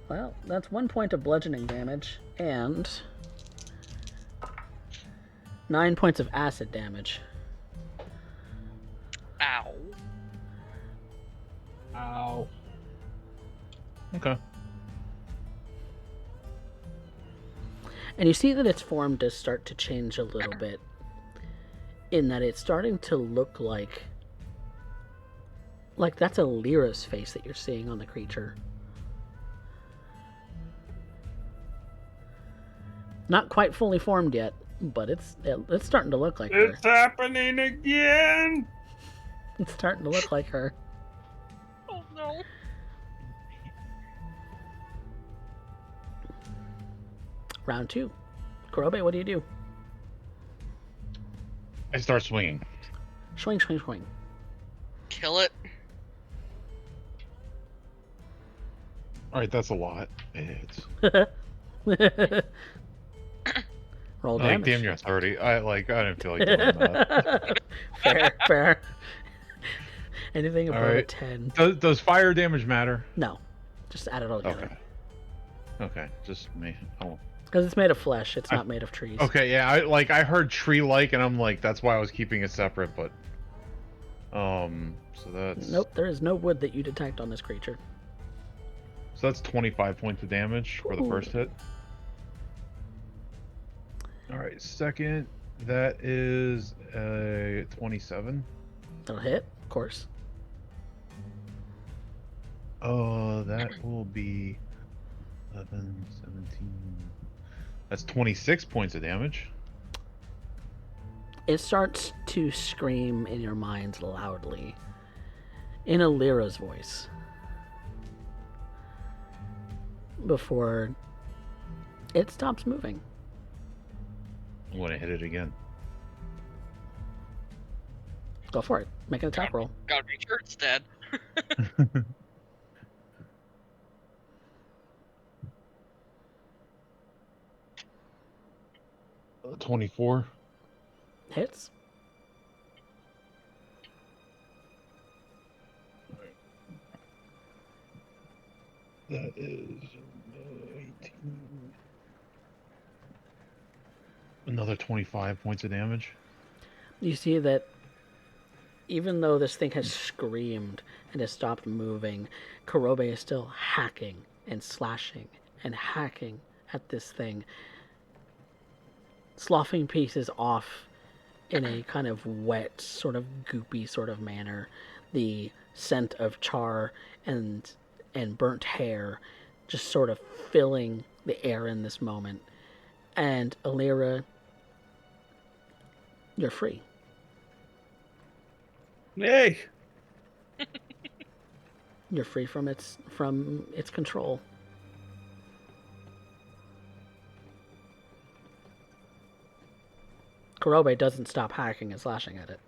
Well, that's 1 point of bludgeoning damage and 9 points of acid damage. Ow. Ow. Okay. And you see that its form does start to change a little bit, in that it's starting to look like that's a Lyra's face that you're seeing on the creature. Not quite fully formed yet, but it's starting to look like her. It's happening again! It's starting to look like her. Oh no. Round 2. Kurobe, what do you do? I start swinging. Swing, swing, swing. Kill it. All right, that's a lot. It's Roll like damage. damn near 30. I didn't feel like doing that. Fair, fair. Anything All above a right. 10. Does fire damage matter? No. Just add it all together. Okay. Okay, just me. Oh. Because it's made of flesh, it's not made of trees. Okay, yeah, I heard tree-like, and I'm like, that's why I was keeping it separate. But so that's Nope, there is no wood that you detect on this creature. so that's 25 points of damage for the first hit. All right, second, that is 27. That'll hit, of course. That will be 11, 17. That's 26 points of damage. It starts to scream in your mind loudly, in Alira's voice, before it stops moving. I'm going to hit it again. Go for it. Make an attack roll. Gotta make sure it's dead. 24. Hits. That is 18. Another 25 points of damage. You see that even though this thing has screamed and has stopped moving, Kurobe is still hacking and slashing and hacking at this thing, sloughing pieces off in a kind of wet, sort of goopy sort of manner. The scent of char and burnt hair just sort of filling the air in this moment. And Alira, you're free. Yay! You're free from its control. Kurobe doesn't stop hacking and slashing at it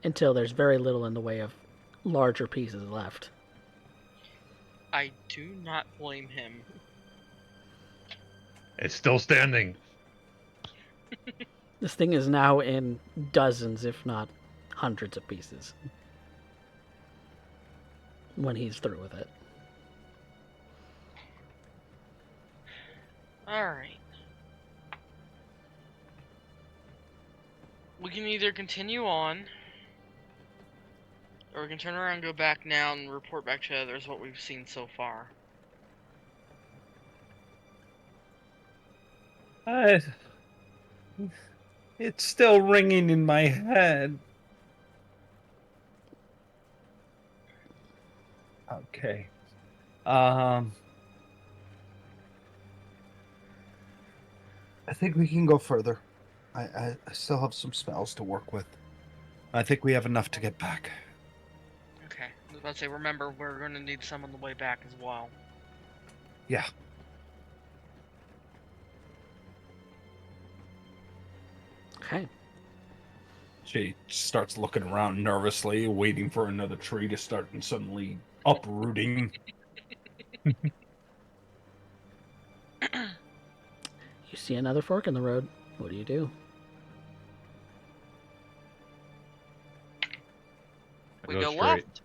until there's very little in the way of larger pieces left. I do not blame him. It's still standing. This thing is now in dozens, if not hundreds of pieces when he's through with it. Alright. We can either continue on, or we can turn around and go back now and report back to others what we've seen so far. It's still ringing in my head. Okay. I think we can go further. I still have some spells to work with. I think we have enough to get back. Okay. I was about to say, remember, we're going to need some on the way back as well. Yeah. Okay. She starts looking around nervously, waiting for another tree to start and suddenly uprooting. You see another fork in the road. What do you do? We Go go straight. left.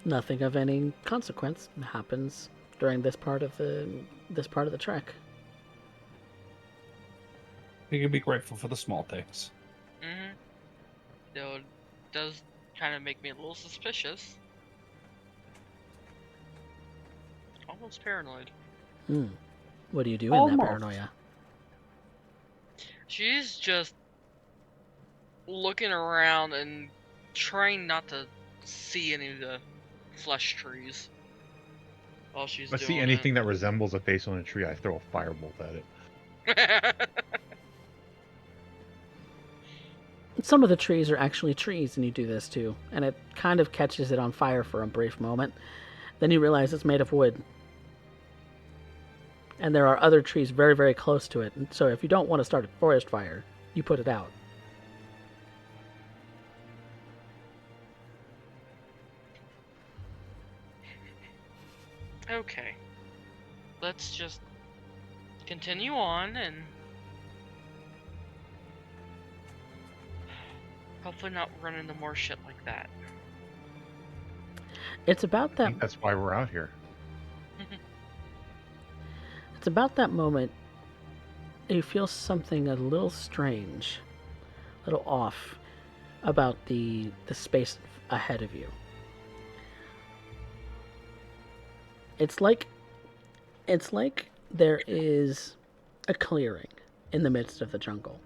Nothing of any consequence happens during this part of the trek. You can be grateful for the small things. Mm-hmm. Though it does kind of make me a little suspicious. Almost paranoid. What do you do in that Almost. paranoia? She's just looking around and trying not to see any of the flesh trees while she's If I doing see anything that resembles a face on a tree, I throw a firebolt at it. Some of the trees are actually trees, and you do this too, and it kind of catches it on fire for a brief moment. Then you realize it's made of wood. And there are other trees very, very close to it, and so if you don't want to start a forest fire, you put it out. Okay. Let's just continue on and hopefully not run into more shit like that. It's about I that. think that's why we're out here. It's about that moment you feel something a little strange, a little off about the space ahead of you. It's like there is a clearing in the midst of the jungle.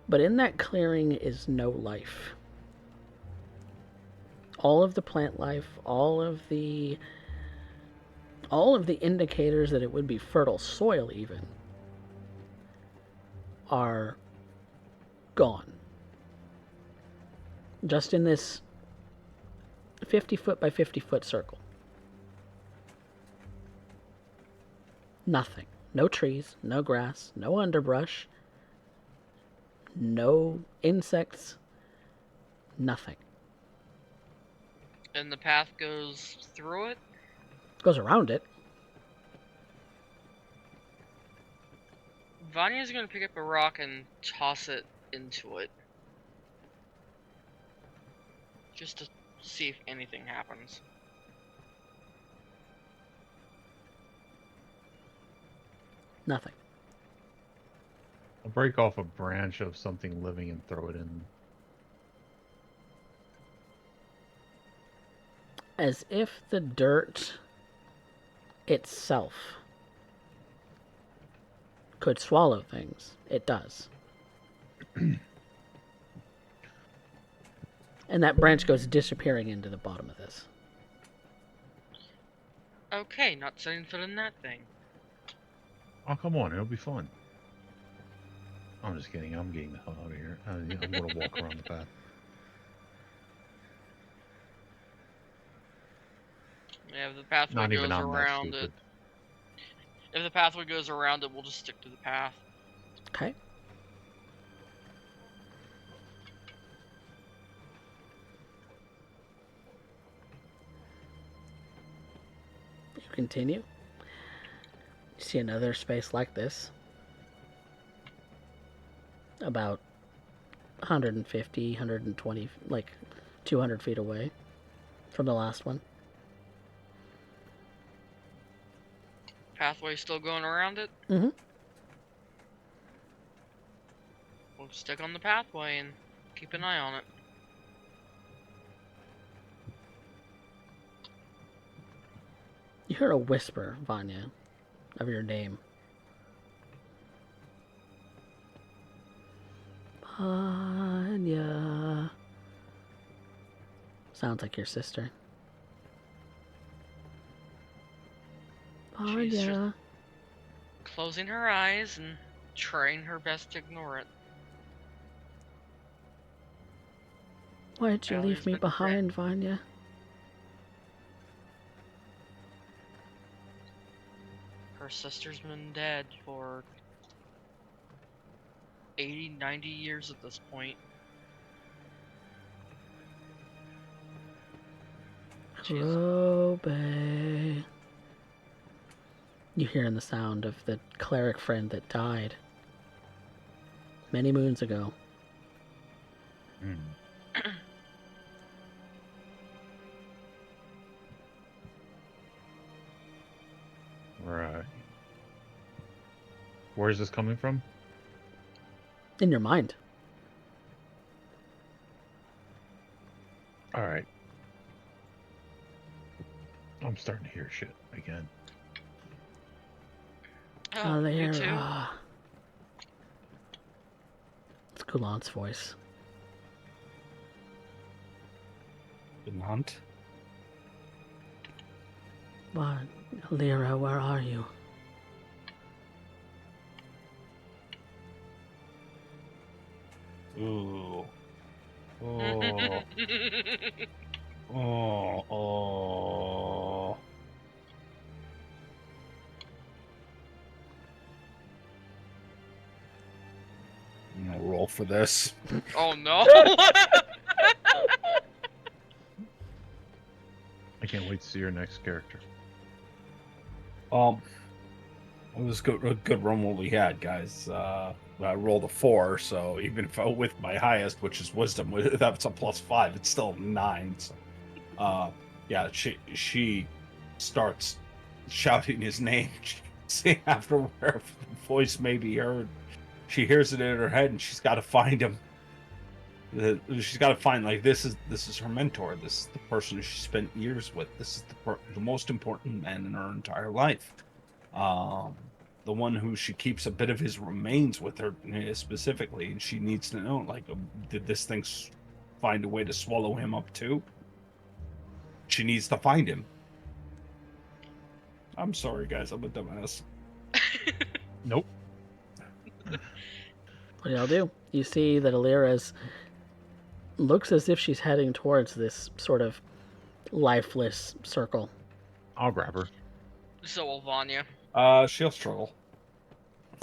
But in that clearing is no life. All of the plant life, all of the indicators that it would be fertile soil even are gone. Just in this 50-foot by 50-foot circle. Nothing. No trees, no grass, no underbrush, no insects, nothing. And the path goes through it? Goes around it. Vanya's gonna pick up a rock and toss it into it. Just to see if anything happens. Nothing. I'll break off a branch of something living and throw it in. As if the dirt itself could swallow things. It does. And that branch goes disappearing into the bottom of this. Okay, not setting foot in that thing. Oh, come on, it'll be fun. I'm just kidding. I'm getting the hell out of here. I'm going to walk around the path. Yeah, if the pathway Not goes even I'm that around it. stupid. If the pathway goes around it, we'll just stick to the path. Okay. You continue. You see another space like this. About 150, 120, like 200 feet away from the last one. Pathway still going around it? Mm-hmm. We'll stick on the pathway and keep an eye on it. You hear a whisper, Vanya, of your name. Vanya. Sounds like your sister. She's just Vanya. closing her eyes and trying her best to ignore it. Why did you Allie's leave me been behind, Vanya? Her sister's been dead for 80, 90 years at this point. She's Robe. You hearing the sound of the cleric friend that died many moons ago. Hmm. Right. Where is this coming from? In your mind. All right. I'm starting to hear shit again. Oh, you too? Alera. It's Kulan's voice. Been hunt. What? Alera, where are you? Ooh. Oh. Oh. Oh. I'm gonna roll for this. Oh no! I can't wait to see your next character. It was a good run what we had, guys. I rolled a 4, so even if I with my highest, which is wisdom, that's a +5. It's still 9. So, yeah, she starts shouting his name. See, after where the voice may be heard, she hears it in her head, and she's got to find him. She's got to find, like, this is her mentor. This is the person she spent years with. This is the most important man in her entire life. The one who she keeps a bit of his remains with her specifically, and she needs to know, like, did this thing find a way to swallow him up too? She needs to find him. I'm sorry, guys. I'm a dumbass. Nope. What do y'all do? You see that Alira's looks as if she's heading towards this sort of lifeless circle. I'll grab her. So will Vanya. She'll struggle.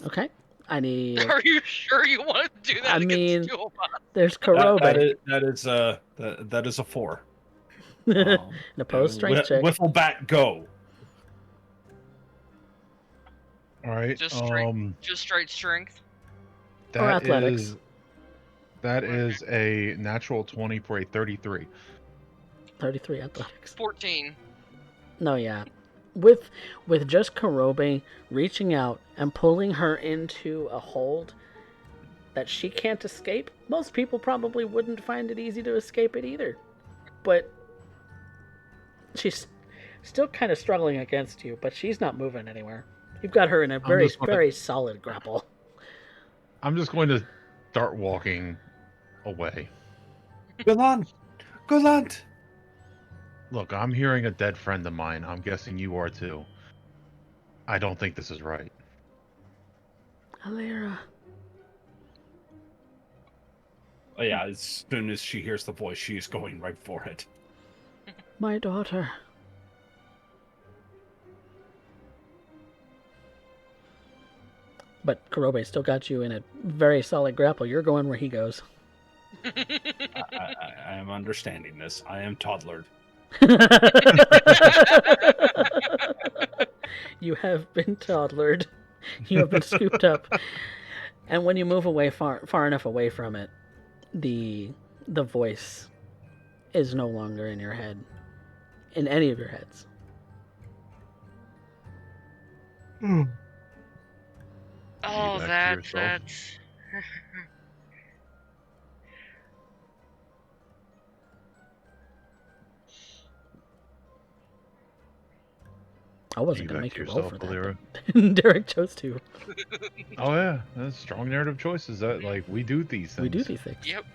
Okay. I need. Are you sure you want to do that I against mean, two of us? there's Karobe. That is a 4. An opposed strength check. Wiffle bat go. All right. Just straight strength. Or athletics. That is a natural 20 for a 33. 33 athletics. 14. No, yeah. With just Karobe reaching out and pulling her into a hold that she can't escape, most people probably wouldn't find it easy to escape it either. But she's still kind of struggling against you, but she's not moving anywhere. You've got her in a very solid grapple. I'm just going to start walking away. Golan! Look, I'm hearing a dead friend of mine. I'm guessing you are too. I don't think this is right. Alira. Oh, yeah, as soon as she hears the voice, she is going right for it. My daughter. But Karobe still got you in a very solid grapple. You're going where he goes. I am understanding this. I am toddlered. You have been toddlered. You have been scooped up. And when you move away far enough away from it, the voice is no longer in your head. In any of your heads. Oh, that's I wasn't Piggyback going to make to you roll yourself, for that. Alira. But Derek chose to. Oh yeah, that's strong narrative choices. That, like, we do these things. We do these things. Yep.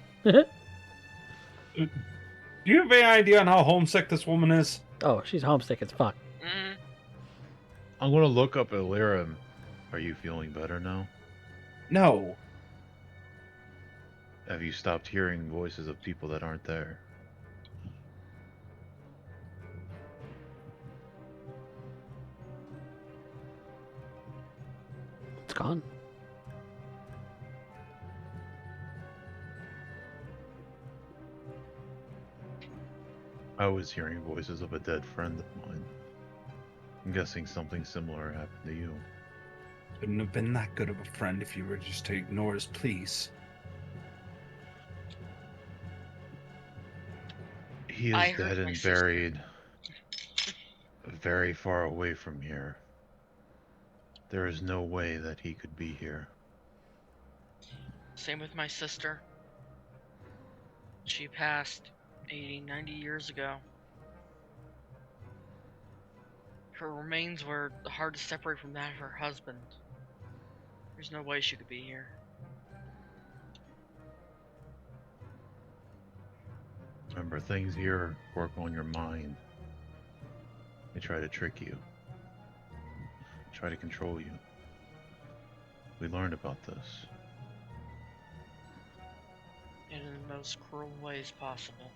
Do you have any idea on how homesick this woman is? Oh, she's homesick as fuck. Mm. I'm gonna look up at Alira. And, are you feeling better now? No. Have you stopped hearing voices of people that aren't there? It's gone. I was hearing voices of a dead friend of mine. I'm guessing something similar happened to you. Couldn't have been that good of a friend if you were just to ignore his pleas. He I is heard dead my and sister. buried very far away from here. There is no way that he could be here. Same with my sister. She passed 80, 90 years ago. Her remains were hard to separate from that of her husband. There's no way she could be here. Remember, things here work on your mind. They try to trick you. Try to control you. We learned about this. And in the most cruel ways possible.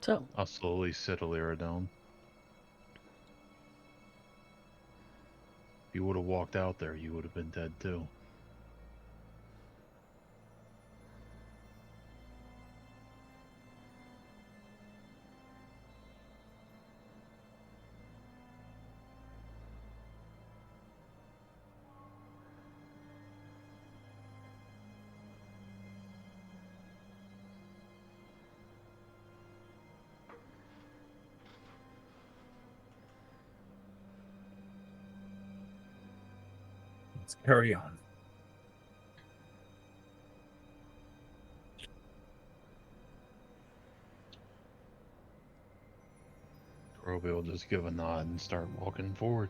So, I'll slowly sit Alira down. If you would have walked out there, you would have been dead too. Let's carry on. Roby will just give a nod and start walking forward.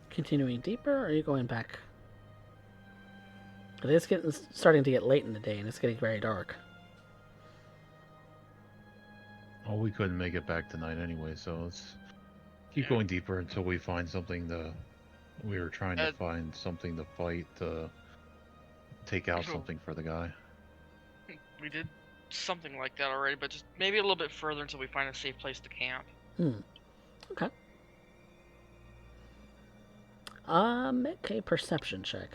Continuing deeper, or are you going back? It is starting to get late in the day, and it's getting very dark. Oh, we couldn't make it back tonight anyway, so let's keep going deeper until we find something to... We were trying to find something to fight, to take out something for the guy. We did something like that already, but just maybe a little bit further until we find a safe place to camp. Okay. Make a perception check.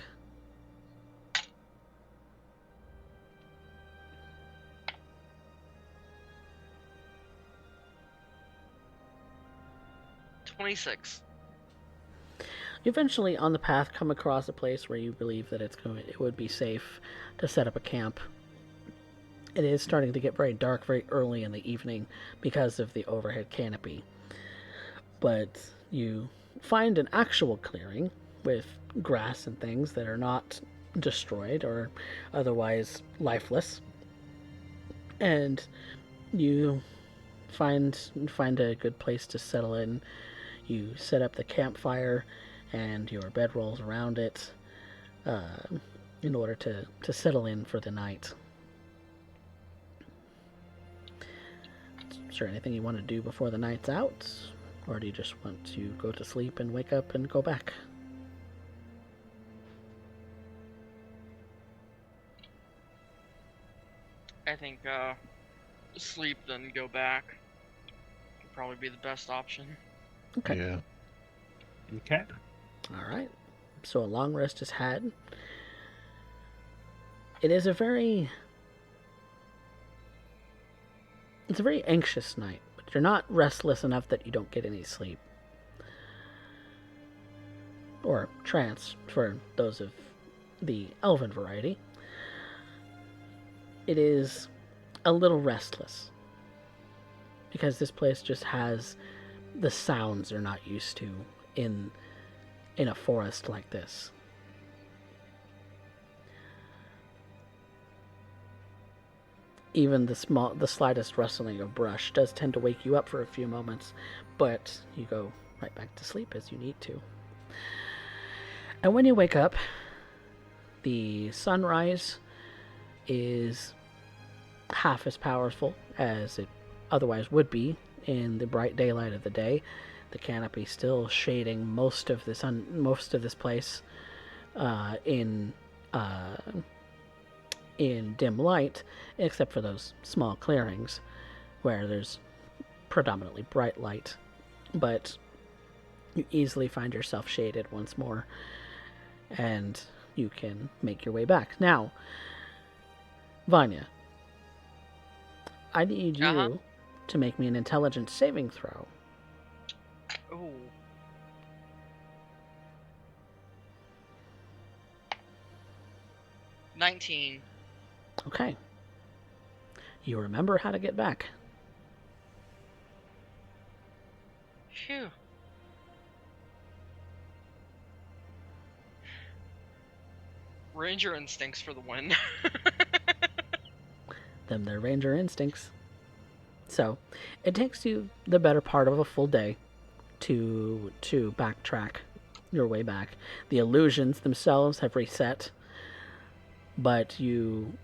$26. You eventually, on the path, come across a place where you believe that it would be safe to set up a camp. It is starting to get very dark very early in the evening because of the overhead canopy. But you find an actual clearing with grass and things that are not destroyed or otherwise lifeless. And you find a good place to settle in. You set up the campfire and your bedrolls around it in order to settle in for the night. Is there anything you want to do before the night's out? Or do you just want to go to sleep and wake up and go back? I think sleep then go back would probably be the best option. Okay. Yeah. Okay. Alright. So a long rest is had. It's a very anxious night, but you're not restless enough that you don't get any sleep. Or trance, for those of the elven variety. It is a little restless, because this place just has the sounds they're not used to in a forest like this. Even the slightest rustling of brush does tend to wake you up for a few moments, but you go right back to sleep as you need to. And when you wake up, the sunrise is half as powerful as it otherwise would be in the bright daylight of the day. The canopy still shading most of this place in dim light, except for those small clearings where there's predominantly bright light. But you easily find yourself shaded once more, and you can make your way back. Now, Vanya, I need you to make me an intelligence saving throw. Ooh. $19. Okay. You remember how to get back. Phew. Ranger instincts for the win. Them their ranger instincts. So, it takes you the better part of a full day to backtrack your way back. The illusions themselves have reset, but you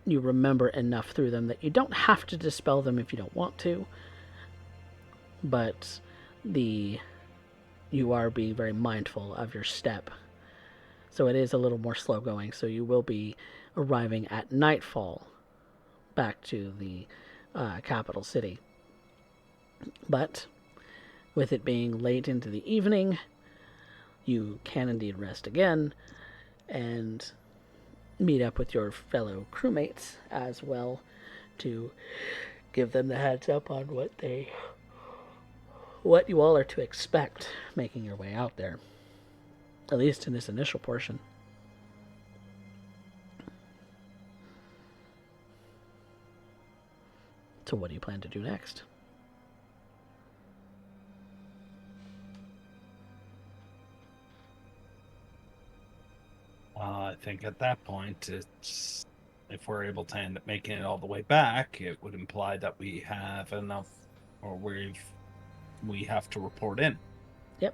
remember enough through them that you don't have to dispel them if you don't want to. But you are being very mindful of your step. So it is a little more slow going, so you will be arriving at nightfall back to the capital city. But with it being late into the evening, you can indeed rest again and meet up with your fellow crewmates as well to give them the heads up on what you all are to expect making your way out there, at least in this initial portion. So what do you plan to do next? I think at that point, it's if we're able to end up making it all the way back, it would imply that we have enough, or we have to report in. Yep.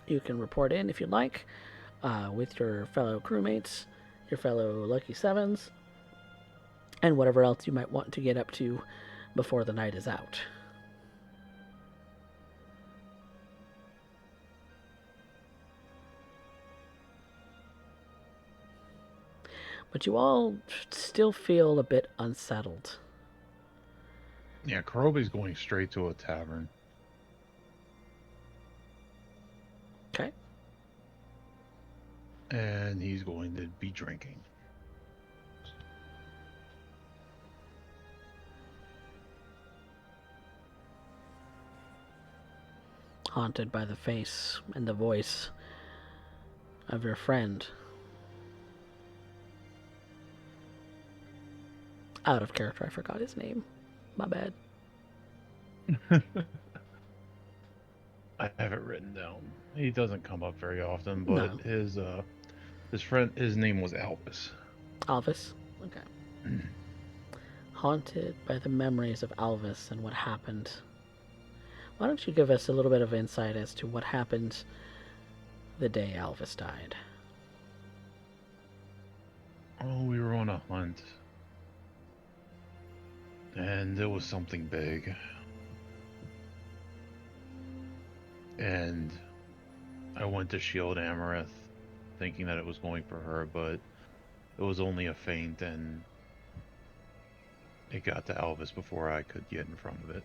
You can report in if you'd like, with your fellow crewmates, your fellow Lucky Sevens, and whatever else you might want to get up to before the night is out. But you all still feel a bit unsettled. Yeah, Karobe's going straight to a tavern. Okay. And he's going to be drinking. Haunted by the face and the voice of your friend. Out of character, I forgot his name. My bad. I have it written down. He doesn't come up very often, No. but his name was Elvis. Alvis? Okay. Haunted by the memories of Alvis and what happened. Why don't you give us a little bit of insight as to what happened the day Alvis died? Oh, we were on a hunt. And there was something big. And I went to shield Amareth, thinking that it was going for her, but it was only a feint, and it got to Elvis before I could get in front of it.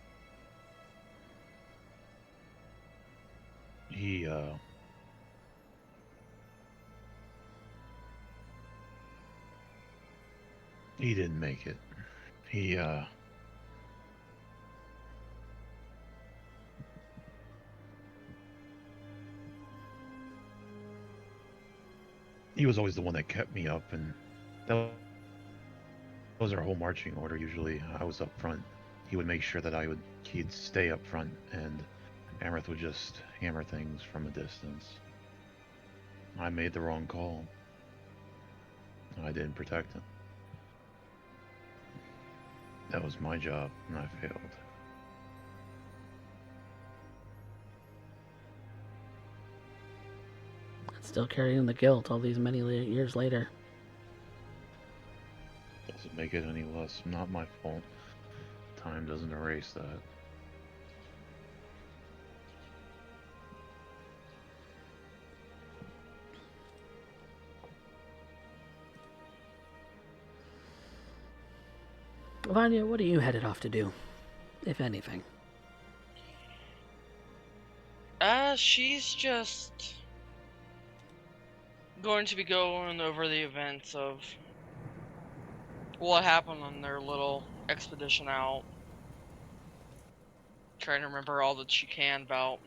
He didn't make it. He was always the one that kept me up, and that was our whole marching order. Usually I was up front. He would make sure that he'd stay up front, and Amareth would just hammer things from a distance. I made the wrong call. I didn't protect him. That was my job, and I failed. Still carrying the guilt all these many years later. Doesn't make it any less. Not my fault. Time doesn't erase that. Vanya, what are you headed off to do, if anything? She's just going to be going over the events of what happened on their little expedition out. Trying to remember all that she can about,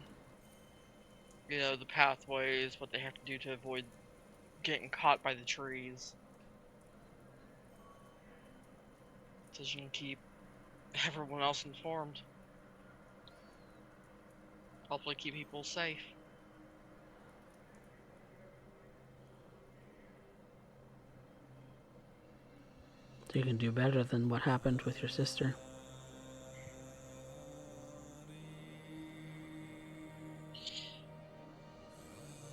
the pathways, what they have to do to avoid getting caught by the trees. So she can keep everyone else informed. Hopefully keep people safe. So you can do better than what happened with your sister.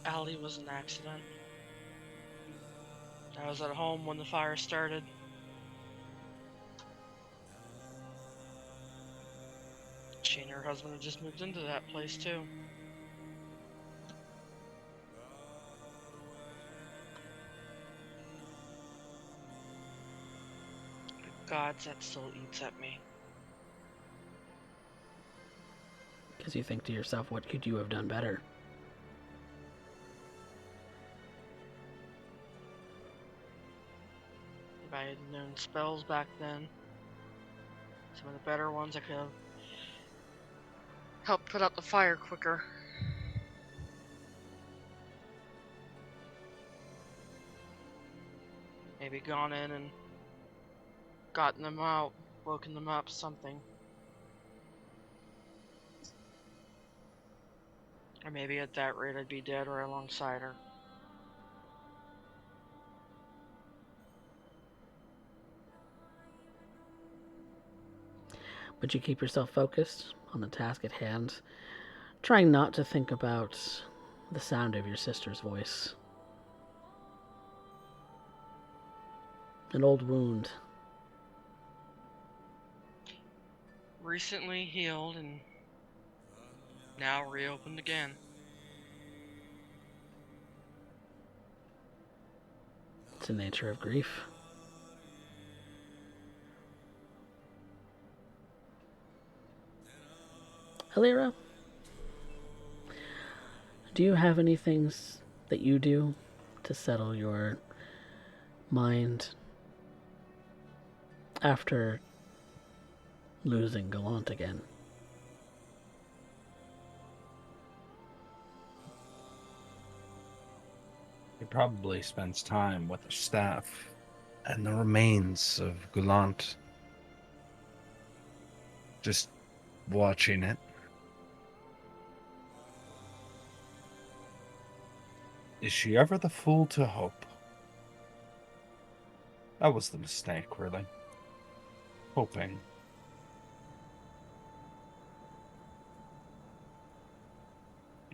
Allie was an accident. I was at home when the fire started. She and her husband had just moved into that place too. God, that still eats at me. Because you think to yourself, what could you have done better? had known spells back then, some of the better ones that could have helped put out the fire quicker. Maybe gone in and gotten them out, woken them up, something. Or maybe at that rate I'd be dead right alongside her. But you keep yourself focused on the task at hand, trying not to think about the sound of your sister's voice. An old wound. Recently healed and now reopened again. It's the nature of grief. Alira, do you have any things that you do to settle your mind after losing Gallant again? He probably spends time with the staff and the remains of Gallant, just watching it. Is she ever the fool to hope? That was the mistake, really. Hoping.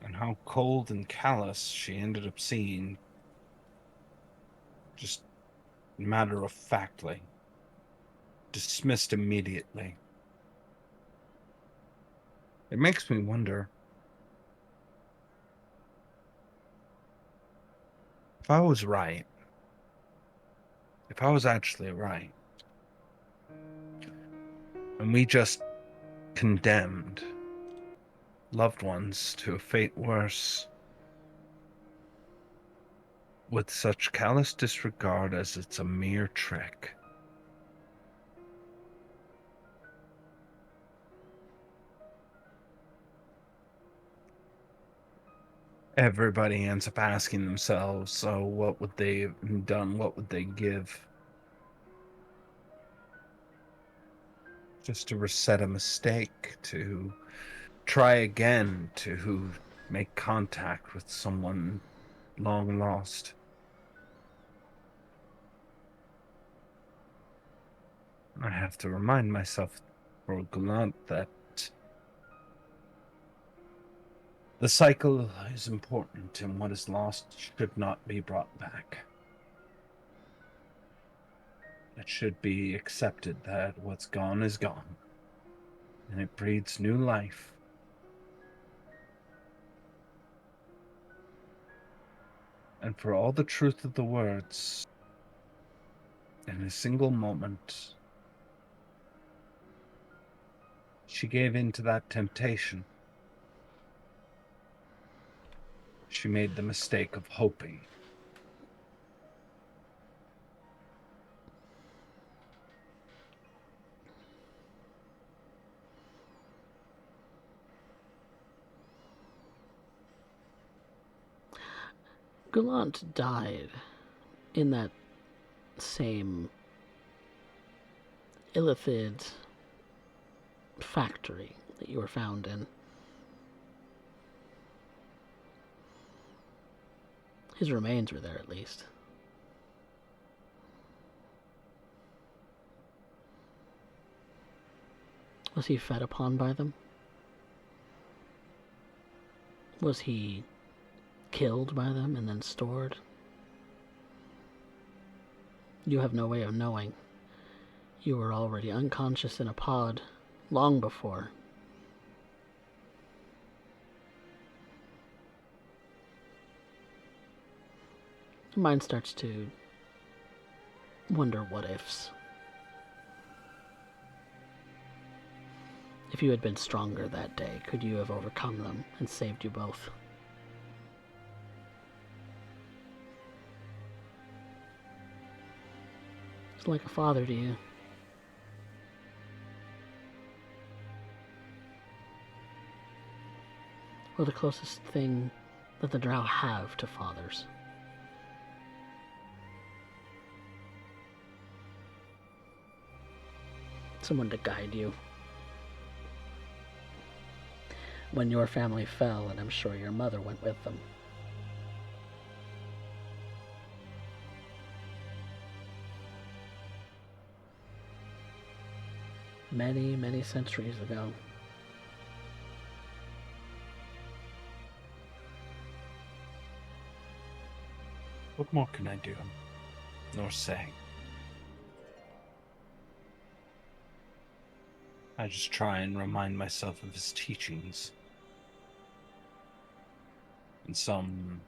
And how cold and callous she ended up seeing. Just matter-of-factly. Dismissed immediately. It makes me wonder if I was right. If I was actually right. And we just condemned loved ones to a fate worse with such callous disregard as it's a mere trick. Everybody ends up asking themselves, so what would they have done? What would they give? Just to reset a mistake, to try again, to make contact with someone long lost. I have to remind myself for Gallant that the cycle is important, and what is lost should not be brought back. It should be accepted that what's gone is gone, and it breeds new life. And for all the truth of the words, in a single moment, she gave in to that temptation. She made the mistake of hoping. Gallant died in that same illithid factory that you were found in. His remains were there, at least. Was he fed upon by them? Was he killed by them and then stored? You have no way of knowing. You were already unconscious in a pod long before. Your mind starts to wonder what ifs. If you had been stronger that day, could you have overcome them and saved you both? like a father to you? Or the closest thing that the Drow have to fathers? Someone to guide you. When your family fell, and I'm sure your mother went with them. Many, many centuries ago. What more can I do? Nor say. I just try and remind myself of his teachings. In some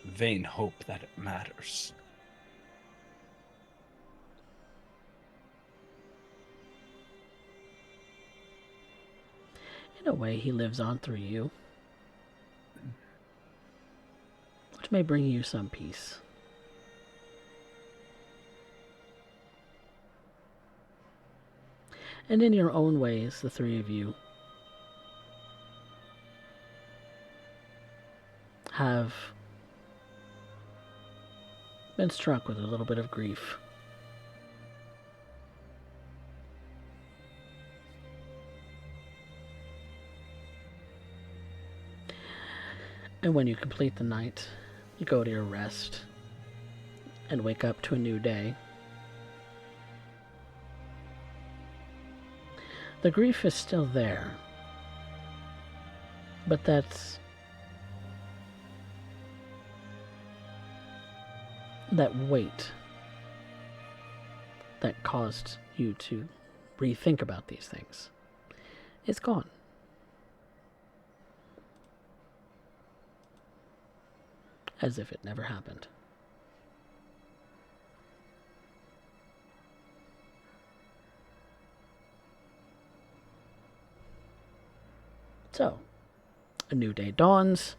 vain hope that it matters. In a way, he lives on through you, which may bring you some peace. And in your own ways, the three of you have been struck with a little bit of grief. And when you complete the night, you go to your rest and wake up to a new day. The grief is still there, but that weight that caused you to rethink about these things is gone. As if it never happened. So, a new day dawns.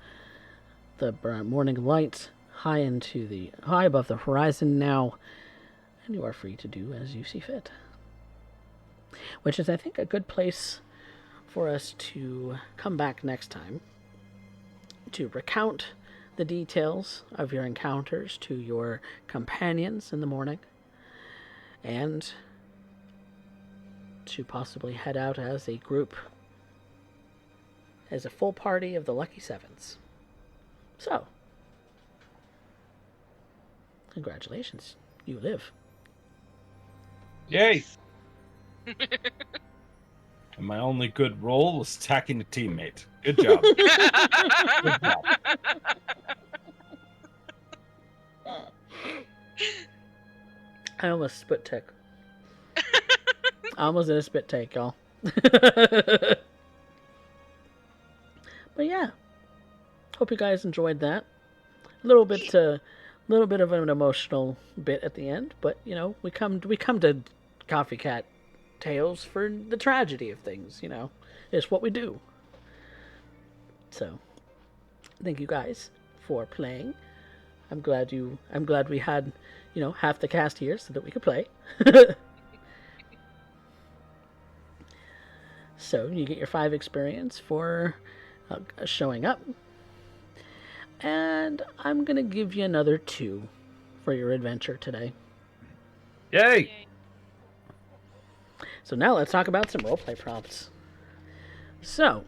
The bright morning light high above the horizon now, and you are free to do as you see fit. Which is, I think, a good place for us to come back next time to recount the details of your encounters to your companions in the morning, and to possibly head out as a group, as a full party of the Lucky Sevens. So, congratulations, you live. Yay! And my only good roll was attacking a teammate. Good job. Good job. I almost spit take. I almost did a spit take, y'all. But yeah, hope you guys enjoyed that. A little bit of an emotional bit at the end, but you know, we come to Coffee Cat Tales for the tragedy of things. You know, it's what we do. So, thank you guys for playing. I'm glad we had, you know, half the cast here so that we could play. So you get your 5 experience for showing up. And I'm going to give you another 2 for your adventure today. Yay! So now let's talk about some roleplay prompts. So,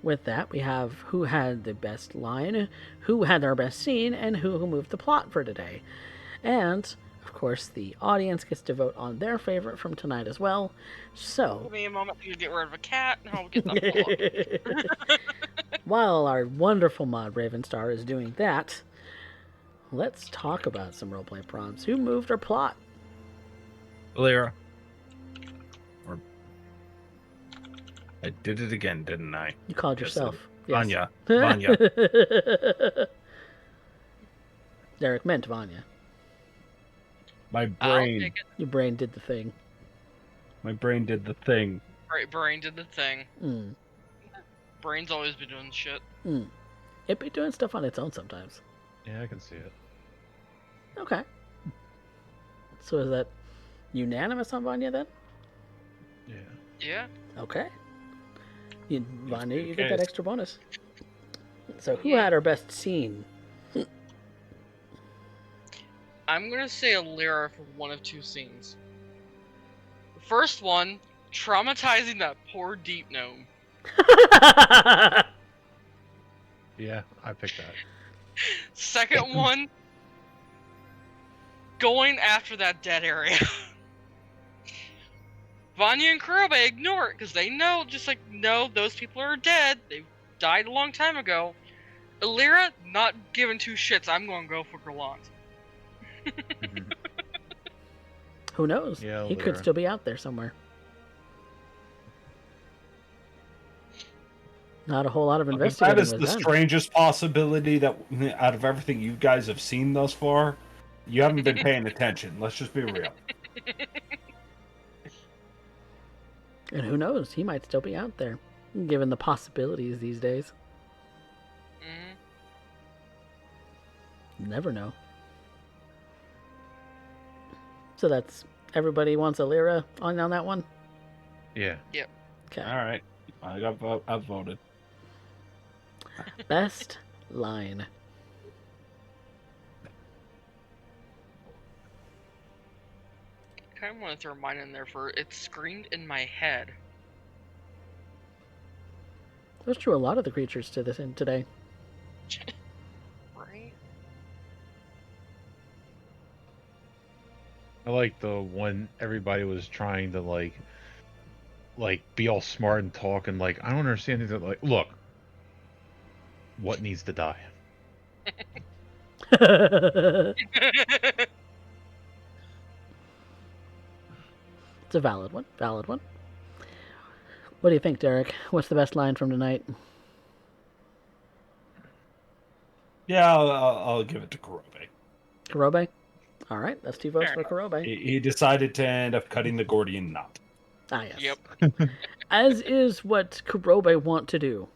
with that, we have who had the best line, who had their best scene, and who moved the plot for today. And, of course, the audience gets to vote on their favorite from tonight as well. So, Give me a moment to get rid of a cat, and I'll get the plot. While our wonderful mod Ravenstar is doing that, let's talk about some roleplay prompts. Who moved our plot? Valera. Or I did it again, didn't I? You called Yes, yourself. Vanya. Vanya. Derek meant Vanya. My I'll brain. take it. Your brain did the thing. My brain did the thing. Brain did the thing. Mm. Brain's always been doing shit. Mm. It be doing stuff on its own sometimes. Yeah, I can see it. Okay. So is that unanimous on Vanya then? Yeah. Yeah. Okay. Vanya, be the you get that case. extra bonus. So who had our best scene? I'm gonna say Alira for one of two scenes. The first one, traumatizing that poor deep gnome. Yeah, I picked that. Second one, going after that dead area. Vanya and Kurobe ignore it because they know, just like, no, those people are dead. They've died a long time ago. Alira, not giving two shits. I'm gonna go for Gallant. Who knows? Yeah, He could Lyra. still be out there somewhere. Not a whole lot of If investigating that is was the done. strangest possibility that out of everything you guys have seen thus far, you haven't been paying attention. Let's just be real. And who knows? He might still be out there, given the possibilities these days. Mhm. Never know. So that's everybody wants a Lyra on that one? Yeah. Okay. All right, I've voted. Best line. I kind of want to throw mine in there for it screamed in my head. That's true. A lot of the creatures to this in today. Right? I like the one everybody was trying to like be all smart and talk and like I don't understand it. Like, look, what needs to die? It's a valid one. Valid one. What do you think, Derek? What's the best line from tonight? Yeah, I'll give it to Kurobe. Kurobe? All right, that's 2 votes Fair for Kurobe. He decided to end up cutting the Gordian knot. Ah, yes. Yep. As is what Kurobe want to do.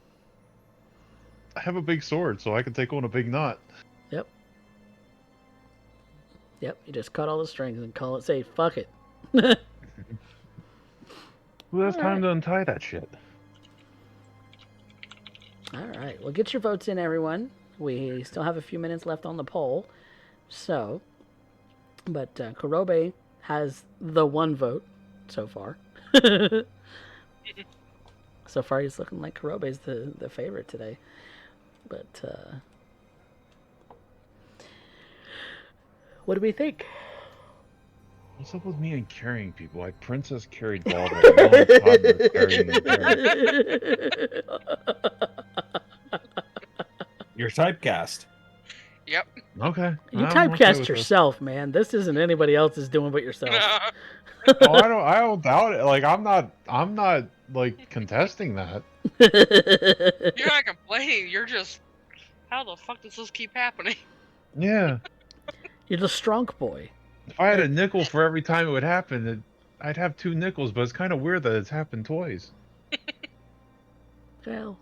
I have a big sword, so I can take on a big knot. Yep. Yep, you just cut all the strings and call it safe. Fuck it. Who has All time right. to untie that shit? All right. Well, get your votes in, everyone. We still have a few minutes left on the poll. So, but Kurobe has the 1 vote so far. So far, he's looking like Kurobe's the favorite today. But, what do we think? What's up with me and carrying people? Like Princess carried Balder. Now I'm toddler carrying the You're typecast. Yep. Okay. You I'm okay typecast with this. yourself, man. This isn't anybody else's doing but yourself. Oh, I don't doubt it. Like I'm not like contesting that. You're not complaining. You're just, how the fuck does this keep happening? Yeah. You're the strong boy. If I had a nickel for every time it would happen, I'd have 2 nickels, but it's kind of weird that it's happened twice. Well.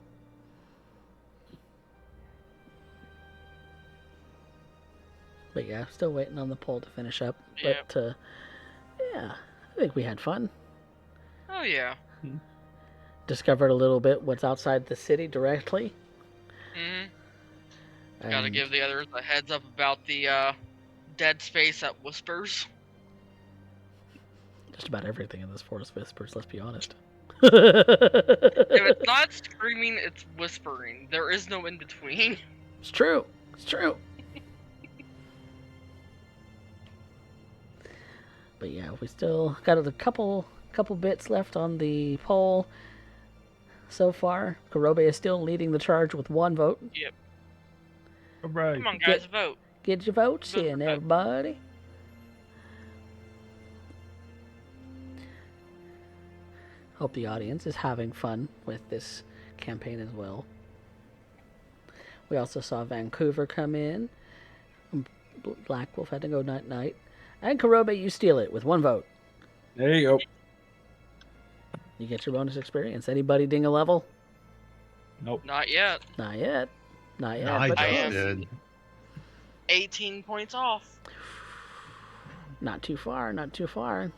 But yeah, still waiting on the poll to finish up. Yep. But, yeah, I think we had fun. Oh yeah. Discovered a little bit what's outside the city directly. Gotta And give the others a heads up about the dead space that whispers. just about everything in this forest whispers, let's be honest. If it's not screaming, it's whispering. There is no in between. It's true. It's true. But yeah, we still got a couple bits left on the poll so far. Kurobe is still leading the charge with 1 vote. Yep. All right. Come on, guys, vote. Get your votes Vote in, for vote. everybody. Hope the audience is having fun with this campaign as well. We also saw Vancouver come in. Black Wolf had to go night-night. And Kurobe, you steal it with 1 vote. There you go. You get your bonus experience. Anybody ding a level? Nope. Not yet. Not yet. Not yet. I but just I am. did. 18 points off. not too far, not too far.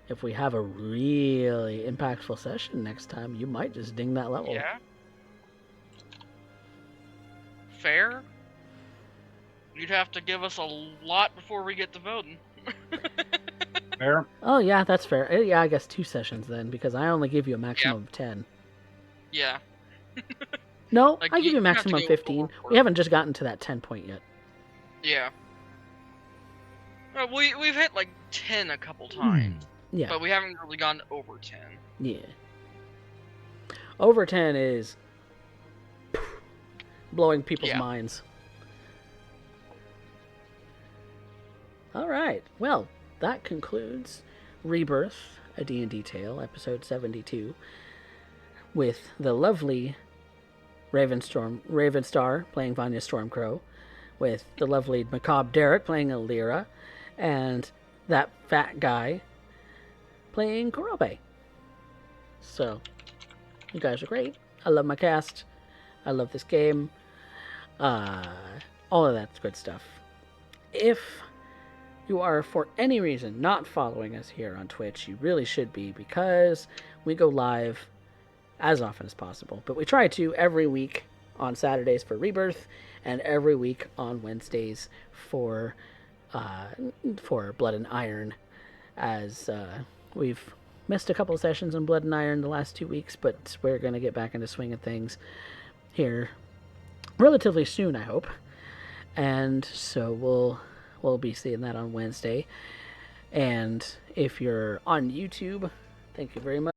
If we have a really impactful session next time, you might just ding that level. Yeah. Fair. You'd have to give us a lot before we get to voting. Fair. Oh, yeah, that's fair. Yeah, I guess 2 sessions then, because I only give you a maximum of 10. Yeah. No, Like, I give you a you have to maximum of go 15. overboard. We haven't just gotten to that 10 point yet. Yeah. Well, we've hit like 10 a couple times, Yeah, but we haven't really gone over 10. yeah. Over 10 is blowing people's Yeah. minds. All right. Well, that concludes Rebirth, a D&D Tale, episode 72, with the lovely Ravenstar playing Vanya Stormcrow, with the lovely Macabre Derek playing Alira, and that fat guy playing Kurobe. So, you guys are great. I love my cast. I love this game. All of that's good stuff. If you are, for any reason, not following us here on Twitch, you really should be, because we go live as often as possible. But we try to every week on Saturdays for Rebirth, and every week on Wednesdays for Blood and Iron, as we've missed a couple of sessions on Blood and Iron the last 2 weeks, but we're going to get back into swing of things here relatively soon, I hope. And so we'll be seeing that on Wednesday. And if you're on YouTube, thank you very much.